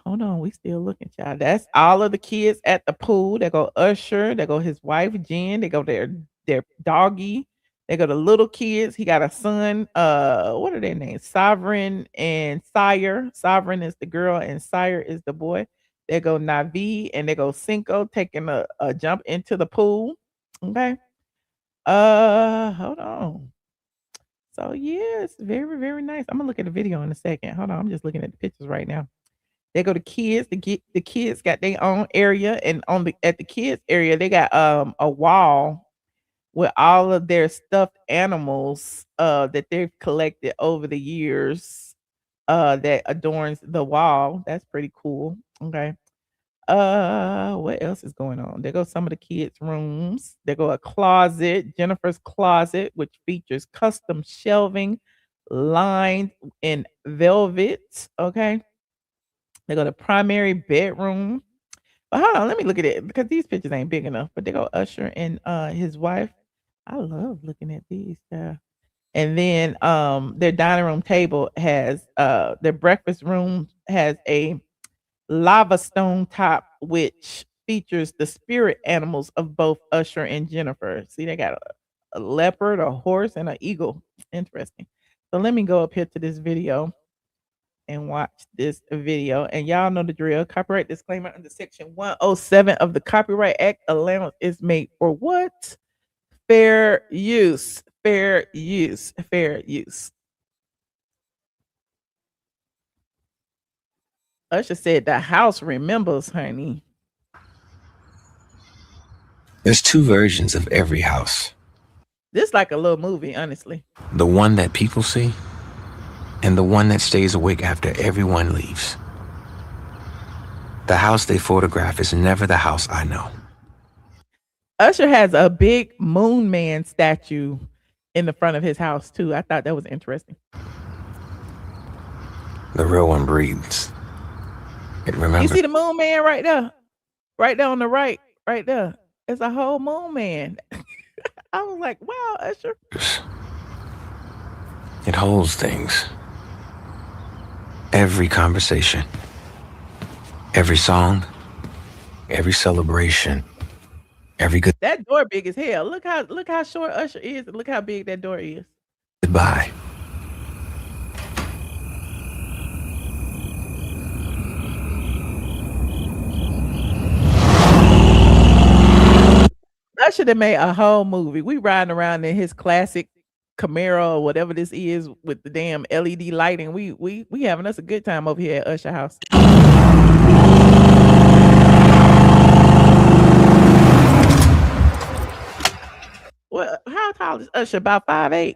S1: Hold on, we still looking, child. That's all of the kids at the pool. They go Usher, they go his wife Jen, they go their doggy, they go the little kids. He got a son. What are their names? Sovereign and Sire. Sovereign is the girl and Sire is the boy. They go Navi and they go Cinco taking a jump into the pool. Okay. Hold on. So yeah, it's very, very nice. I'm gonna look at the video in a second. Hold on, I'm just looking at the pictures right now. They go to kids. The kids got their own area, and at the kids area, they got a wall with all of their stuffed animals that they've collected over the years that adorns the wall. That's pretty cool. Okay. What else is going on? There go some of the kids' rooms. There go a closet, Jennifer's closet, which features custom shelving lined in velvet. Okay. They go to primary bedroom. But hold on, let me look at it because these pictures ain't big enough. But they go Usher and his wife. I love looking at these. And then their dining room table has their breakfast room has a lava stone top, which features the spirit animals of both Usher and Jennifer. See, they got a leopard, a horse, and an eagle. Interesting. So let me go up here to this video and watch this video. And y'all know the drill. Copyright disclaimer under section 107 of the Copyright Act. Allowance is made for what? Fair use. Fair use. Fair use. Usher said the house remembers, honey.
S8: There's two versions of every house.
S1: This like a little movie, honestly.
S8: The one that people see, and the one that stays awake after everyone leaves. The house they photograph is never the house I know.
S1: Usher has a big Moon Man statue in the front of his house, too. I thought that was interesting.
S8: The real one breathes. It remembers.
S1: You see the Moon Man right there? Right there on the right. Right there. It's a whole Moon Man. I was like, wow, Usher.
S8: It holds things. Every conversation, every song, every celebration, every good
S1: that door big as hell. Look how short Usher is, and look how big that door is.
S8: Goodbye.
S1: Usher done made a whole movie. We riding around in his classic Camaro or whatever this is with the damn LED lighting. We having us a good time over here at Usher House. Well, how tall is Usher? About 5'8".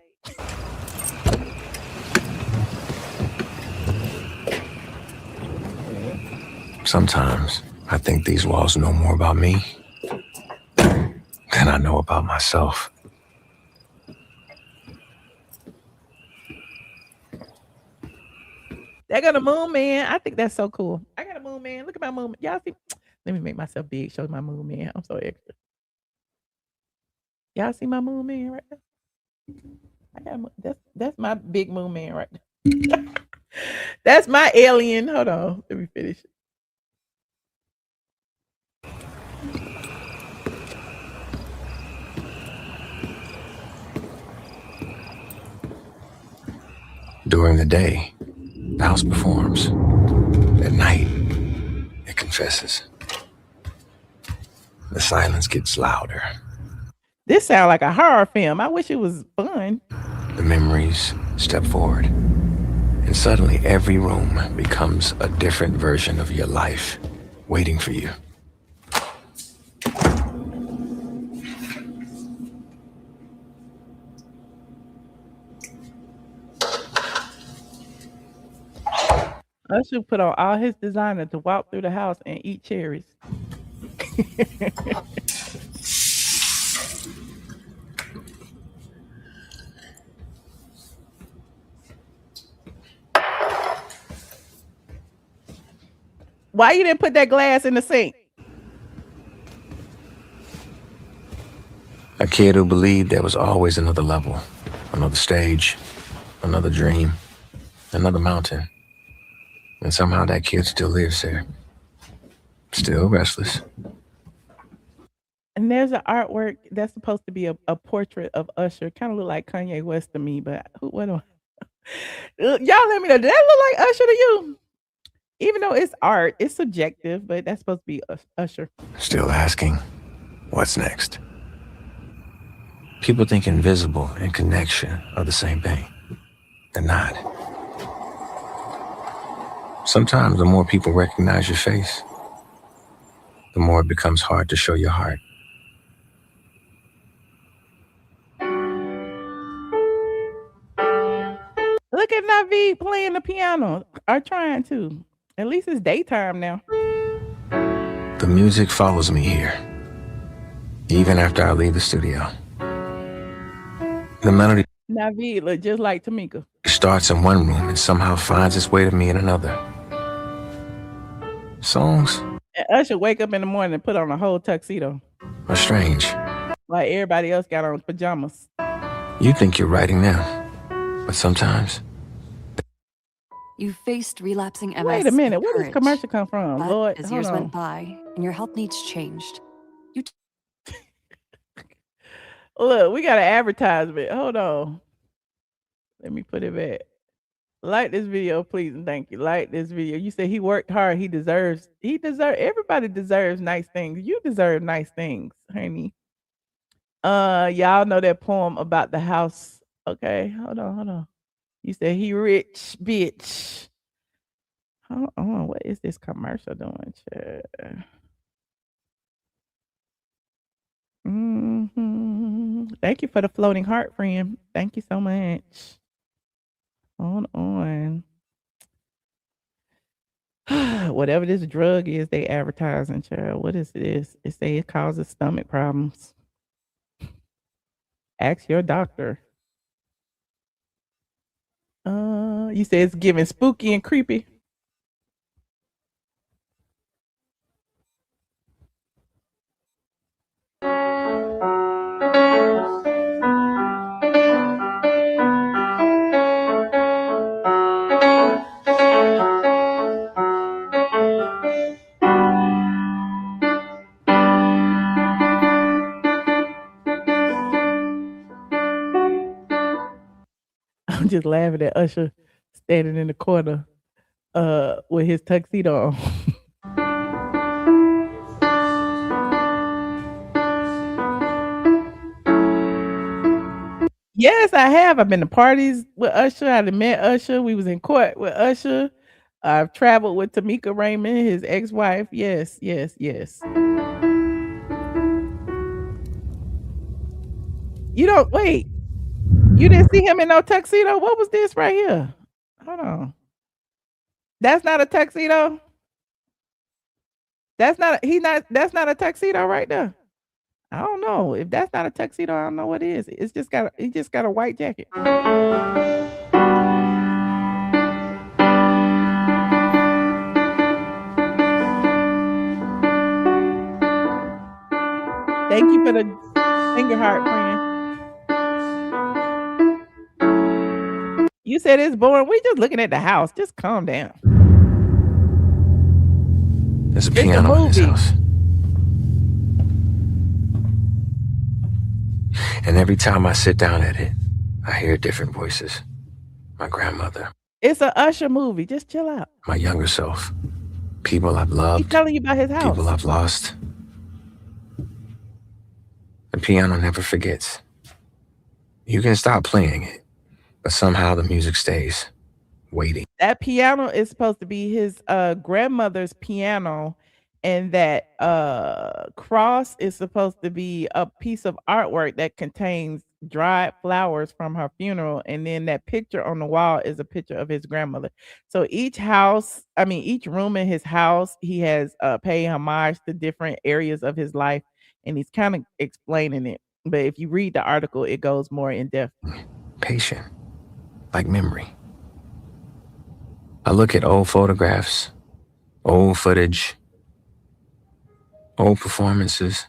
S8: Sometimes I think these walls know more about me than I know about myself.
S1: They got a Moon Man. I think that's so cool. I got a Moon Man. Look at my Moon Man. Y'all see? Let me make myself big. Show my Moon Man. I'm so extra. Y'all see my Moon Man right there? I got that's my big Moon Man right there. That's my alien. Hold on. Let me finish.
S8: During the day, the house performs. At night, it confesses. The silence gets louder.
S1: This sounds like a horror film. I wish it was fun.
S8: The memories step forward. And suddenly every room becomes a different version of your life waiting for you.
S1: Usher put on all his designer to walk through the house and eat cherries. Why you didn't put that glass in the sink?
S8: A kid who believed there was always another level, another stage, another dream, another mountain. And somehow that kid still lives there. Still restless.
S1: And there's an artwork that's supposed to be a portrait of Usher. Kind of look like Kanye West to me, but what do y'all let me know? Did that look like Usher to you? Even though it's art, it's subjective, but that's supposed to be Usher.
S8: Still asking, what's next? People think invisible and connection are the same thing. They're not. Sometimes the more people recognize your face, the more it becomes hard to show your heart.
S1: Look at Naveed playing the piano, or trying to. At least it's daytime now.
S8: The music follows me here, even after I leave the studio. The melody
S1: Naveed look just like Tamika.
S8: starts in one room and somehow finds its way to me in another. Songs
S1: And Usher wake up in the morning and put on a whole tuxedo,
S8: are strange.
S1: like everybody else got on pajamas.
S8: You think you're writing them, but sometimes
S11: You faced relapsing MS.
S1: Wait a minute,
S11: with
S1: where does
S11: courage.
S1: commercial come from?
S11: But
S1: Lord,
S11: as
S1: hold
S11: years
S1: on.
S11: went by and your health needs changed,
S1: Look, we got an advertisement. Hold on. Let me put it back. Like this video, please, and thank you. Like this video. You said he worked hard. Everybody deserves nice things. You deserve nice things, honey. Y'all know that poem about the house. Okay, hold on. You said he rich, bitch. Hold on, what is this commercial doing? Thank you for the floating heart, friend. Thank you so much. Hold on. Whatever this drug is they advertising, child. What is this? It say it causes stomach problems. Ask your doctor. You say it's giving spooky and creepy. I'm just laughing at Usher standing in the corner with his tuxedo on. Yes, I have. I've been to parties with Usher. I done met Usher. We was in court with Usher. I've traveled with Tamika Raymond, his ex-wife. Yes. You don't wait. You didn't see him in no tuxedo? What was this right here? Hold on. That's not a tuxedo? That's not a tuxedo right there. I don't know. If that's not a tuxedo, I don't know what it is. He just got a white jacket. Thank you for the finger heart, friend. You said it's boring. We just looking at the house. Just calm down.
S8: there's a piano in this house. And every time I sit down at it, I hear different voices. My grandmother,
S1: It's an Usher movie. Just chill out.
S8: my younger self, people I've loved,
S1: He's telling you about his house.
S8: people I've lost. The piano never forgets. You can stop playing it, but somehow the music stays waiting.
S1: That piano is supposed to be his grandmother's piano, and that cross is supposed to be a piece of artwork that contains dried flowers from her funeral, and then that picture on the wall is a picture of his grandmother. So each room in his house, he has paid homage to different areas of his life, and he's kind of explaining it. But if you read the article, it goes more in depth.
S8: Patient, like memory. I look at old photographs, Old footage, old performances.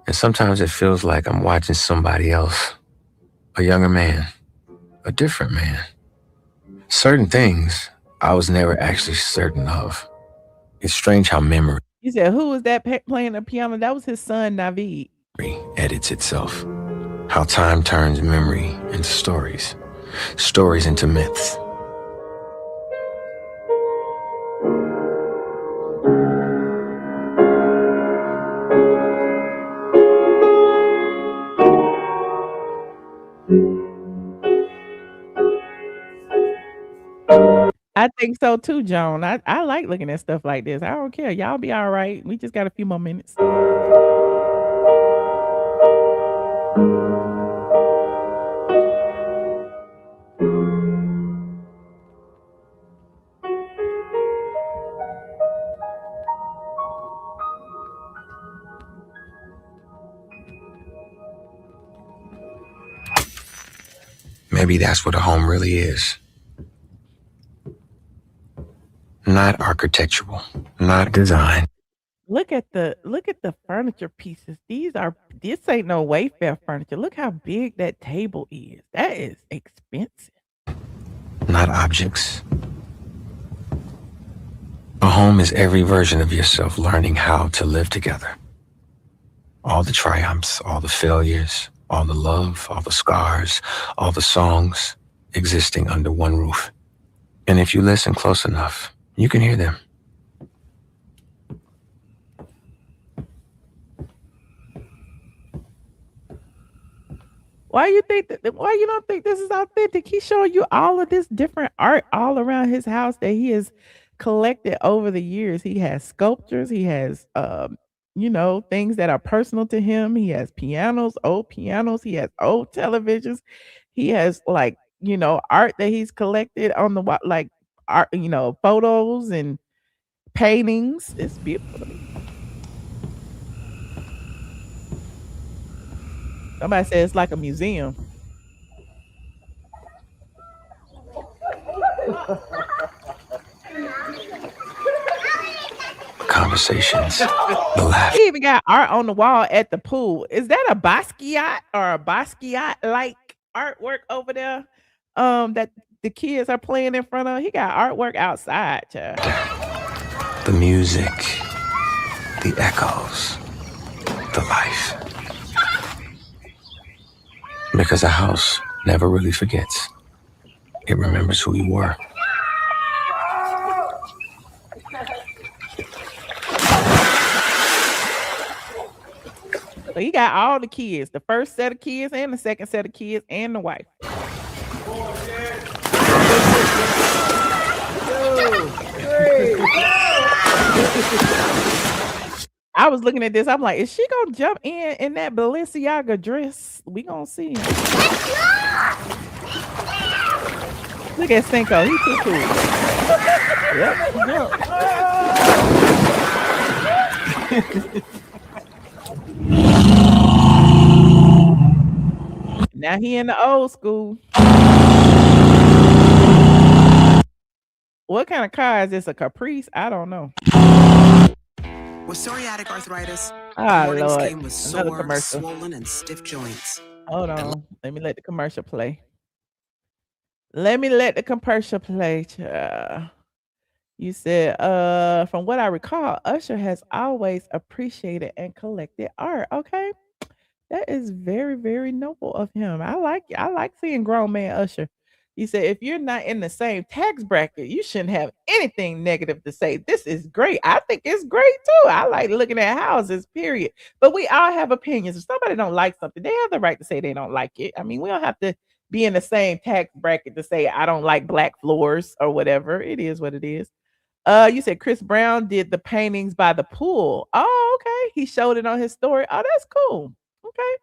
S8: And sometimes it feels like I'm watching somebody else. A younger man, a different man. Certain things I was never actually certain of. It's strange how memory
S1: You said, who was that playing the piano? That was his son, Naveed.
S8: edits itself. How time turns memory into stories, stories into myths.
S1: I think so too, Joan. I like looking at stuff like this. I don't care. Y'all be all right. We just got a few more minutes.
S8: Maybe that's what a home really is. Not architectural, not design.
S1: Look at the furniture pieces. This ain't no Wayfair furniture. Look how big that table is. That is expensive.
S8: Not objects. A home is every version of yourself learning how to live together. All the triumphs, all the failures, all the love, all the scars, all the songs existing under one roof. And if you listen close enough, you can hear them.
S1: Why you don't think this is authentic? He's showing you all of this different art all around his house that he has collected over the years. He has sculptures, he has things that are personal to him. He has old pianos, he has old televisions. He has art that he's collected on the like art, photos and paintings. It's beautiful. Somebody said it's like a museum.
S8: Conversations, the laughter.
S1: He even got art on the wall at the pool. Is that a Basquiat or a Basquiat-like artwork over there? That the kids are playing in front of. He got artwork outside, child.
S8: The music, the echoes, the life. Because a house never really forgets. It remembers who you were.
S1: So he got all the kids, the first set of kids and the second set of kids and the wife. I was looking at this. I'm like, is she gonna jump in that Balenciaga dress? We gonna see. Look at Cinco. He too cool. Yep. Now he in the old school. What kind of car is this? A Caprice? I don't know.
S4: With psoriatic arthritis,
S1: Lord.
S4: came with
S1: Another
S4: sore,
S1: commercial.
S4: swollen, and stiff joints.
S1: Hold on. Let me let the commercial play. Child. You said, from what I recall, Usher has always appreciated and collected art. Okay. That is very, very noble of him. I like seeing grown man Usher. You said, if you're not in the same tax bracket, you shouldn't have anything negative to say. This is great. I think it's great too. I like looking at houses, period. But we all have opinions. If somebody don't like something, they have the right to say they don't like it. I mean, we don't have to be in the same tax bracket to say I don't like black floors or whatever. It is what it is. You said Chris Brown did the paintings by the pool. Oh, okay. He showed it on his story. Oh, that's cool. Okay.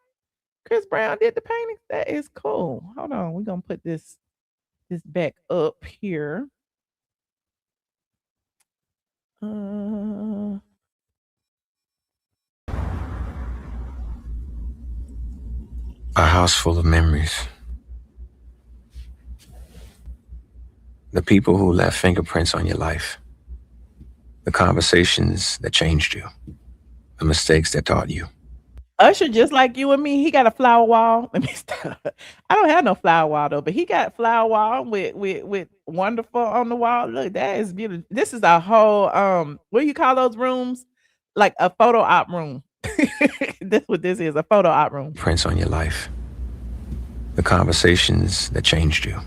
S1: Chris Brown did the paintings. That is cool. Hold on. We're gonna put this back up here.
S8: A house full of memories. The people who left fingerprints on your life. The conversations that changed you. The mistakes that taught you.
S1: Usher, just like you and me, he got a flower wall. Let me stop. I don't have no flower wall though, but he got flower wall with wonderful on the wall. Look, that is beautiful. This is a whole what do you call those rooms? Like a photo op room. That's what this is, a photo op room.
S8: Prints on your life. The conversations that changed you.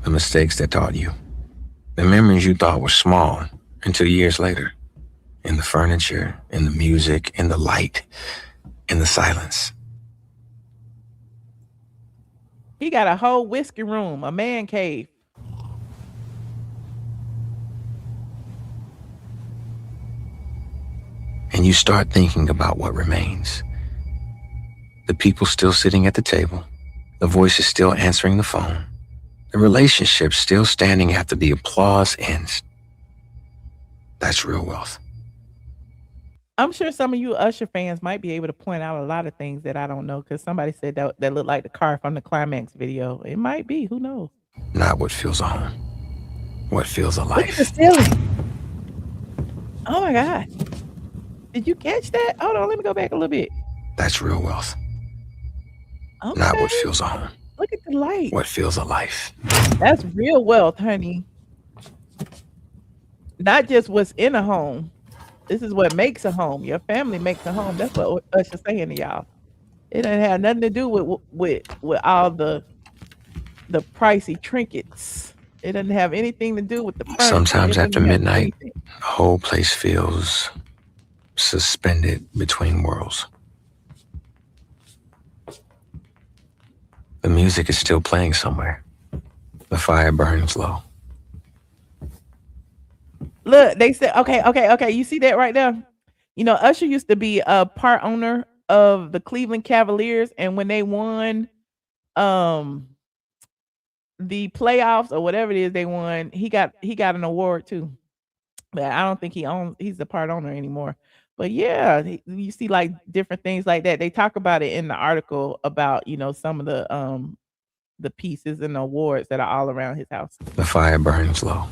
S8: The mistakes that taught you. The memories you thought were small until years later. In the furniture, in the music, in the light, in the silence.
S1: He got a whole whiskey room, a man cave.
S8: And you start thinking about what remains. The people still sitting at the table. The voices still answering the phone. The relationships still standing after the applause ends. That's real wealth.
S1: I'm sure some of you Usher fans might be able to point out a lot of things that I don't know, because somebody said that looked like the car from the Climax video. It might be, who knows?
S8: Not what feels a home. What feels a
S1: Look at
S8: life.
S1: the ceiling. Oh my God. Did you catch that? Hold on, let me go back a little bit.
S8: That's real wealth.
S1: Okay.
S8: Not what feels a home.
S1: Look at the light.
S8: What feels a life.
S1: That's real wealth, honey. Not just what's in a home. This is what makes a home. Your family makes a home. That's what Usher's saying to y'all. It doesn't have nothing to do with all the pricey trinkets. It doesn't have anything to do with the furniture.
S8: Sometimes
S1: It
S8: after
S1: doesn't have
S8: midnight,
S1: anything.
S8: the whole place feels suspended between worlds. The music is still playing somewhere. The fire burns low.
S1: Look, they said, okay. You see that right there? You know, Usher used to be a part owner of the Cleveland Cavaliers, and when they won the playoffs or whatever it is they won, he got an award too. But I don't think he's a part owner anymore. But yeah, you see like different things like that. They talk about it in the article about, you know, some of the pieces and the awards that are all around his house.
S8: The fire burns low.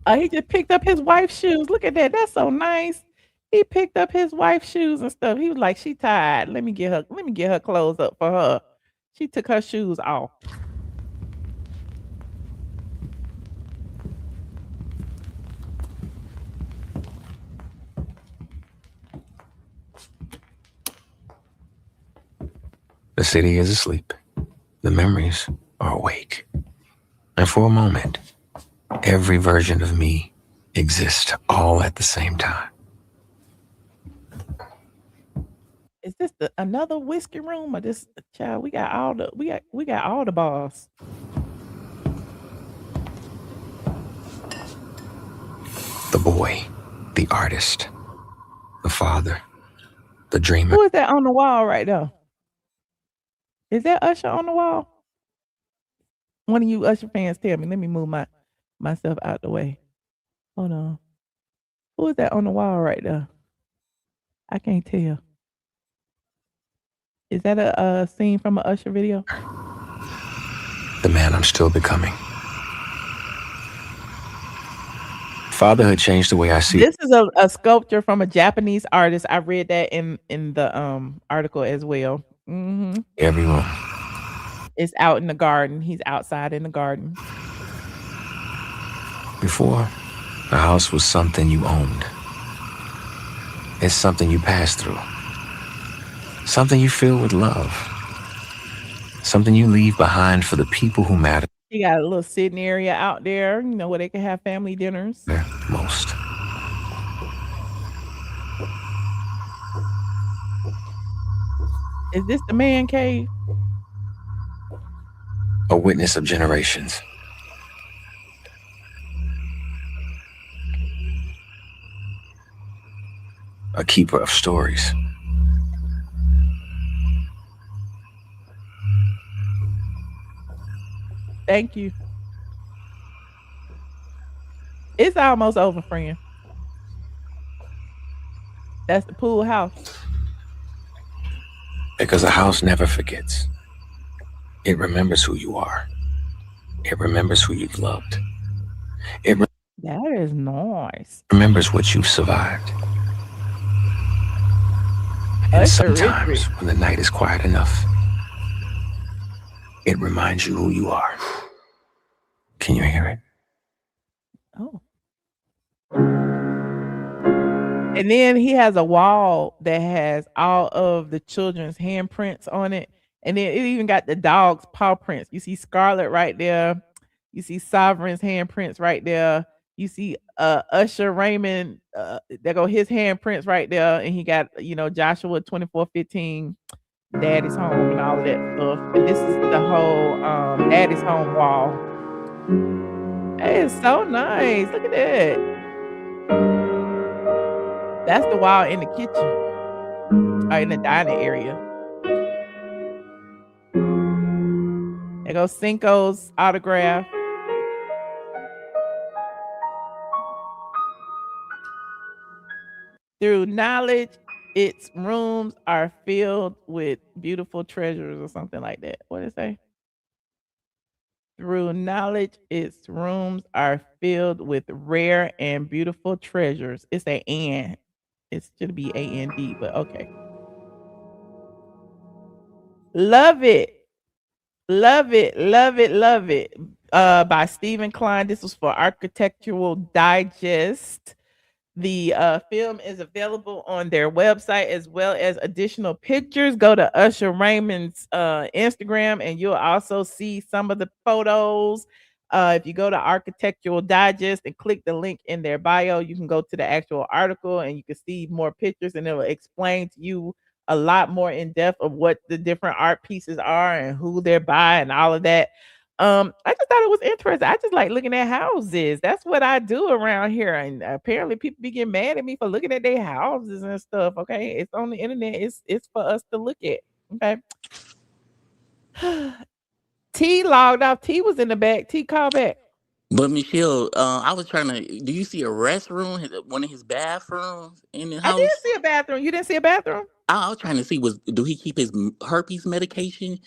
S1: He just picked up his wife's shoes. Look at that. That's so nice. He picked up his wife's shoes and stuff. He was like, she tired. Let me get her clothes up for her. She took her shoes off.
S8: The city is asleep. The memories are awake. And for a moment, every version of me exists all at the same time.
S1: Is this another whiskey room or this child? We got all the bars.
S8: The boy, the artist, the father, the dreamer.
S1: Who is that on the wall right there? Is that Usher on the wall? One of you Usher fans tell me. Let me move myself out the way. Hold on. Who is that on the wall right there? I can't tell. Is that a scene from an Usher video?
S8: The man I'm still becoming. Fatherhood changed the way I see
S1: This is a sculpture from a Japanese artist. I read that in the article as well. Mm-hmm.
S8: everyone.
S1: It's out in the garden. He's outside in the garden.
S8: Before, a house was something you owned. It's something you pass through. Something you fill with love. Something you leave behind for the people who matter
S1: He got a little sitting area out there, you know, where they can have family dinners.
S8: most.
S1: Is this the man cave?
S8: A witness of generations. A keeper of stories.
S1: Thank you. It's almost over, friend. That's the pool house.
S8: Because a house never forgets. It remembers who you are. It remembers who you've loved. It
S1: That is nice.
S8: remembers what you've survived. And
S1: Usher
S8: sometimes,
S1: Richard.
S8: when the night is quiet enough, it reminds you who you are. Can you hear it?
S1: Oh. And then he has a wall that has all of the children's handprints on it. And then it even got the dog's paw prints. You see Scarlett right there. You see Sovereign's handprints right there. You see Usher Raymond, there go his handprints right there. And he got, Joshua 2415, Daddy's Home and all of that stuff. And this is the whole Daddy's Home wall. That is so nice. Look at that. That's the wall in the kitchen. Or in the dining area. There goes Cinco's autograph. Through knowledge, its rooms are filled with beautiful treasures or something like that. What did it say? Through knowledge, its rooms are filled with rare and beautiful treasures. It's a and. It should be A-N-D, but okay. Love it. Love it. Love it. Love it. By Stephen Klein. This was for Architectural Digest. The film is available on their website as well as additional pictures. Go to Usher Raymond's Instagram and you'll also see some of the photos. If you go to Architectural Digest and click the link in their bio, you can go to the actual article and you can see more pictures and it will explain to you a lot more in depth of what the different art pieces are and who they're by and all of that. I just thought it was interesting. I just like looking at houses. That's what I do around here. And apparently people be getting mad at me for looking at their houses and stuff. Okay. It's on the internet. It's for us to look at. Okay. T logged off. T was in the back. T called back.
S5: But Michelle, I was trying to. Do you see a restroom? One of his bathrooms in the
S1: I did
S5: house?
S1: see a bathroom. You didn't see a bathroom?
S5: I was trying to see do he keep his herpes medication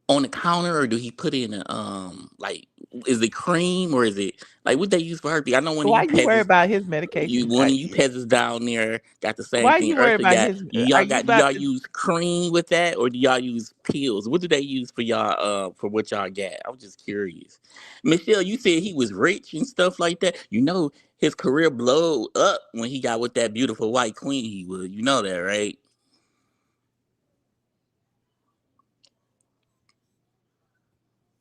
S5: on the counter or do he put it in a like is it cream or is it like what they use for herpes? I know one of
S1: Why
S5: you
S1: you worry
S5: peasants,
S1: about his medication?
S5: one of you peasants down there got the same
S1: Why
S5: thing.
S1: you worry
S5: Ursula
S1: about
S5: got.
S1: his?
S5: Do
S1: Are
S5: y'all
S1: you
S5: got? Do
S1: about
S5: y'all
S1: to?
S5: use cream with that or do y'all use pills? What do they use for y'all? For what y'all got? I was just curious. Michelle, you said he was rich and stuff like that. You know his career blew up when he got with that beautiful white queen. He would. You know that, right?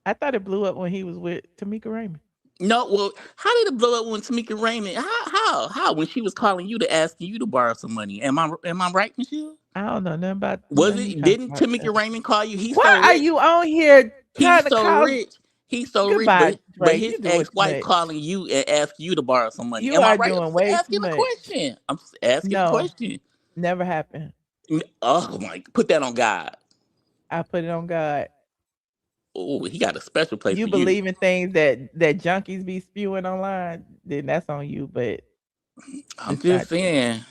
S1: I thought it blew up when he was with Tamika Raymond.
S5: No, well, how did it blow up when Tamika Raymond? How? When she was calling you to ask you to borrow some money? Am I right, Michelle?
S1: I don't know nothing about
S5: Was
S1: nothing you
S5: it?
S1: talking
S5: Didn't
S1: about.
S5: Tamika Raymond call you? He's
S1: Why
S5: so
S1: are
S5: rich.
S1: you on here trying
S5: He's
S1: to
S5: so
S1: cause?
S5: rich. He's so rich,
S1: Goodbye,
S5: but
S1: Dre.
S5: his
S1: You're doing too
S5: ex-wife
S1: much.
S5: calling you and ask you to borrow some money.
S1: You
S5: Am I
S1: are
S5: right? I'm
S1: doing
S5: just
S1: way too
S5: asking a
S1: much.
S5: question. I'm just asking a
S1: No,
S5: question.
S1: never happened.
S5: Oh my! Put that on God.
S1: I put it on God.
S5: Oh, he got a special place
S1: You
S5: for you.
S1: believe in things that junkies be spewing online, then that's on you. But
S5: I'm
S1: it's
S5: just
S1: not true.
S5: saying.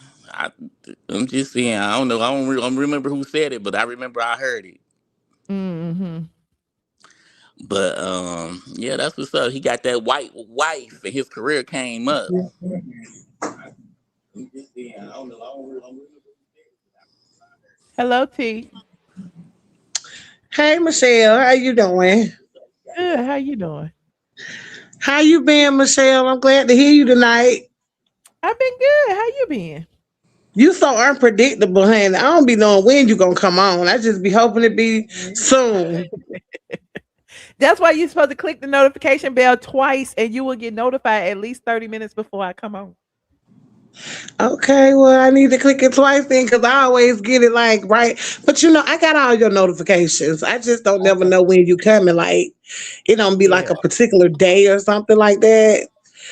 S5: I'm just saying. I don't know. I don't remember who said it, but I remember I heard it.
S1: Mm-hmm.
S5: But yeah, that's what's up. He got that white wife, and his career came up.
S1: Hello, T.
S10: Hey Michelle, how you doing?
S1: Good. How you doing?
S10: How you been, Michelle? I'm glad to hear you tonight.
S1: I've been good. How you been?
S10: You so unpredictable, honey. I don't be knowing when you gonna come on. I just be hoping it be soon.
S1: That's why you're supposed to click the notification bell twice, and you will get notified at least 30 minutes before I come on.
S10: Okay, well, I need to click it twice then because I always get it like right. But I got all your notifications. I just don't never know when you coming. Like, it don't be like a particular day or something like that.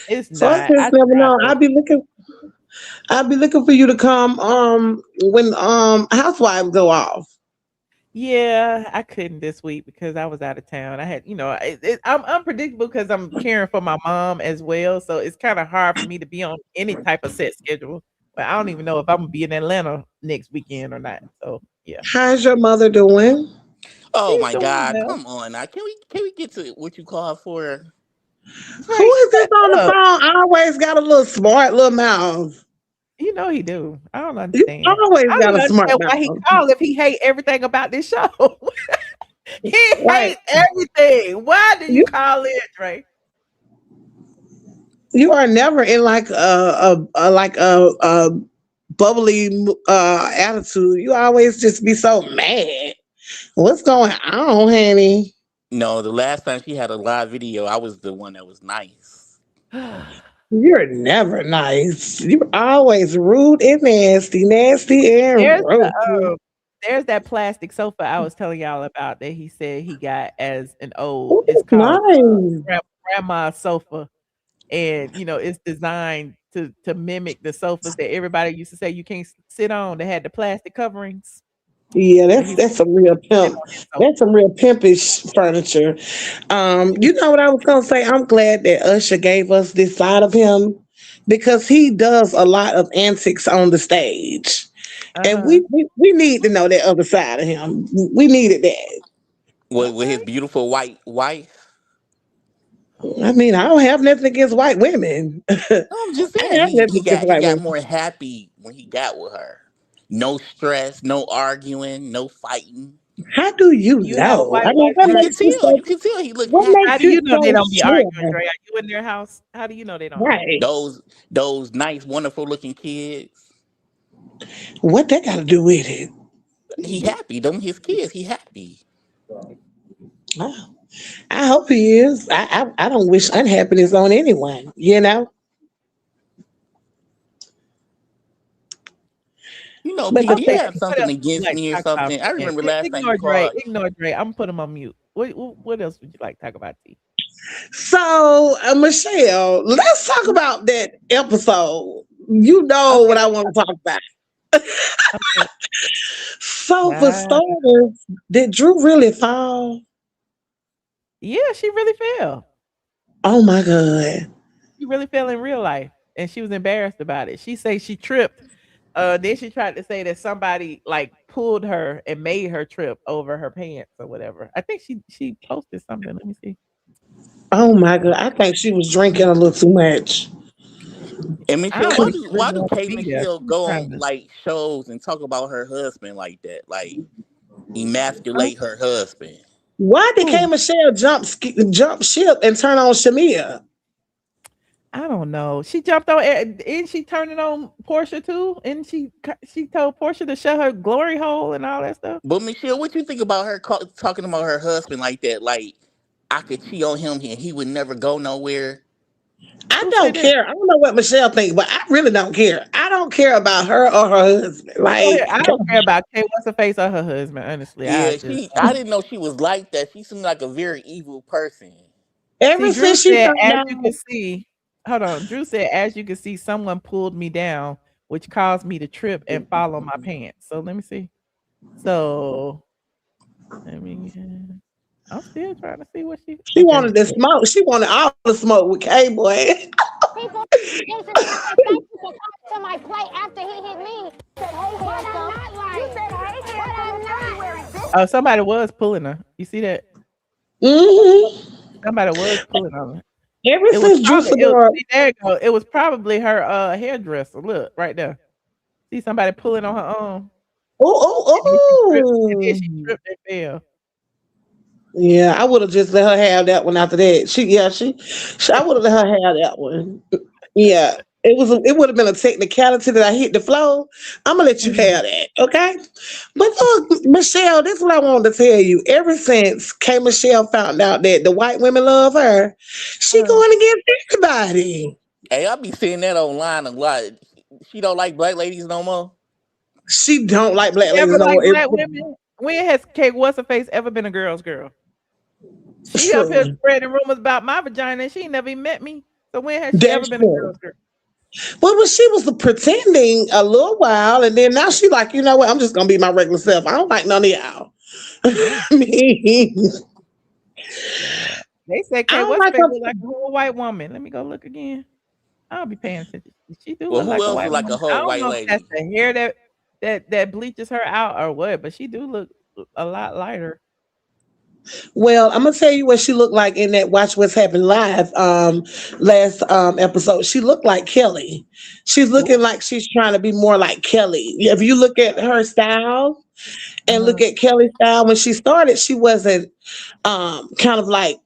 S1: It's
S10: So I
S1: not.
S10: just never know. I'll be looking for you to come when Housewives go off.
S1: Yeah, I couldn't this week because I was out of town. I had, I'm unpredictable because I'm caring for my mom as well. So it's kind of hard for me to be on any type of set schedule. But I don't even know if I'm gonna be in Atlanta next weekend or not. So yeah.
S10: How's your mother doing?
S5: Oh
S1: She's
S5: my
S1: doing
S5: God!
S1: well.
S5: Come on now. Can we get to what you call for?
S10: Who
S1: Right,
S10: is this
S1: shut
S10: on the
S1: up.
S10: phone? Always got a little smart little mouth.
S1: You know he do. I don't
S10: You
S1: understand.
S10: always
S1: I
S10: got
S1: don't
S10: a smart
S1: understand why he
S10: mouth.
S1: called if he hate everything about this show. He
S10: Right.
S1: hate everything. Why do you
S10: You
S1: call it, Trey?
S10: you are never in like a bubbly attitude. You always just be so mad. What's going on, honey?
S5: No, the last time she had a live video, I was the one that was nice.
S10: You're never nice. You're always rude and nasty and
S1: There's
S10: gross.
S1: there's that plastic sofa I was telling y'all about that he said he got as an old.
S10: Ooh,
S1: It's called
S10: nice.
S1: grandma's sofa, and it's designed to mimic the sofas that everybody used to say you can't sit on. They had the plastic coverings.
S10: Yeah,
S1: So
S10: that's some real
S1: sit
S10: pimp.
S1: on his sofa.
S10: That's some real pimpish furniture. You know what I was gonna say? I'm glad that Usher gave us this side of him because he does a lot of antics on the stage. And
S1: Uh-huh.
S10: we need to know that other side of him. We needed that.
S5: With his beautiful white wife.
S10: I mean, I don't have nothing against white women. I
S5: No, I'm just
S10: don't
S5: saying
S10: have nothing against
S5: he
S10: white
S5: got
S10: women.
S5: more happy when he got with her. No stress, no arguing, no fighting.
S10: How do you
S1: You have a
S10: know?
S1: white
S10: I mean,
S1: wife,
S5: You can
S1: Trey?
S5: tell. You can tell he looked
S10: what
S5: happy.
S1: How
S10: makes
S1: do
S10: you
S1: you know they
S10: so
S1: don't be arguing,
S10: sure?
S1: Dre? Are you in their house? How do you know they don't argue?
S10: Right.
S5: Those nice, wonderful looking kids.
S10: What that got to do with it?
S5: He happy. Them his kids. He happy.
S10: Wow. I hope he is. I don't wish unhappiness on anyone, you know?
S5: You know,
S10: But
S5: P,
S10: the
S5: do you
S1: Okay,
S10: thing,
S5: have
S1: so what
S5: something
S1: else would you
S5: against
S1: like to
S5: me or
S1: talk about?
S5: something? I
S1: Yeah,
S5: remember last time you
S1: ignore Dre.
S5: called.
S1: Ignore Dre. I'm gonna put him on mute. What else would you like to talk about, T?
S10: so, Michelle, let's talk about that episode. You know
S1: Okay,
S10: what I want to talk about.
S1: okay.
S10: So, for
S1: Wow.
S10: starters, did Drew really fall?
S1: Yeah, she really fell.
S10: Oh my God.
S1: She really fell in real life, and she was embarrassed about it. She say she tripped. Then she tried to say that somebody like pulled her and made her trip over her pants or whatever. I think she posted something. Let me see.
S10: Oh my God. I think she was drinking a little too much.
S5: And
S1: I
S5: Michelle,
S1: don't
S5: why
S1: think
S5: do
S1: she
S5: why
S1: really
S5: do
S1: wanted to
S5: K
S1: be there.
S5: Michelle
S1: She was
S5: go on
S1: trying to.
S5: like shows and talk about her husband like that? Like emasculate her husband.
S10: Why did K
S1: Who?
S10: Michelle jump ship and turn on Shamia?
S1: I don't know. She jumped on, and she turned it on Portia too, and she told Portia to shut her glory hole and all that stuff.
S5: But Michelle, what you think about her talking about her husband like that? Like I could cheat on him and he would never go nowhere.
S10: I
S1: Who said
S10: don't
S1: that?
S10: care. I don't know what Michelle thinks, but I really don't care. I don't care about her or her husband.
S1: Go ahead.
S10: Like,
S1: I
S10: come
S1: don't
S10: on.
S1: care about Kay. What's her face or her husband? Honestly, I
S5: Yeah,
S1: just
S5: I didn't know she was like that. She seemed like a very evil person.
S1: see.
S10: Ever
S1: Drew
S10: since she
S1: said,
S10: found
S1: as
S10: out,
S1: you can see, hold on. Drew said, as you can see, someone pulled me down, which caused me to trip and fall on my pants. So let me see. So let me. I'm still trying to see what she.
S10: she
S1: Okay.
S10: wanted to smoke. She wanted all the smoke with K Boy.
S18: People, Jason, thank you for coming to my plate after he hit me. Said, hey, handsome. You said, hey, handsome.
S1: Oh, somebody was pulling her. You see that?
S10: Mm-hmm.
S1: Somebody was pulling on her.
S10: Ever
S1: It was
S10: since Drew
S1: probably
S10: Fedora,
S1: see, there you go. It was probably her hairdresser. Look right there. See somebody pulling on her arm. And then she
S10: oh.
S1: tripped and fell.
S10: Yeah, I would have just let her have that one after that. I would have let her have that one. Yeah, it would have been a technicality that I hit the floor. I'm gonna let you have that, okay? But look, Michelle, this is what I wanted to tell you. Ever since K Michelle found out that the white women love her, she going against everybody.
S5: Hey, I be seeing that online a lot. She don't like black ladies no more.
S10: She don't like
S1: She
S10: black
S1: ever
S10: ladies no
S1: like
S10: more.
S1: black women? When has Kate What's her face ever been a girl's girl? She up here
S10: True.
S1: spreading rumors about my vagina and she ain't never even met me. So when has she ever
S10: That's
S1: been a
S10: true.
S1: girl's girl?
S10: Well, she was pretending a little while, and then now she like, you know what? I'm just gonna be my regular self. I don't like none of y'all. I mean,
S1: They say
S10: I
S1: Kate
S10: don't
S1: What's her
S10: like
S1: face
S10: her.
S1: look like a whole white woman. Let me go look again. I'll be paying attention. She do
S5: Well,
S1: look
S5: who
S1: like a
S5: else
S1: white
S5: is like a
S1: woman. I
S5: whole
S1: don't
S5: white
S1: know if that's
S5: lady?
S1: the hair that bleaches her out or what, but she do look a lot lighter.
S10: Well, I'm gonna tell you what she looked like in that Watch What's Happened Live last episode. She looked like Kelly. She's looking like she's trying to be more like Kelly. If you look at her style and look at Kelly's style when she started, she wasn't kind of like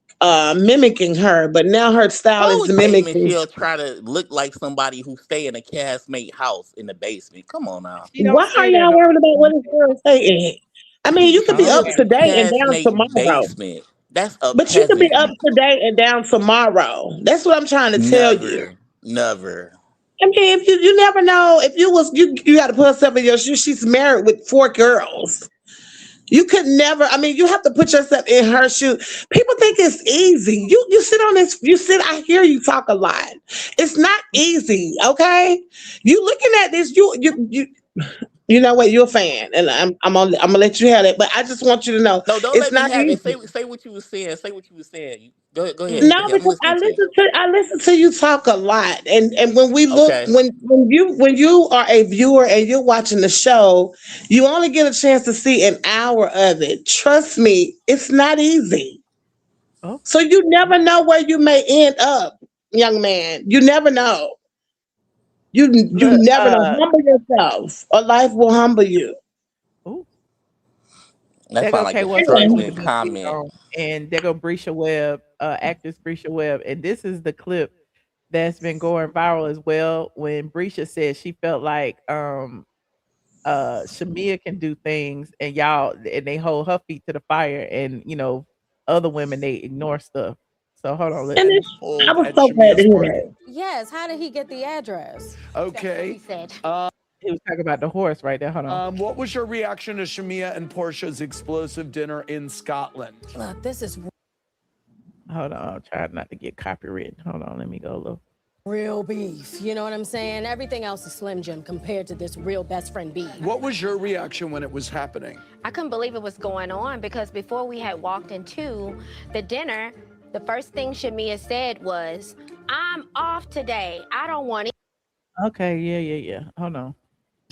S10: mimicking her, but now her style
S5: Why
S10: is
S5: would Kay
S10: mimicking.
S5: Michelle try to look like somebody who stay in a castmate house in the basement? Come on now.
S1: She don't
S10: Why are
S1: say that
S10: y'all
S1: on
S10: worried about what this girl saying? I mean,
S5: She
S10: you could be up
S5: lives in a
S10: today and down
S5: castmate
S10: tomorrow.
S5: basement. That's a
S10: But you could be
S5: peasant.
S10: up today and down tomorrow. That's what I'm trying to tell you.
S5: Never.
S10: I mean, if you never know, if you got to put yourself in your shoes. She's married with 4 girls. You could never. I mean, you have to put yourself in her shoes. People think it's easy. You sit on this. I hear you talk a lot. It's not easy. Okay. You looking at this. You know what? You're a fan, and I'm gonna let you have it. But I just want you to know
S5: No, don't
S10: it's
S5: let me
S10: not
S5: have it.
S10: easy.
S5: Say what you was saying. Say what you was saying. Go ahead. Go ahead.
S10: No,
S5: I'm
S10: because
S5: listening to you.
S10: I listen to you talk a lot, and when we look
S5: Okay.
S10: when you are a viewer and you're watching the show, you only get a chance to see an hour of it. Trust me, it's not easy.
S1: Oh.
S10: So you never know where you may end up, young man. You never know. You never know. Humble yourself, or life will humble you.
S1: Ooh.
S5: That
S1: There
S5: sounds
S1: go
S5: like
S1: Kay
S5: a
S1: what's her name to
S5: struggling
S1: be cheating
S5: comment.
S1: on, and there go Brisha Webb, actress Brisha Webb, and this is the clip that's been going viral as well. When Brisha said she felt like Shamia can do things and they hold her feet to the fire, and other women they ignore stuff. So hold on,
S10: And
S1: listen.
S10: I was so glad to hear that.
S19: Yes, how did he get the address?
S12: Okay.
S1: He was talking about the horse right there. Hold on.
S12: What was your reaction to Shamia and Portia's explosive dinner in Scotland?
S19: Look, this is
S1: Hold on, I'm trying not to get copywritten. Hold on, let me go look.
S19: real beef. You know what I'm saying? Everything else is Slim Jim compared to this real best friend beef.
S12: What was your reaction when it was happening?
S18: I couldn't believe it was going on because before we had walked into the dinner, the first thing Shamia said was, "I'm off today. I don't want it."
S1: Okay, yeah. Hold on.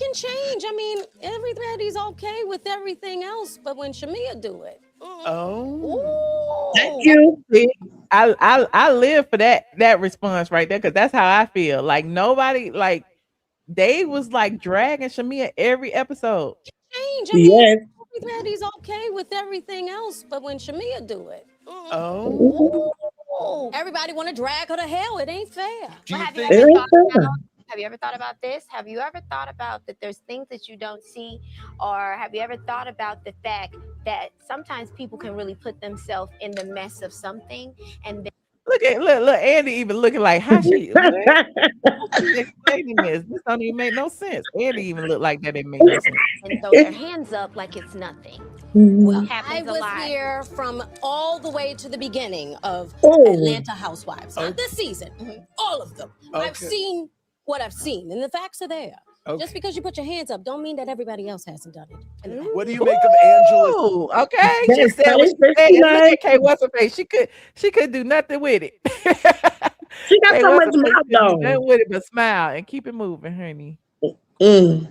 S19: Can change. I mean, everybody's okay with everything else, but when Shamia do it.
S12: Oh.
S10: Thank you.
S1: I live for that response right there, because that's how I feel. Like nobody, like they was like dragging Shamia every episode.
S19: Change. I mean,
S10: Yes.
S19: everybody's okay with everything else, but when Shamia do it.
S12: Oh.
S19: Everybody want to drag her to hell. It ain't fair.
S12: Do you
S18: Have you
S12: think
S18: ever
S10: Very
S18: thought
S10: fair.
S18: about Have you ever thought about this? Have you ever thought about that there's things that you don't see? Or have you ever thought about the fact that sometimes people can really put themselves in the mess of something and then
S1: Look, Andy even looking like how she she's explaining this. This don't even make no sense. Andy even look like that didn't make no sense.
S18: throw their hands up like it's nothing?
S19: Well, I
S18: Happens a
S19: was
S18: lot.
S19: here from all the way to the beginning of
S10: Oh.
S19: Atlanta Housewives. Not this season, all of them. I've
S12: Okay.
S19: seen what I've seen, and the facts are there.
S12: Okay.
S19: Just because you put your hands up, don't mean that everybody else hasn't done it. in the past.
S12: What do you make of Angela's?
S1: Ooh, okay. She
S10: Yes,
S1: said what she
S10: thank
S1: said.
S10: you,
S1: And look
S10: guys.
S1: at Kay what's her face. She could do nothing with it.
S10: She got
S1: Kay
S10: so
S1: what's
S10: much
S1: her face
S10: mouth
S1: couldn't do
S10: though.
S1: nothing with it but smile and keep it moving, honey.
S10: Mm.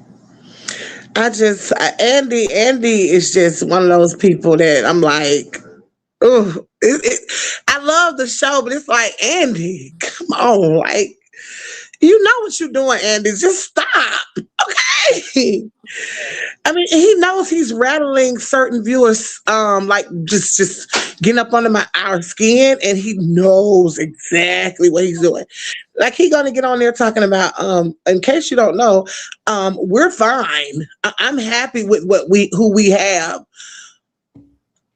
S10: Andy is just one of those people that I'm like, oh, I love the show, but it's like, Andy, come on, like, you know what you're doing, Andy. Just stop. Okay. I mean, he knows he's rattling certain viewers, like just getting up under our skin, and he knows exactly what he's doing. Like he gonna get on there talking about, in case you don't know, we're fine. I'm happy with who we have.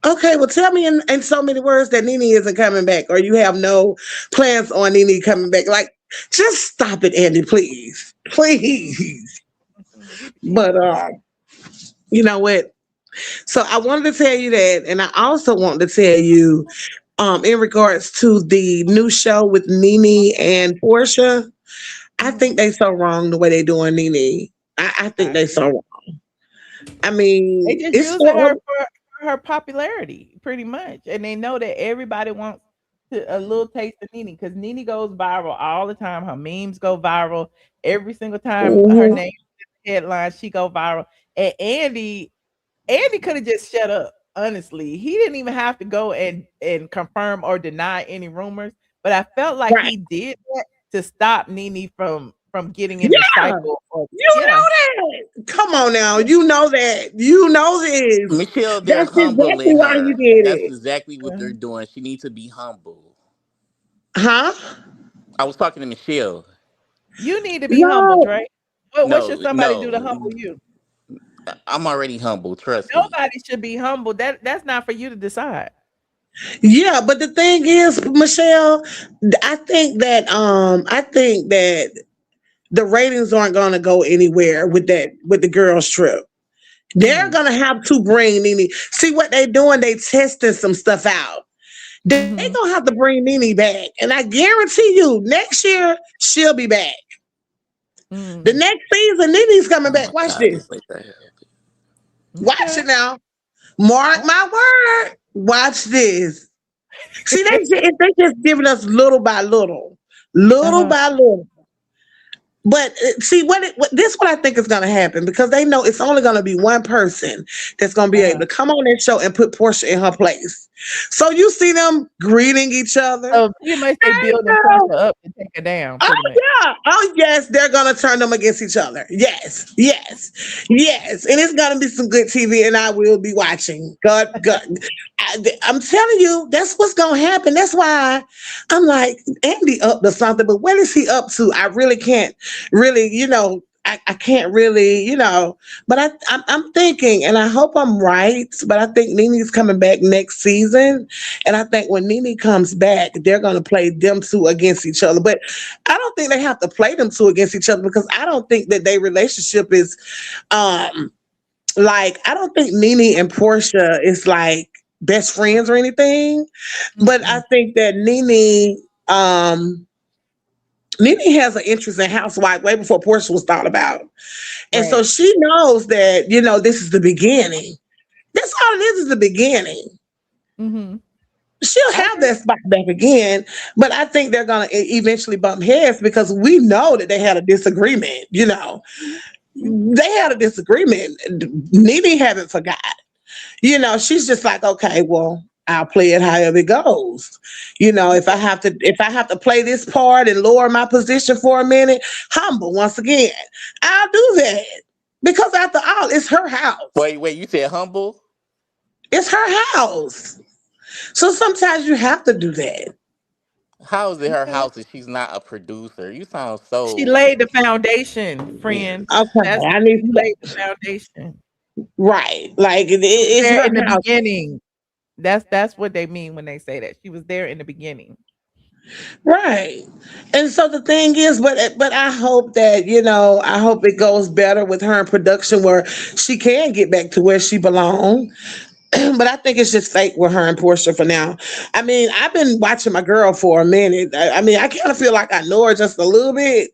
S10: Okay, well, tell me in so many words that NeNe isn't coming back, or you have no plans on NeNe coming back. Like, just stop it, Andy, please. Please. But you know what? So I wanted to tell you that, and I also want to tell you, in regards to the new show with NeNe and Portia, I think they so wrong the way they doing NeNe. I think they so wrong. I mean,
S1: They just using her for her popularity, pretty much, and they know that everybody wants a little taste of NeNe because NeNe goes viral all the time. Her memes go viral every single time. Her
S10: Mhm.
S1: name is in the headline, she go viral. And Andy could have just shut up. Honestly, he didn't even have to go and confirm or deny any rumors. But I felt like
S10: Right.
S1: he did that to stop NeNe from getting in the
S10: Yeah.
S1: cycle. Of,
S10: You
S1: yeah.
S10: know that. Come on now. You know that. You know this.
S5: Michelle, they're
S10: That's exactly
S5: humbling
S10: why you
S5: her.
S10: did
S5: That's
S10: it.
S5: exactly what they're doing. She needs to be humble.
S10: Huh?
S5: I was talking to Michelle.
S1: You need to be humble,
S10: No.
S1: Trey. What should
S5: No,
S1: somebody do to
S5: no.
S1: humble you?
S5: I'm already humble. Trust me.
S1: Nobody should be humble. That's not for you to decide.
S10: Yeah, but the thing is, Michelle, I think that the ratings aren't gonna go anywhere with the girls trip. They're gonna have to bring NeNe. See what they doing, they testing some stuff out. They gonna have to bring NeNe back. And I guarantee you, next year, she'll be back. The next season, NeNe's coming back. Watch this. Watch it now. Mark my word. Watch this. See, they just giving us little by little. Little by little. But see, this what I think is going to happen because they know it's only going to be one person that's going to be able to come on that show and put Portia in her place. So you see them greeting each other.
S1: So pretty much they building Portia up to take her down.
S10: Oh yeah. Oh yes, they're gonna turn them against each other. Yes, yes, yes. And it's gonna be some good TV, and I will be watching. God. I'm telling you, that's what's gonna happen. That's why I'm like, Andy up to something, but what is he up to? I really can't I can't really, but I'm thinking, and I hope I'm right, but I think NeNe's coming back next season. And I think when NeNe comes back, they're going to play them two against each other. But I don't think they have to play them two against each other because I don't think that their relationship is, I don't think NeNe and Portia is like best friends or anything. But I think that NeNe has an interest in Housewife way before Portia was thought about. And so she knows that, this is the beginning. That's all it is the beginning. She'll have that spot back again, but I think they're going to eventually bump heads because we know that they had a disagreement, They had a disagreement. NeNe haven't forgot. She's just like, okay, well, I'll play it however it goes. If I have to play this part and lower my position for a minute, humble once again, I'll do that. Because after all, it's her house.
S5: Wait, you said humble?
S10: It's her house. So sometimes you have to do that.
S5: How is it her house if she's not a producer? You sound so...
S1: She laid the foundation, friend.
S10: Okay, I need to
S1: lay the foundation.
S10: Right. Like it's
S1: there
S10: her
S1: in the
S10: house.
S1: beginning. That's what they mean when they say that. She was there in the beginning.
S10: Right. And so the thing is, but I hope that, I hope it goes better with her in production where she can get back to where she belongs. But I think it's just fake with her and Portia for now. I mean, I've been watching my girl for a minute. I mean, I kind of feel like I know her just a little bit.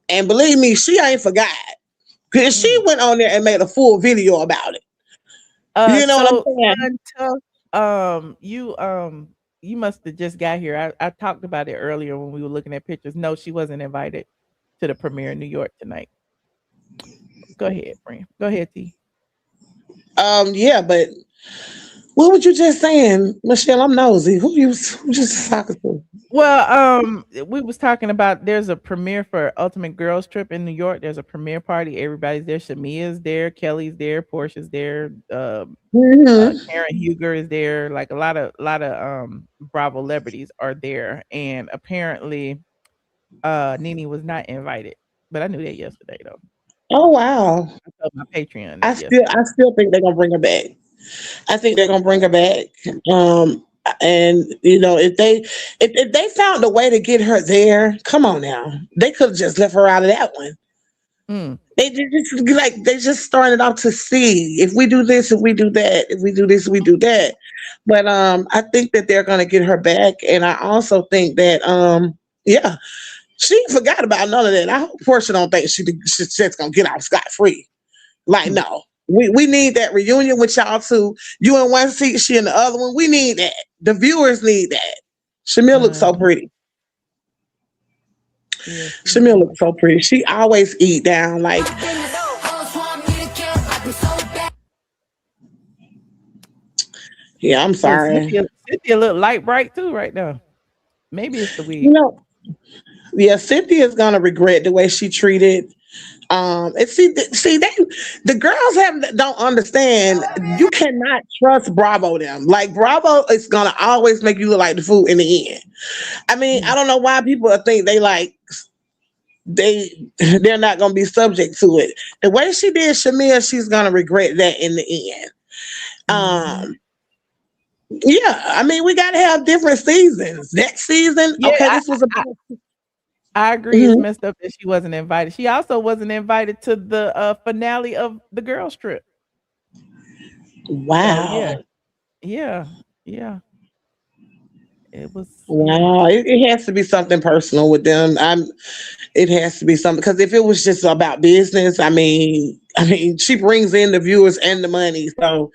S10: And believe me, she ain't forgot. Because she went on there and made a full video about it. You know what I'm saying?
S1: You must have just got here. I talked about it earlier when we were looking at pictures. No, she wasn't invited to the premiere in New York tonight. Go ahead, friend. Go ahead, T.
S10: Yeah, but what were you just saying, Michelle? I'm nosy. Who just talking to?
S1: Well, we was talking about there's a premiere for Ultimate Girls Trip in New York. There's a premiere party. Everybody's there. Shamia's there. Kelly's there. Portia's there. Karen Huger is there. Like a lot of Bravo celebrities are there. And apparently, NeNe was not invited. But I knew that yesterday though.
S10: Oh wow!
S1: I told my Patreon.
S10: I still think they're gonna bring her back. I think they're gonna bring her back. And if they found a way to get her there, come on now, they could have just left her out of that one. They just started off to see if we do this, if we do that, if we do this, we do that. But I think that they're gonna get her back, and I also think that she forgot about none of that. I hope Portia don't think she's just gonna get off scot-free. Like, no. We need that reunion with y'all too. You in one seat, she in the other one. We need that. The viewers need that. Shamir looks so pretty.
S1: Yeah,
S10: Shamir looks so pretty. She always eat down like. Yeah, I'm sorry.
S1: Cynthia look light bright too right now. Maybe it's the
S10: You
S1: wig.
S10: know, yeah, Cynthia's gonna regret the way she treated. And see, the girls don't understand. You cannot trust Bravo them. Like Bravo is gonna always make you look like the fool in the end. I mean, I don't know why people think they're not gonna be subject to it. The way she did Shamir, she's gonna regret that in the end. Yeah, I mean, we got to have different seasons. Next season,
S1: Yeah,
S10: okay, this was about.
S1: I agree. It's messed up that she wasn't invited. She also wasn't invited to the finale of the girls trip.
S10: Wow.
S1: So, yeah. It was.
S10: Wow, it has to be something personal with them. It has to be something because if it was just about business, I mean, she brings in the viewers and the money. So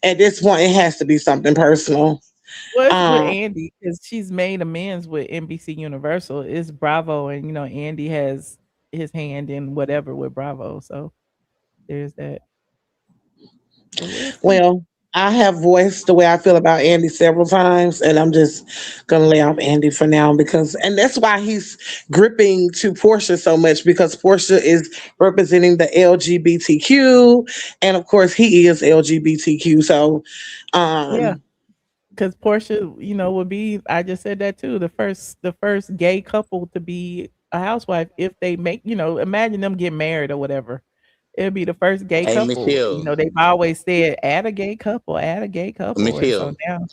S10: at this point, it has to be something personal.
S1: Well, it's with Andy because she's made amends with NBC Universal. It's Bravo, and Andy has his hand in whatever with Bravo. So there's that.
S10: Well, I have voiced the way I feel about Andy several times, and I'm just gonna lay off Andy for now and that's why he's gripping to Portia so much because Portia is representing the LGBTQ, and of course he is LGBTQ. So,
S1: yeah, because Portia, would be. I just said that too. The first gay couple to be a housewife if they make. Imagine them get married or whatever. It'll be the first gay
S5: Hey,
S1: couple.
S5: Michelle.
S1: They've always said, add a gay couple.
S5: Michelle.
S1: And so now,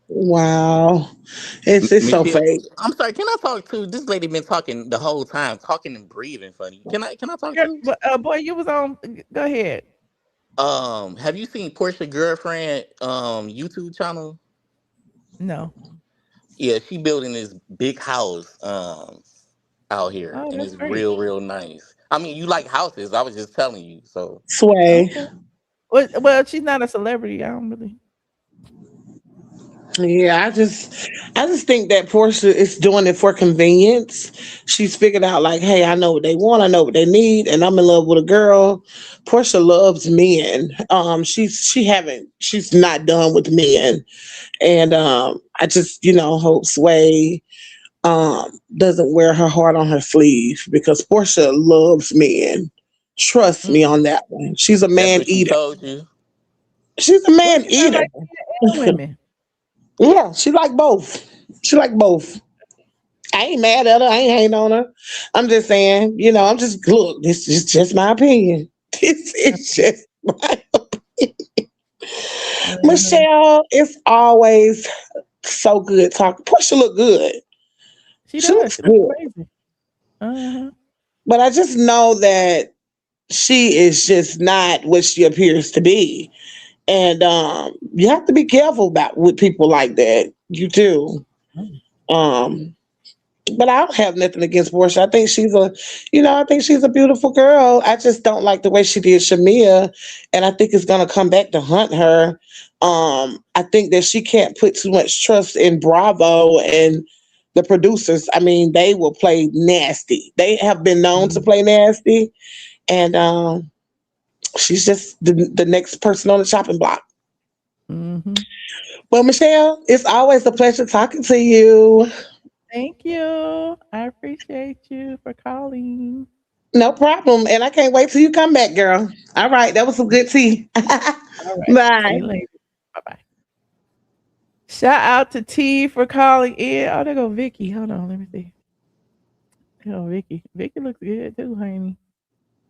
S10: wow, it's so fake.
S5: I'm sorry. Can I talk to this lady? Been talking the whole time, talking and breathing funny. Can I talk to you?
S1: Boy, you was on. Go ahead.
S5: Have you seen Portia girlfriend YouTube channel?
S1: No.
S5: Yeah, she building this big house out here, and
S1: that's
S5: it's
S1: great.
S5: real nice. I mean, you like houses. I was just telling you. So
S10: Sway.
S1: Okay. Well, she's not a celebrity. I don't really.
S10: Yeah, I just think that Portia is doing it for convenience. She's figured out like, hey, I know what they want, I know what they need, and I'm in love with a girl. Portia loves men. She's not done with men. And I just, hope Sway doesn't wear her heart on her sleeve because Portia loves men. Trust me on that one. She's a man eater.
S5: Told you.
S10: She's a man eater.
S1: Like women.
S10: Yeah, she like both. I ain't mad at her. I ain't hating on her. I'm just saying, look, this is just my opinion. This is just my opinion. Michelle, it's always so good talking. Portia look good.
S1: She looks
S10: good.
S1: Crazy.
S10: But I just know that she is just not what she appears to be. And you have to be careful with people like that. You do. But I don't have nothing against Portia. I think she's a beautiful girl. I just don't like the way she did Shamia, and I think it's gonna come back to haunt her. I think that she can't put too much trust in Bravo and the producers. I mean, they will play nasty. They have been known to play nasty, and she's just the next person on the chopping block. Well, Michelle, it's always a pleasure talking to you.
S1: Thank you. I appreciate you for calling.
S10: No problem. And I can't wait till you come back, girl. All right. That was some good tea.
S1: All right.
S10: Bye.
S1: See you later. Bye-bye. Shout out to T for calling in. Oh, there go Vicky. Hold on. Let me see. There go Vicky. Vicky looks good too, honey.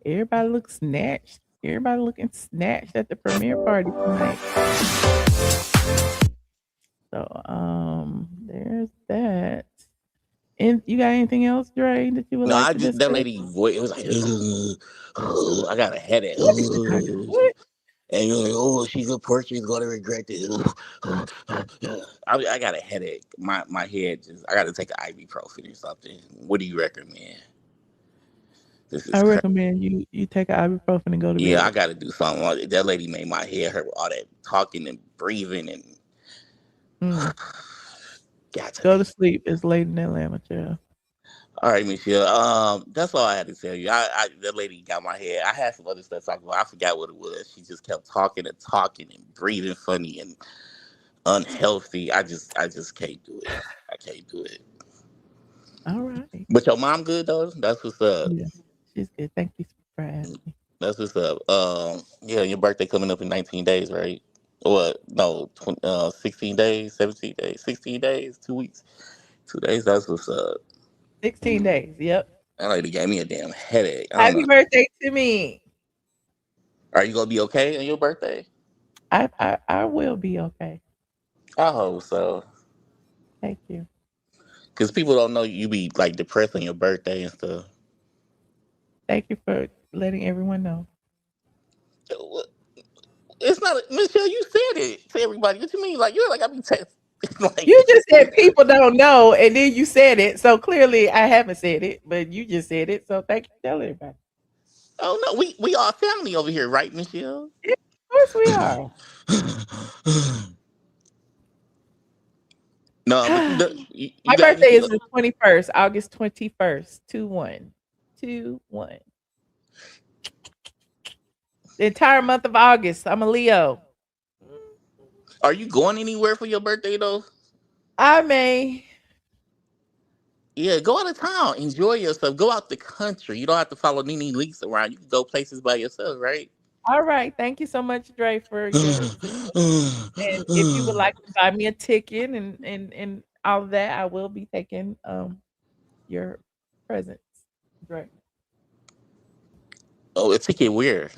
S1: Everybody looks snatched. Everybody looking snatched at the premiere party tonight. So, there's that. And you got anything else, Dre, that you would like to discuss?
S5: That lady voice. It was like, I got a headache.
S1: What?
S5: And you're like, oh, she's a Portuguese, gonna regret it. I got a headache. My head I got to take an ibuprofen or something. What do you recommend?
S1: I recommend you take an ibuprofen and go to bed.
S5: Yeah, I got to do something. That lady made my head hurt with all that talking and breathing and. Gotcha.
S1: Go to sleep. It's late in Atlanta, child.
S5: All right, Michelle. That's all I had to tell you. That lady got my head. I had some other stuff to talk about. I forgot what it was. She just kept talking and breathing funny and unhealthy. I just can't do it. I can't do it.
S1: All right.
S5: But your mom good though? That's what's up.
S1: Yeah, she's good. Thank you for asking.
S5: That's what's up. Yeah, your birthday coming up in 19 days, right? What? No, 16 days, 17 days, 16 days, 2 weeks, 2 days. That's what's up.
S1: 16 days. Yep.
S5: That lady gave me a damn headache. I don't
S1: Happy
S5: know.
S1: birthday to me.
S5: Are you gonna be okay on your birthday?
S1: I will be okay.
S5: I hope so.
S1: Thank you.
S5: Cause people don't know you be like depressed on your birthday and stuff.
S1: Thank you for letting everyone know.
S5: It's not Michelle. You said it to everybody. What you mean? Like you're like I be texting. Like
S1: You just said people don't know, and then you said it. So clearly, I haven't said it, but you just said it. So thank you for telling everybody.
S5: oh no, we all family over here, right, Michelle?
S1: Yeah, of course we are.
S5: No, but you
S1: My
S5: got
S1: birthday
S5: me.
S1: is the 21st, August 21st, 2/1. 2/1. The entire month of August. I'm a Leo.
S5: Are you going anywhere for your birthday though?
S1: I may.
S5: Yeah, go out of town, enjoy yourself, go out the country. You don't have to follow NeNe Leakes around. You can go places by yourself, right?
S1: All right. Thank you so much, Dre, for your and if you would like to buy me a ticket and all of that, I will be taking your presents, Dre.
S5: Oh, a ticket where?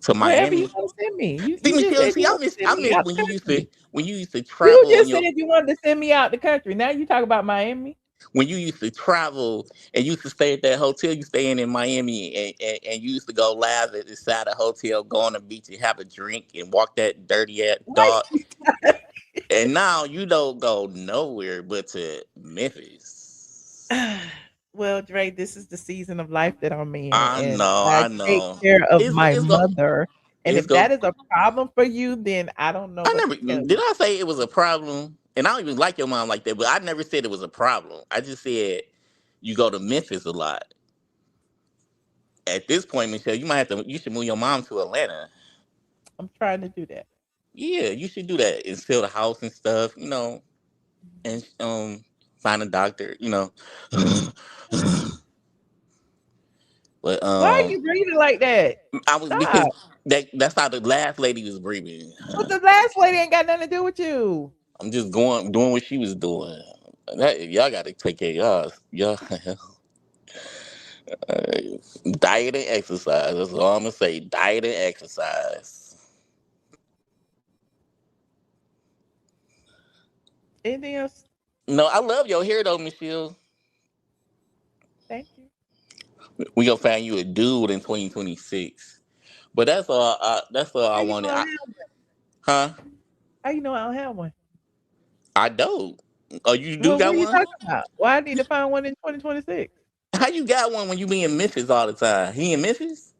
S5: To
S1: Wherever you
S5: Miami?
S1: want to send me.
S5: See,
S1: You just
S5: Michelle,
S1: said
S5: see,
S1: you want to send
S5: I
S1: me
S5: miss
S1: out the country.
S5: when you used to
S1: You
S5: travel on
S1: just
S5: your
S1: said you wanted to send me out the country. Now you talk about Miami.
S5: when you used to travel and you used to stay at that hotel you staying in Miami and you used to go laugh at the side of the hotel, go on the beach and have a drink and walk that dirty ass
S1: Why?
S5: dog. And now you don't go nowhere but to Memphis.
S1: Well, Dre, this is the season of life that I'm in,
S5: I
S1: and
S5: know,
S1: I
S5: I
S1: take
S5: know.
S1: care of
S5: It's
S1: my
S5: it's go
S1: mother. And
S5: it's
S1: if
S5: go
S1: that is a problem for you, then I don't know
S5: I
S1: what
S5: never
S1: to tell
S5: did
S1: you.
S5: I say it was a problem? And I don't even like your mom like that, but I never said it was a problem. I just said you go to Memphis a lot. At this point, Michelle, you should move your mom to Atlanta.
S1: I'm trying to do that.
S5: Yeah, you should do that and sell the house and stuff, and find a doctor, but
S1: Why are you breathing like that?
S5: I was because
S1: Stop.
S5: that's how the last lady was breathing.
S1: But the last lady ain't got nothing to do with you.
S5: I'm just doing what she was doing. Y'all got to take care of y'all. Diet and exercise. That's all I'm gonna say. Diet and exercise.
S1: Anything else?
S5: No, I love your hair though, Michelle.
S1: Thank you.
S5: We gonna find you a dude in 2026. But that's all. That's all I
S1: How you know
S5: wanted.
S1: I have one?
S5: Huh?
S1: How you know I don't have one?
S5: I don't. Oh, you do
S1: Well, what
S5: got
S1: are you
S5: one?
S1: talking about? Why I need to find one in 2026?
S5: How you got one when you be in Memphis all the time? He in Memphis?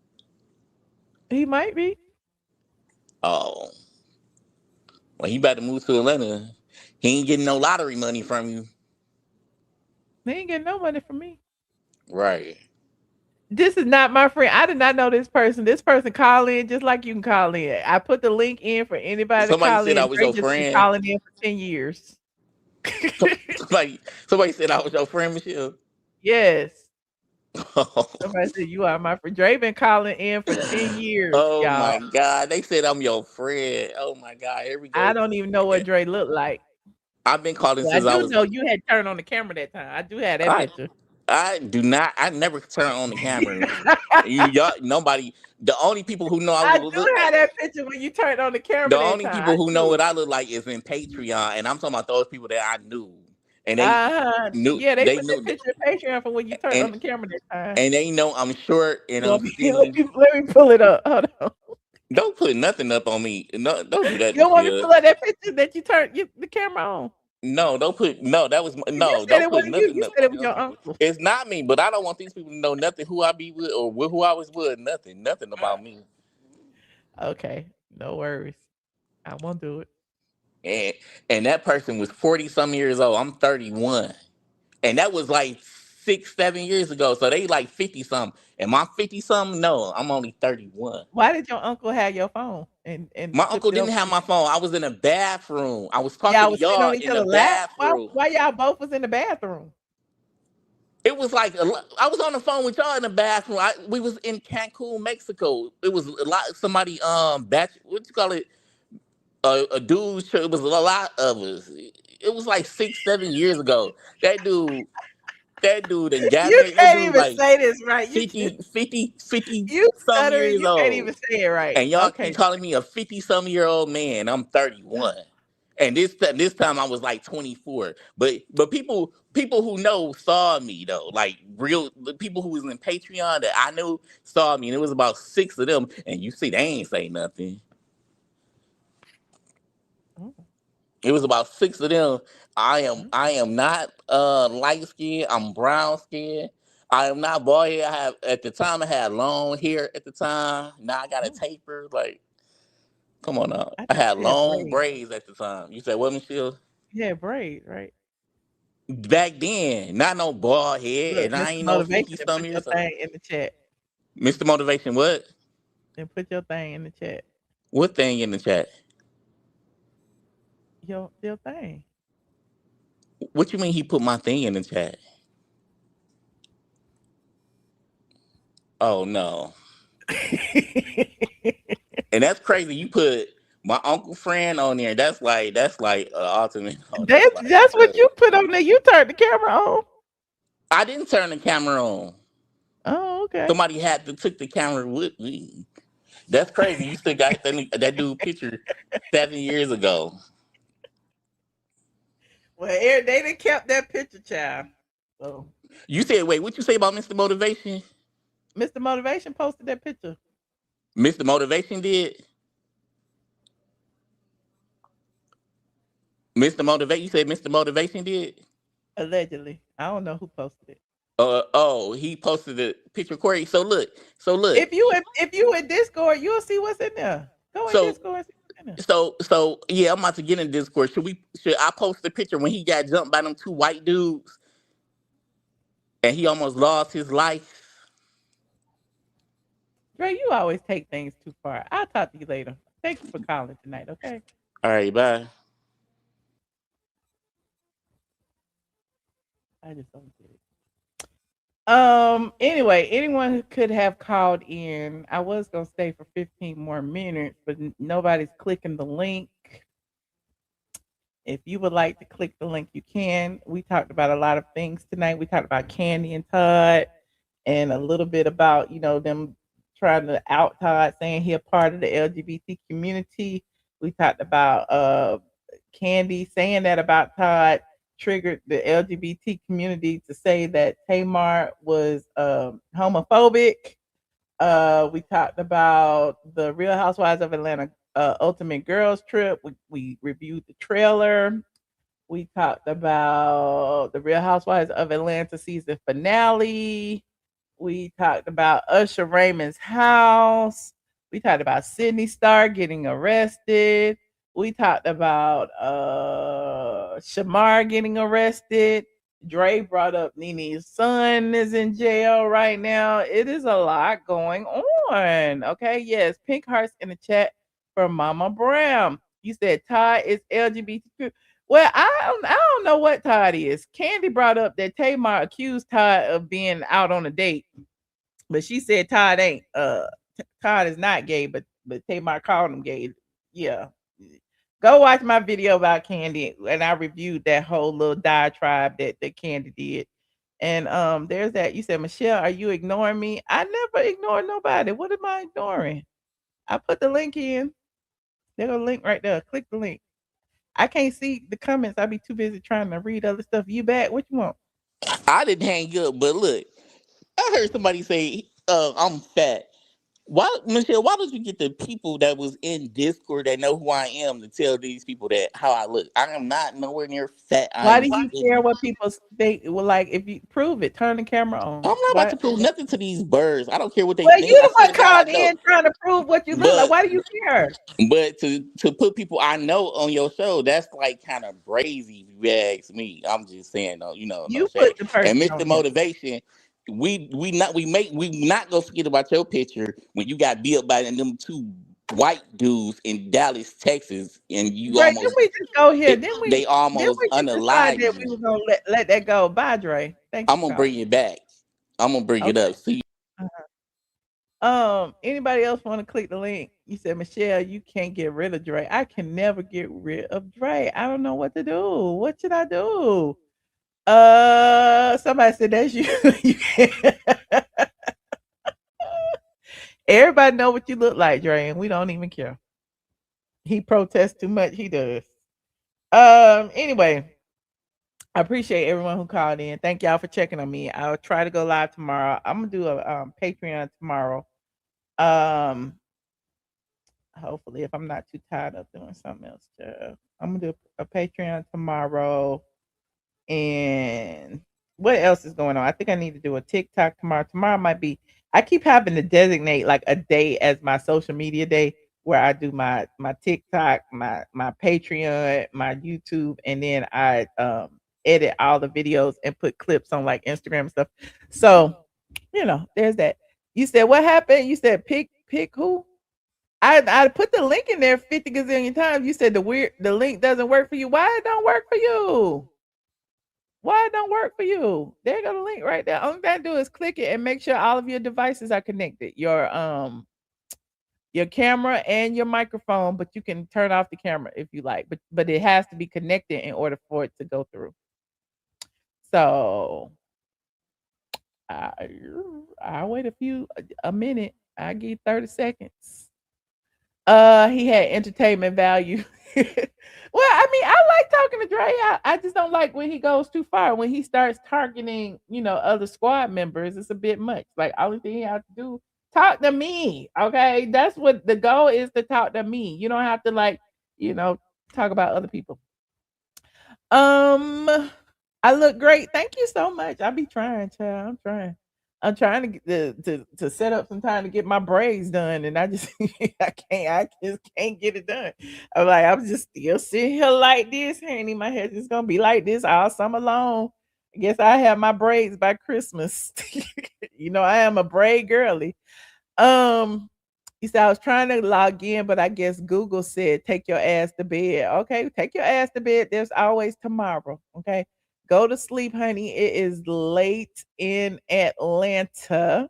S1: He might be.
S5: Oh, well, he about to move to Atlanta. He ain't getting no lottery money from you,
S1: They ain't getting no money from me.
S5: right?
S1: This is not my friend. I did not know this person. This person call in just like you can call in. I put the link in for anybody to
S5: Somebody
S1: call
S5: said I
S1: in.
S5: was
S1: Dre
S5: your
S1: just been
S5: friend.
S1: calling in for 10 years.
S5: Somebody said I was your friend, Michelle.
S1: Yes. Somebody said you are my friend. Dre been calling in for 10 years,
S5: Oh
S1: y'all.
S5: my God, they said I'm your friend. Oh my God, here we
S1: I
S5: go.
S1: don't even know what Dre looked like.
S5: I've been calling
S1: Well, I
S5: since I
S1: do
S5: was.
S1: know you had turned on the camera that time. I do have that
S5: I
S1: picture.
S5: I do not. I never turn on the camera. Y'all, nobody. The only people who know
S1: I do have that picture when you turned on the
S5: the
S1: camera that
S5: only
S1: time.
S5: people
S1: I
S5: who know
S1: do.
S5: what I look like is in Patreon, and I'm talking about those people that I knew, and they
S1: Uh-huh.
S5: knew
S1: Yeah, they
S5: they
S1: put that
S5: knew,
S1: picture in Patreon for when you turned on
S5: and
S1: the camera that time.
S5: and they know I'm short and I'm
S1: Let me,
S5: skinny.
S1: let me pull it up. Hold on.
S5: Don't put nothing up on me. No, don't do that,
S1: You don't want me to
S5: Michelle.
S1: pull up that picture that you turned the camera on?
S5: No, don't put no. That was
S1: You
S5: no.
S1: said
S5: Don't
S1: it
S5: put
S1: wasn't you.
S5: nothing
S1: You
S5: up
S1: said it
S5: on
S1: was
S5: those
S1: your
S5: people.
S1: uncle.
S5: It's not me, but I don't want these people to know nothing who I be with or who I was with. Nothing about me.
S1: Okay, no worries. I won't do it.
S5: and that person was 40-some years old. I'm 31. And that was like 6-7 years ago. So they like 50-something. Am I 50-something? No, I'm only 31.
S1: Why did your uncle have your phone and
S5: My
S1: flipped
S5: uncle
S1: it over?
S5: didn't have my phone. I was in a bathroom. I was talking
S1: Y'all
S5: to
S1: was sitting
S5: y'all
S1: on each
S5: in the
S1: other's lap?
S5: bathroom.
S1: Why y'all both was in the bathroom?
S5: It was like I was on the phone with y'all in the bathroom. We was in Cancun, Mexico. It was a lot. Somebody what you call it? A dude's church. It was a lot of us. It was like 6-7 years ago. That dude and
S1: You
S5: gathered. That
S1: can't
S5: dude
S1: even
S5: like
S1: say this right.
S5: 50
S1: You
S5: some
S1: stuttering.
S5: years
S1: You can't
S5: old.
S1: even say it right.
S5: And y'all keep
S1: Okay.
S5: calling me a 50-some-year-old man. I'm 31. And this time I was like 24. But people who know saw me though. Like the people who was in Patreon that I knew saw me. And it was about 6 of them. And you see, they ain't say nothing. It was about 6 of them. I am not light skinned. I'm brown skinned. I am not bald head. At the time I had long hair at the time. Now I got a taper. Like, come on now. I had long braids at the time. You said what, Michelle?
S1: Yeah, braids, right?
S5: Back then, not no bald head,
S1: Look,
S5: and I
S1: Mr.
S5: ain't no
S1: Motivation,
S5: 50-some
S1: put your
S5: years old.
S1: thing in the chat.
S5: Mr. Motivation, what?
S1: And put your thing in the chat.
S5: What thing in the chat?
S1: Your thing.
S5: What you mean he put my thing in the chat? Oh no. And that's crazy. You put my uncle friend on there. That's like ultimate.
S1: That's what you put on there. You turned the camera on.
S5: I didn't turn the camera on.
S1: Oh, okay.
S5: Somebody had to took the camera with me. That's crazy. You still got that dude picture 7 years ago.
S1: Well, they done kept that picture, child. So
S5: You said, wait, what you say about Mr. Motivation?
S1: Mr. Motivation posted that picture.
S5: Mr. Motivation did? Mr. Motivation, you said Mr. Motivation did?
S1: Allegedly. I don't know who posted it.
S5: He posted the picture, Corey. So look.
S1: If you in Discord, you'll see what's in there. Go in Discord and see what's in there.
S5: So yeah, I'm about to get in Discord. Should I post the picture when he got jumped by them 2 white dudes and he almost lost his life?
S1: Dre, you always take things too far. I'll talk to you later. Thank you for calling tonight, okay?
S5: All right, bye.
S1: I just don't get it. Anyway, anyone could have called in. I was gonna stay for 15 more minutes, but nobody's clicking the link. If you would like to click the link, you can. We talked about a lot of things tonight. We talked about Kandi and Todd and a little bit about, them trying to out Todd, saying he a part of the LGBT community. We talked about Kandi saying that about Todd triggered the LGBT community to say that Tamar was homophobic. We talked about the Real Housewives of Atlanta Ultimate Girls Trip. We reviewed the trailer. We talked about the Real Housewives of Atlanta season finale. We talked about Usher Raymond's house. We talked about Sidney Starr getting arrested. We talked about Shamar getting arrested. Dre brought up NeNe's son is in jail right now. It is a lot going on. Okay, yes. Pink hearts in the chat from Mama Brown. You said Todd is LGBTQ. Well, I don't know what Todd is. Kandi brought up that Tamar accused Todd of being out on a date, but she said Todd ain't. Todd is not gay, but Tamar called him gay. Yeah. Go watch my video about Kandi, and I reviewed that whole little diatribe that Kandi did. And there's that. You said, Michelle, are you ignoring me? I never ignore nobody. What am I ignoring? I put the link in. There's a link right there. Click the link. I can't see the comments. I'll be too busy trying to read other stuff. You back? What you want?
S5: I didn't hang up, but look, I heard somebody say, I'm fat. Why, Michelle? Why don't you get the people that was in Discord that know who I am to tell these people that how I look? I am not nowhere near fat. I
S1: Why
S5: am
S1: do you
S5: skinny.
S1: care what people think? Well, like if you prove it, turn the camera on.
S5: I'm not about to prove nothing to these birds. I don't care what they
S1: Well,
S5: think.
S1: you
S5: I
S1: the
S5: swear
S1: one
S5: to God, I
S1: called
S5: know.
S1: in trying to prove what you look like.
S5: But
S1: Why do you care?
S5: but to put people I know on your show, that's like kind of brazy. If you ask me, I'm just saying, no, no
S1: You
S5: shade.
S1: put the person
S5: And
S1: on
S5: Mr.
S1: there.
S5: Motivation, we not gonna forget about your picture when you got beat up by them two white dudes in Dallas, Texas, and you
S1: Dre, didn't
S5: almost
S1: we just go here?
S5: they almost
S1: Didn't we just decide
S5: unalived
S1: that we
S5: you.
S1: were gonna let that go? Bye, Dre. Thank you,
S5: I'm gonna
S1: Carl.
S5: bring it back. I'm gonna bring it
S1: Okay.
S5: up. See.
S1: Anybody else want to click the link? You said, Michelle, you can't get rid of Dre. I can never get rid of Dre. I don't know what to do. What should I do? Somebody said that's you. You can't. Everybody know what you look like, Dre, and we don't even care. He protests too much. He does. Anyway, I appreciate everyone who called in. Thank y'all for checking on me. I'll try to go live tomorrow. I'm gonna do a Patreon tomorrow. Hopefully, if I'm not too tired of doing something else, I'm gonna do a Patreon tomorrow. And what else is going on? I think I need to do a TikTok tomorrow. Tomorrow might be. I keep having to designate like a day as my social media day where I do my TikTok, my Patreon, my YouTube, and then I edit all the videos and put clips on like Instagram and stuff. So, there's that. You said what happened? You said pick who? I put the link in there 50 gazillion times. You said the link doesn't work for you. Why it don't work for you? Why it don't work for you? There go the link right there. All you gotta do is click it and make sure all of your devices are connected. Your camera and your microphone, but you can turn off the camera if you like. But it has to be connected in order for it to go through. So I'll wait a minute. I give you 30 seconds. He had entertainment value. Well, I mean, I like talking to Dre. I just don't like when he goes too far. When he starts targeting, other squad members, it's a bit much. Like, only thing he has to do, talk to me. Okay. That's what the goal is, to talk to me. You don't have to talk about other people. I look great. Thank you so much. I be trying, child. I'm trying. I'm trying to get to set up some time to get my braids done, and I just I just can't get it done. I'm just still sitting here like this, honey. My hair just gonna be like this all summer long. I guess I have my braids by Christmas. I am a braid girly. He said I was trying to log in, but I guess Google said take your ass to bed. Okay, take your ass to bed. There's always tomorrow. Okay. Go to sleep, honey. It is late in Atlanta.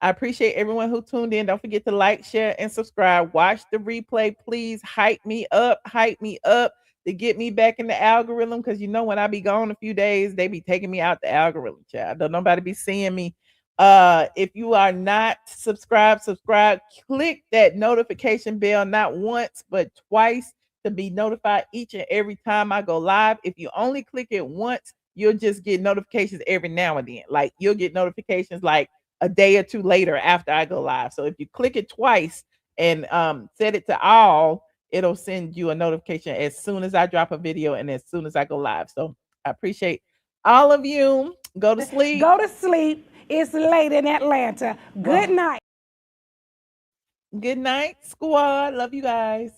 S1: I appreciate everyone who tuned in. Don't forget to like, share, and subscribe. Watch the replay. Please hype me up to get me back in the algorithm. Because when I be gone a few days, they be taking me out the algorithm, child. Don't nobody be seeing me. If you are not subscribed, subscribe. Click that notification bell, not once, but twice, to be notified each and every time I go live. If you only click it once, you'll just get notifications every now and then. Like, you'll get notifications like a day or two later after I go live. So if you click it twice and set it to all, it'll send you a notification as soon as I drop a video and as soon as I go live. So I appreciate all of you. Go to sleep.
S3: Go to sleep. It's late in Atlanta. Good night.
S1: Good night, squad. Love you guys.